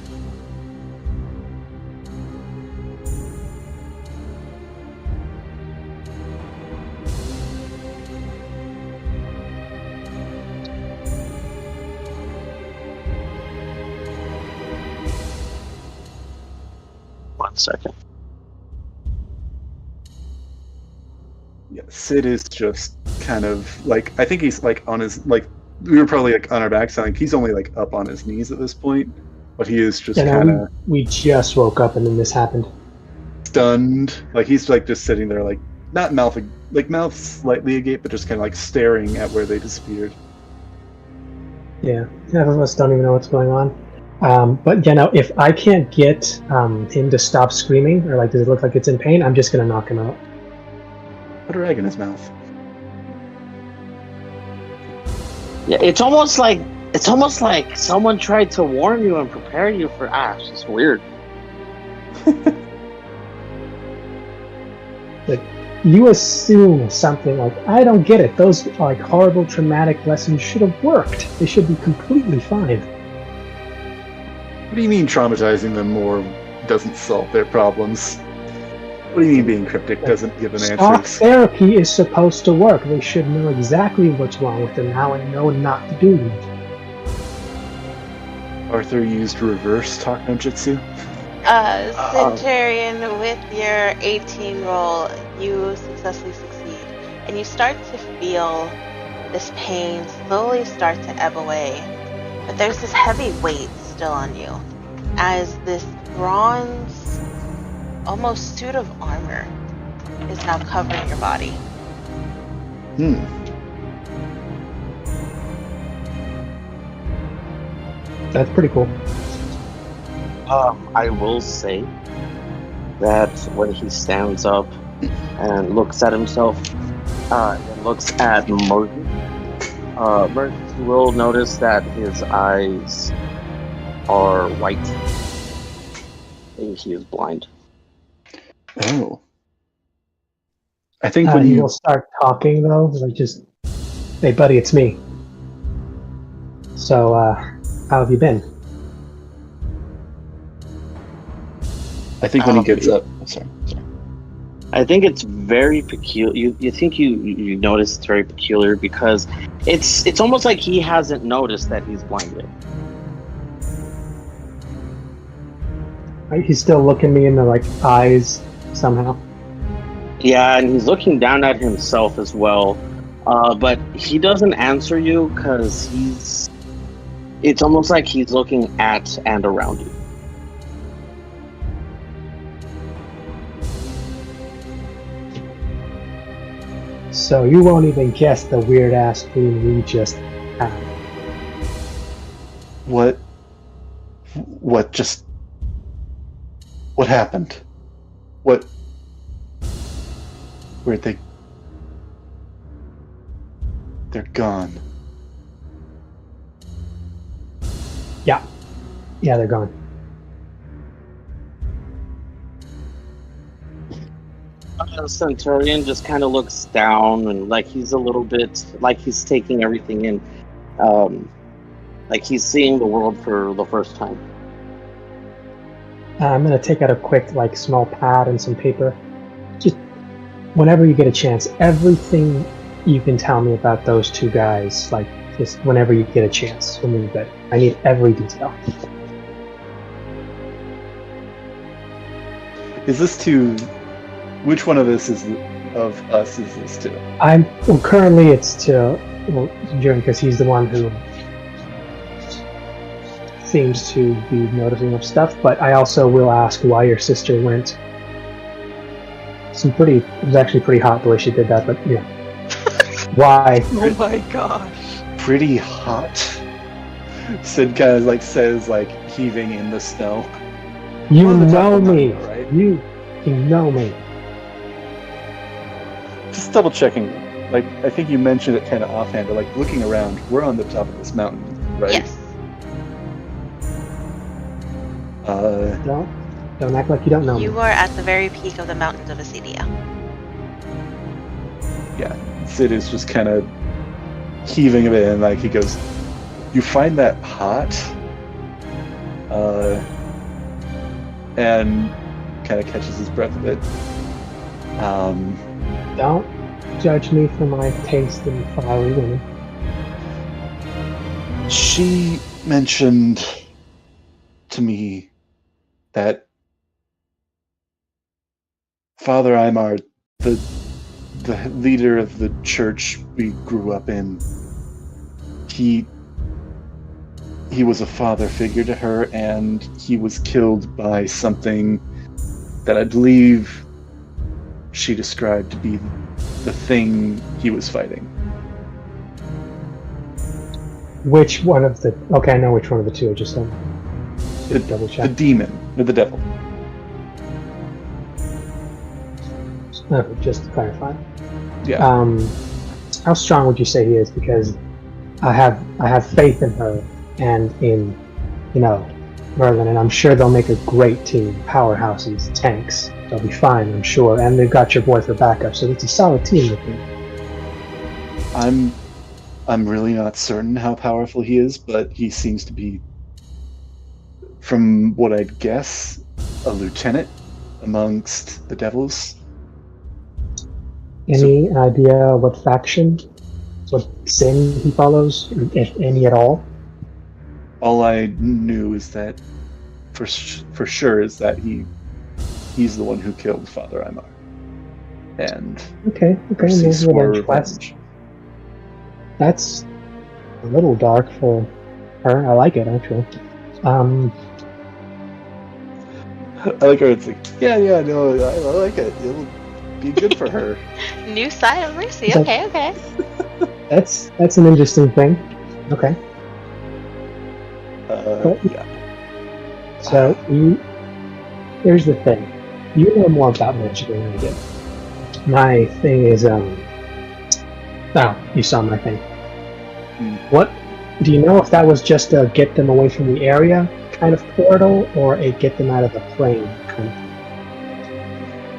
B: One second.
E: Yeah, Sid is just kind of like, I think he's like on his, like, we were probably like on our backs, like he's only like up on his knees at this point, but he is just kind of.
C: We just woke up and then this happened.
E: stunned. Like he's like just sitting there, like not mouth, like mouth slightly agape, but just kind of like staring at where they disappeared.
C: Yeah, half of us don't even know what's going on. But you know, if I can't get him to stop screaming, or like does it look like it's in pain, I'm just gonna knock him out.
E: Put a rag in his mouth.
B: Yeah, it's almost like someone tried to warn you and prepare you for Ash. It's weird.
C: Like, you assume something like, I don't get it. Those like horrible traumatic lessons should have worked. They should be completely fine.
E: What do you mean traumatizing them more doesn't solve their problems? What do you mean being cryptic doesn't give them
C: Talk
E: answers?
C: therapy is supposed to work. They should know exactly what's wrong with them now and know not to do them.
E: Arthur used reverse talk no jutsu.
F: Centurion, with your 18 roll, you successfully succeed. And you start to feel this pain slowly start to ebb away. But there's this heavy weight still on you, as this bronze, almost suit of armor is now covering your body.
C: That's pretty cool.
B: I will say that when he stands up and looks at himself, and looks at Murphy, Murphy will notice that his eyes are white. I think he is blind.
E: Oh. I think
C: He
E: when you
C: will start talking though, like just, hey buddy, it's me. So, how have you been?
E: I think when he gets up. Sorry.
B: I think it's very peculiar. You think you notice it's very peculiar because it's almost like he hasn't noticed that he's blind yet.
C: Right, he's still looking me in the like eyes somehow.
B: Yeah, and he's looking down at himself as well. But he doesn't answer you because it's almost like he's looking at and around you.
C: So you won't even guess the weird ass dream we just had.
E: What happened? Where'd they? They're gone.
C: Yeah, they're gone.
B: Centurion just kind of looks down and like he's a little bit like he's taking everything in, like he's seeing the world for the first time.
C: I'm gonna take out a quick like small pad and some paper. Just whenever you get a chance, everything you can tell me about those two guys, like just whenever you get a chance, when we're good. I need every detail.
E: Is this to? Which one of us is this to?
C: Currently it's to Jern because he's the one who seems to be noticing of stuff. But I also will ask why your sister went. It was actually pretty hot the way she did that. But yeah, why?
D: Oh my gosh.
E: Pretty hot. Sid kind of like says, like heaving in the snow.
C: You
E: We're on the top
C: know
E: of the
C: me.
E: mountain, right?
C: You know me.
E: Just double checking. Like I think you mentioned it kind of offhand, but like looking around, we're on the top of this mountain, right?
F: Yes.
C: Don't act like you don't know me.
F: You are at the very peak of the mountains of Acedia.
E: Yeah. Sid is just kind of heaving a bit, and like he goes, "You find that hot?" And kind of catches his breath a bit.
C: Don't judge me for my taste in fiery women.
E: She mentioned to me that Father Aymar, the leader of the church we grew up in, he was a father figure to her, and he was killed by something
A: that I believe she described to be the thing he was fighting.
C: Which one of the... Okay, I know which one of the two I just said. Double
A: The
C: check.
A: demon, or the devil.
C: Okay, just to clarify.
A: Yeah.
C: How strong would you say he is? Because I have faith in her and in, Merlin, and I'm sure they'll make a great team. Powerhouses, tanks, they'll be fine, I'm sure. And they've got your boy for backup, so it's a solid team with me.
A: I'm really not certain how powerful he is, but he seems to be, from what I'd guess, a lieutenant amongst the devils.
C: Any idea what faction, what sin he follows, if any at all?
A: All I knew is that, for sure, is that he's the one who killed Father Aymar. And
C: Okay,
A: receives
C: maybe
A: for
C: revenge quest.
A: revenge.
C: That's a little dark for her. I like it, actually.
A: I like how it's like, yeah, no, I like it. It'll be good for her.
F: New side of Mercy.
C: So-
F: Okay.
C: That's an interesting thing. Okay,
A: Yeah.
C: so here's the thing. You know more about magic than I do. My thing is, you saw my thing. What, do you know if that was just a get them away from the area kind of portal, or a get them out of the plane kind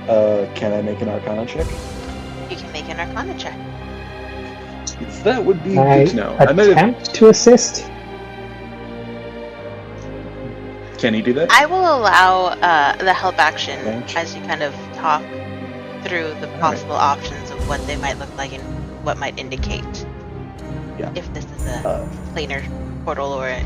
C: of?
A: Can I make an Arcana check?
F: You can make an Arcana check.
A: That would be
C: I
A: good to know. I might have.
C: attempt to assist.
A: Can he do that?
F: I will allow the help action
A: Range.
F: as you kind of talk through the possible options of what they might look like and what might indicate if this is a planar portal or a...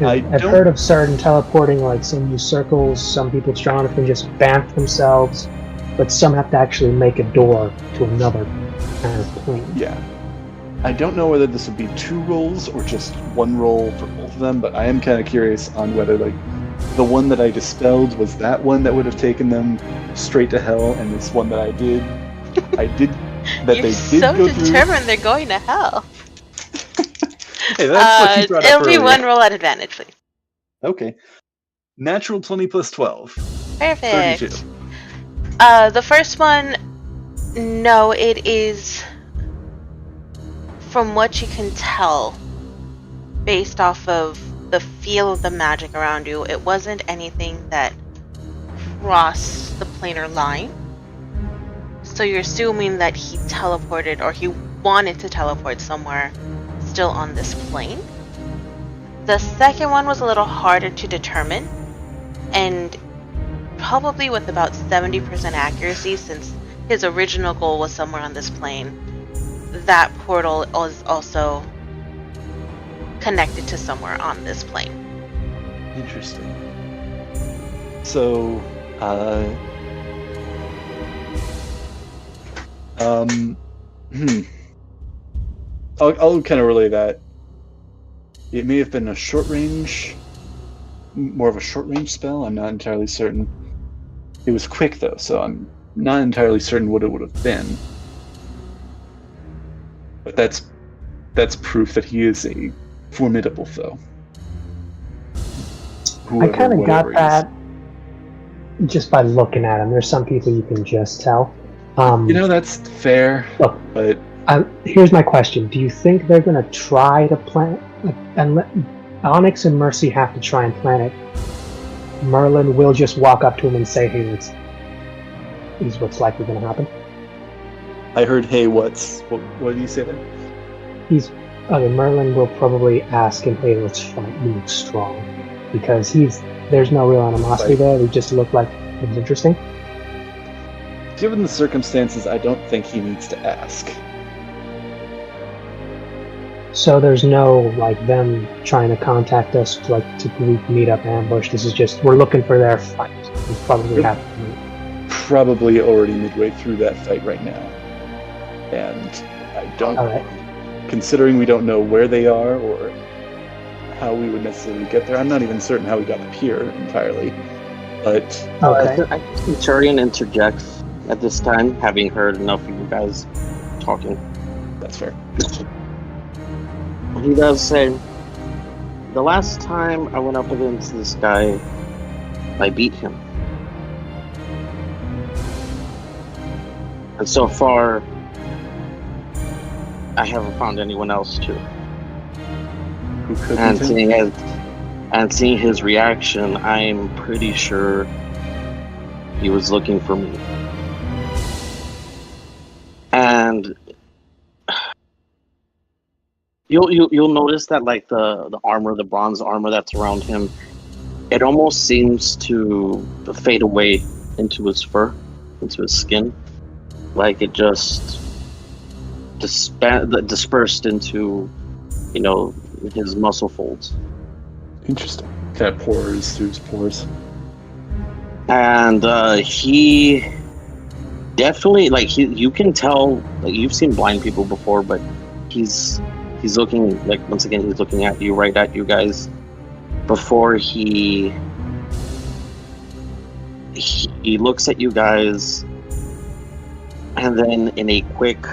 C: I've heard of certain teleporting, like some use circles, some people strong enough can just bamf themselves, but some have to actually make a door to another kind of plane.
A: Yeah. I don't know whether this would be 2 rolls or just 1 roll for both of them, but I am kind of curious on whether, like, the one that I dispelled was that one that would have taken them straight to hell, and this one that I did, that
F: You're
A: they did
F: so
A: go through.
F: determined they're going to hell.
A: Hey, that's what you brought up
F: It'll be
A: earlier.
F: 1 roll at advantage, please.
A: Okay. Natural 20 plus 12.
F: Perfect.
A: 32.
F: The first one, no, it is, from what you can tell, based off of the feel of the magic around you, it wasn't anything that crossed the planar line. So you're assuming that he teleported, or he wanted to teleport somewhere still on this plane. The second one was a little harder to determine, and probably with about 70% accuracy, since his original goal was somewhere on this plane. That portal is also connected to somewhere on this plane.
A: Interesting. So, I'll kind of relay that. It may have been a short range, more of a short range spell. I'm not entirely certain. It was quick though, so I'm not entirely certain what it would have been. But that's proof that he is a formidable foe.
C: I kind of got that just by looking at him. There's some people you can just tell.
A: That's fair.
C: Look,
A: but
C: here's my question: do you think they're going to try to plant, and let Onyx and Mercy have to try and plant it? Merlin will just walk up to him and say, "Hey, this is what's likely going to happen."
A: I heard, "Hey, what did you say there?"
C: Merlin will probably ask him, "Hey, let's fight. Move strong," because there's no real animosity there. They just look like it was interesting.
A: Given the circumstances, I don't think he needs to ask.
C: So there's no them trying to contact us to group, meet up, ambush. This is just we're looking for their fight. We probably have to meet.
A: Probably already midway through that fight right now, and I don't.
C: All right.
A: Considering we don't know where they are or how we would necessarily get there, I'm not even certain how we got up here entirely.
E: But
C: Okay.
B: I think Centurion interjects at this time, having heard enough of you guys talking.
E: that's fair.
B: He does say, the last time I went up against this guy, I beat him. And so far, I haven't found anyone else to.
E: Who could
B: And
E: beat him?
B: seeing his reaction, I'm pretty sure he was looking for me. And you'll notice that like the armor, the bronze armor that's around him, it almost seems to fade away into his fur, into his skin, like it just dispersed into, his muscle folds.
E: Interesting. Kind of pores through his pores.
B: And he definitely, like, you can tell, like, you've seen blind people before, but he's looking, like, once again, he's looking at you, right at you guys, before he looks at you guys, and then in a quick,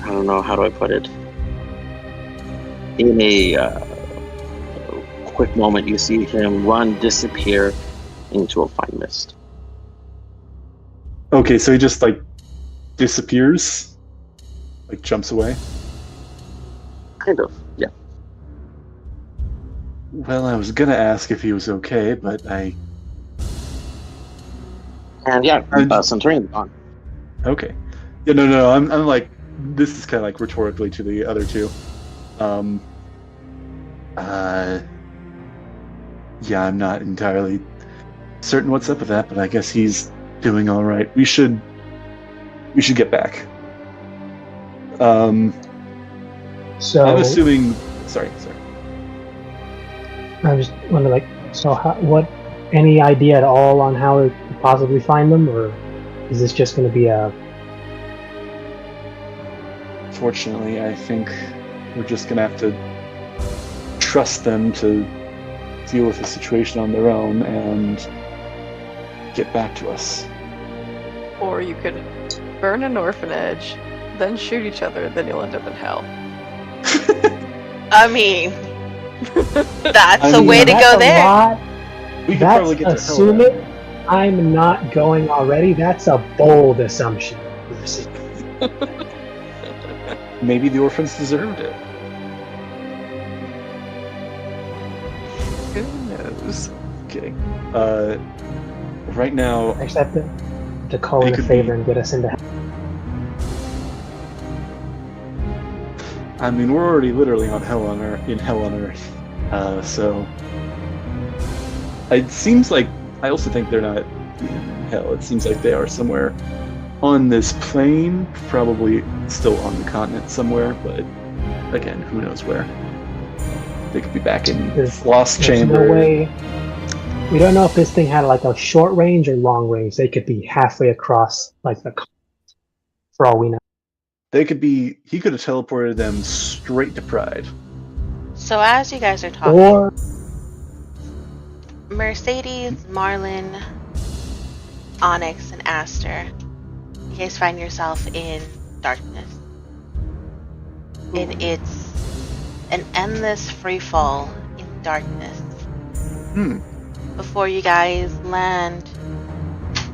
B: I don't know, how do I put it? In a quick moment, you see him disappear into a fine mist.
E: Okay, so he just like disappears, like jumps away.
B: Kind of, yeah.
E: Well, I was gonna ask if he was okay, but
B: And yeah, Centurion's gone.
E: Okay. Yeah, no. I'm like, this is kind of like rhetorically to the other two. Yeah, I'm not entirely certain what's up with that, but I guess he's doing all right. We should get back.
C: So
E: I'm assuming. Sorry.
C: I just wonder, like, so any idea at all on how to possibly find them, or is this just going to be a?
E: Fortunately, I think we're just gonna have to trust them to deal with the situation on their own and get back to us.
D: Or you could burn an orphanage, then shoot each other, then you'll end up in hell.
F: I mean, that's a way to
C: that's
F: go
C: a
F: there.
C: lot.
E: We could
C: That's
E: probably get to
C: assuming I'm not going already. That's a bold assumption.
E: Maybe the orphans deserved it.
D: Who knows?
E: Kidding. Right now,
C: Except to call
E: It
C: in a
E: could
C: favor
E: be-
C: and get us into hell.
E: I mean, we're already literally in hell on earth. So it seems like, I also think they're not in hell. It seems like they are somewhere on this plane, probably still on the continent somewhere, but again, who knows where. They could be back in Lost
C: There's
E: Chamber.
C: no way. We don't know if this thing had like a short range or long range. They could be halfway across, like the. For all we know.
E: He could have teleported them straight to Pride.
F: So as you guys are talking,
C: Or
F: Mercedes, Marlin, Onyx, and Aster, you guys find yourself in darkness. And it's an endless free fall in darkness. Before you guys land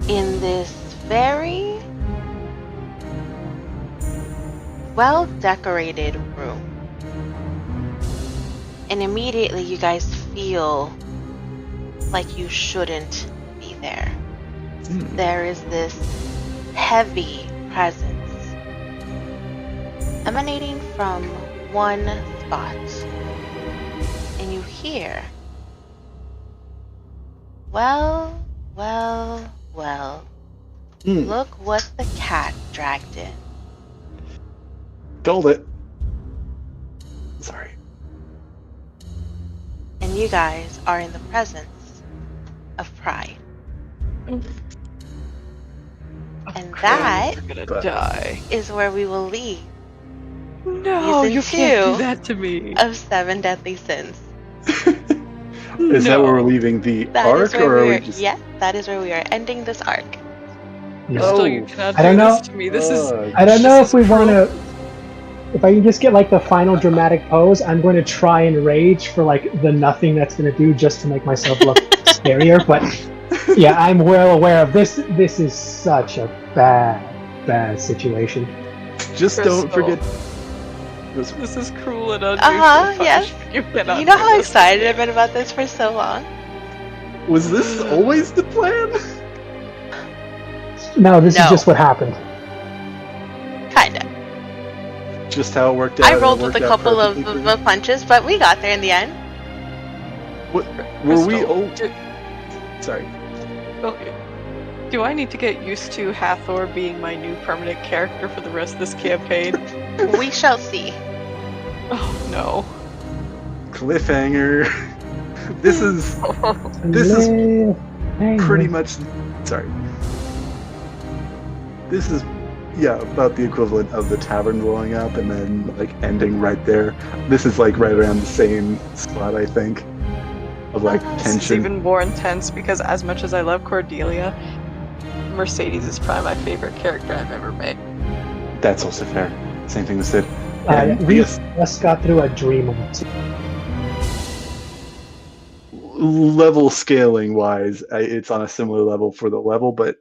F: in this very well-decorated room. And immediately you guys feel like you shouldn't be there. There is this heavy presence emanating from one spot. And you hear, well, look what the cat dragged in.
E: Called it. Sorry.
F: And you guys are in the presence of Pride. And that
D: We're gonna
E: But-
D: die.
F: is where we will leave
D: No,
F: Season
D: you can't
F: 2
D: do that to me.
F: of 7 Deadly Sins.
E: Is that where we're leaving the
F: That
E: arc,
F: is where
E: or are
F: we
E: we
F: are.
E: just?
F: Yeah, that is where we are ending this arc.
C: Yeah.
D: Crystal, you cannot
C: I don't
D: do
C: know.
D: this to me. This is.
C: I don't know
D: This
C: if we
D: is
C: want
D: cruel.
C: to. If I can just get like the final dramatic pose, I'm going to try and rage for like the nothing that's going to do just to make myself look scarier. But yeah, I'm well aware of this. This is such a bad situation.
E: Just don't
D: Crystal.
E: forget.
D: This is cruel and unusual.
F: Yes.
D: punishment. You cannot
F: You know
D: do
F: how
D: this to
F: excited
D: me.
F: I've been about this for so long?
E: Was this always the plan?
C: No, this
F: No.
C: is just what happened.
F: Kinda.
E: Just how it worked out.
F: I
E: and it
F: rolled with a
E: worked out
F: couple of
E: perfectly for you?
F: punches, but we got there in the end.
E: Were we?
D: Crystal,
E: Oh,
D: do-
E: sorry.
D: Okay. Do I need to get used to Hathor being my new permanent character for the rest of this campaign?
F: We shall see.
D: Oh no.
E: Cliffhanger. This is This is pretty much. Sorry. This is, yeah, about the equivalent of the tavern blowing up and then like ending right there. This is like right around the same spot, I think, of like
D: This is
E: tension.
D: even more intense because as much as I love Cordelia, Mercedes is probably my favorite character I've ever made.
E: That's also fair. Same thing with Sid. And
C: We
E: yes,
C: just got through a dream of it.
E: level scaling wise, it's on a similar level for the level, but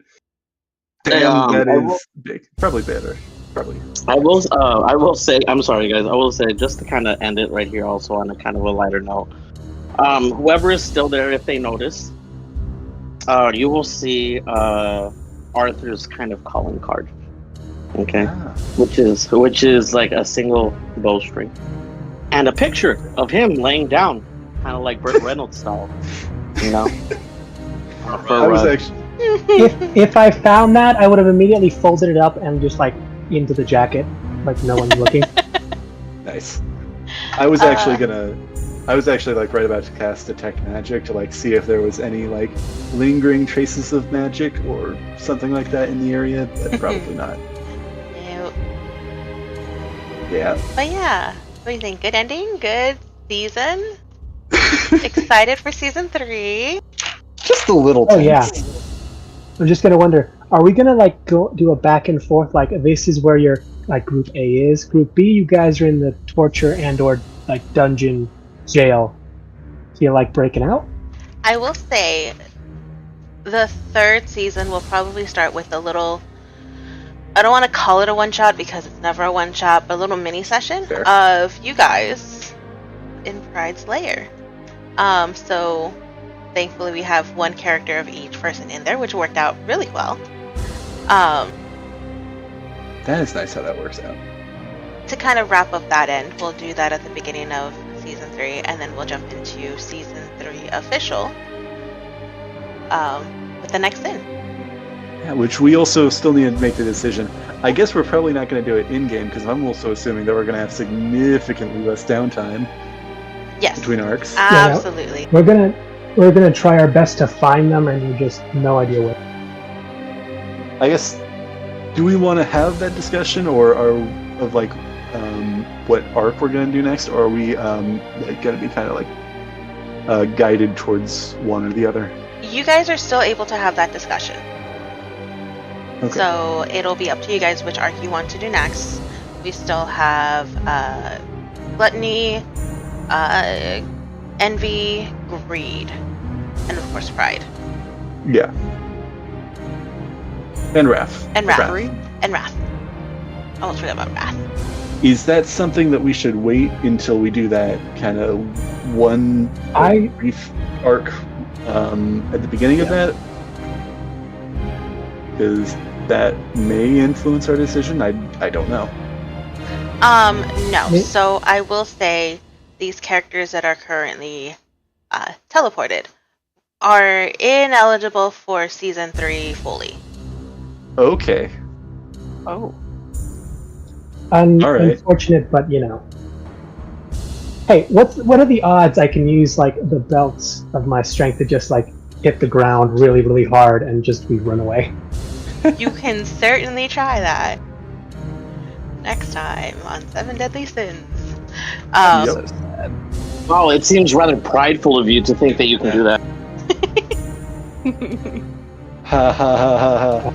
E: damn, that
B: I
E: is
B: will-
E: big. Probably better. Probably.
B: I will say, I'm sorry guys, I will say, just to kind of end it right here also on a kind of a lighter note, whoever is still there, if they notice, you will see Arthur's kind of calling card, okay,
E: Ah.
B: which is like a single bowstring and a picture of him laying down, kind of like Burt Reynolds style, you know.
E: I was actually.
C: If I found that, I would have immediately folded it up and just like into the jacket, like no one's looking.
E: Nice. I was actually like right about to cast Detect Magic to like see if there was any like lingering traces of magic or something like that in the area, but probably not.
F: No.
E: Yeah.
F: But yeah, what do you think? Good ending? Good season? Excited for season 3?
E: Just a little
C: Oh
E: tense.
C: yeah. I'm just gonna wonder, are we gonna like go do a back and forth, like this is where your like group A is, group B you guys are in the torture and or like dungeon jail. Feel like breaking out?
F: I will say the 3rd season will probably start with a little, I don't want to call it a one-shot because it's never a one-shot, but a little mini session
E: Fair.
F: of you guys in Pride's Lair. So thankfully we have one character of each person in there, which worked out really well.
E: That is nice how that works out.
F: To kind of wrap up that end, we'll do that at the beginning of season 3, and then we'll jump into season 3 official with the next in.
E: Yeah, which we also still need to make the decision. I guess we're probably not going to do it in-game because I'm also assuming that we're going to have significantly less downtime
F: Yes,
E: between arcs.
F: absolutely.
C: We're gonna try our best to find them, and we just no idea what.
E: I guess, do we want to have that discussion, or are of like what arc we're going to do next, or are we like going to be kind of like guided towards one or the other?
F: You guys are still able to have that discussion.
E: Okay.
F: So it'll be up to you guys which arc you want to do next. We still have Gluttony, Envy, Greed, and of course Pride.
E: Yeah. And Wrath.
F: And Wrath.
D: Three?
F: And Wrath. Almost forgot about Wrath.
E: Is that something that we should wait until we do that kind of one brief arc at the beginning of that? Because that may influence our decision. I don't know.
F: No. So I will say these characters that are currently teleported are ineligible for season 3 fully.
E: Okay.
D: Oh.
E: Alright.
C: Unfortunate, but you know. Hey, what are the odds I can use like the belts of my strength to just like hit the ground really, really hard and just be run away?
F: You can certainly try that next time on 7 Deadly Sins.
E: Yep.
D: So sad.
B: Wow, it seems rather prideful of you to think that you can do that.
E: Ha ha ha ha ha.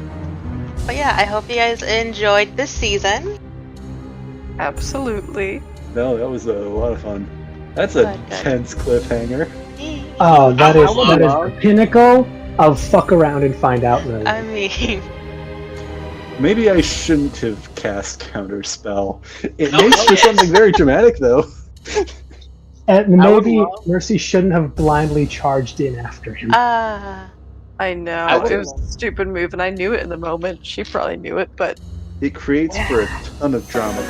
F: But yeah, I hope you guys enjoyed this season.
D: Absolutely.
E: No, that was a lot of fun. That's a
F: Good.
E: tense cliffhanger.
C: Oh, that is
B: Hello,
C: the
B: Bob.
C: pinnacle of fuck around and find out mode.
F: I mean,
E: Maybe I shouldn't have cast Counterspell. It makes for something very dramatic, though.
C: And
B: I would
C: maybe
B: love-
C: Mercy shouldn't have blindly charged in after him.
D: I know.
B: I would
D: It was a stupid move, and I knew it in the moment. She probably knew it, but
E: It creates for a ton of drama.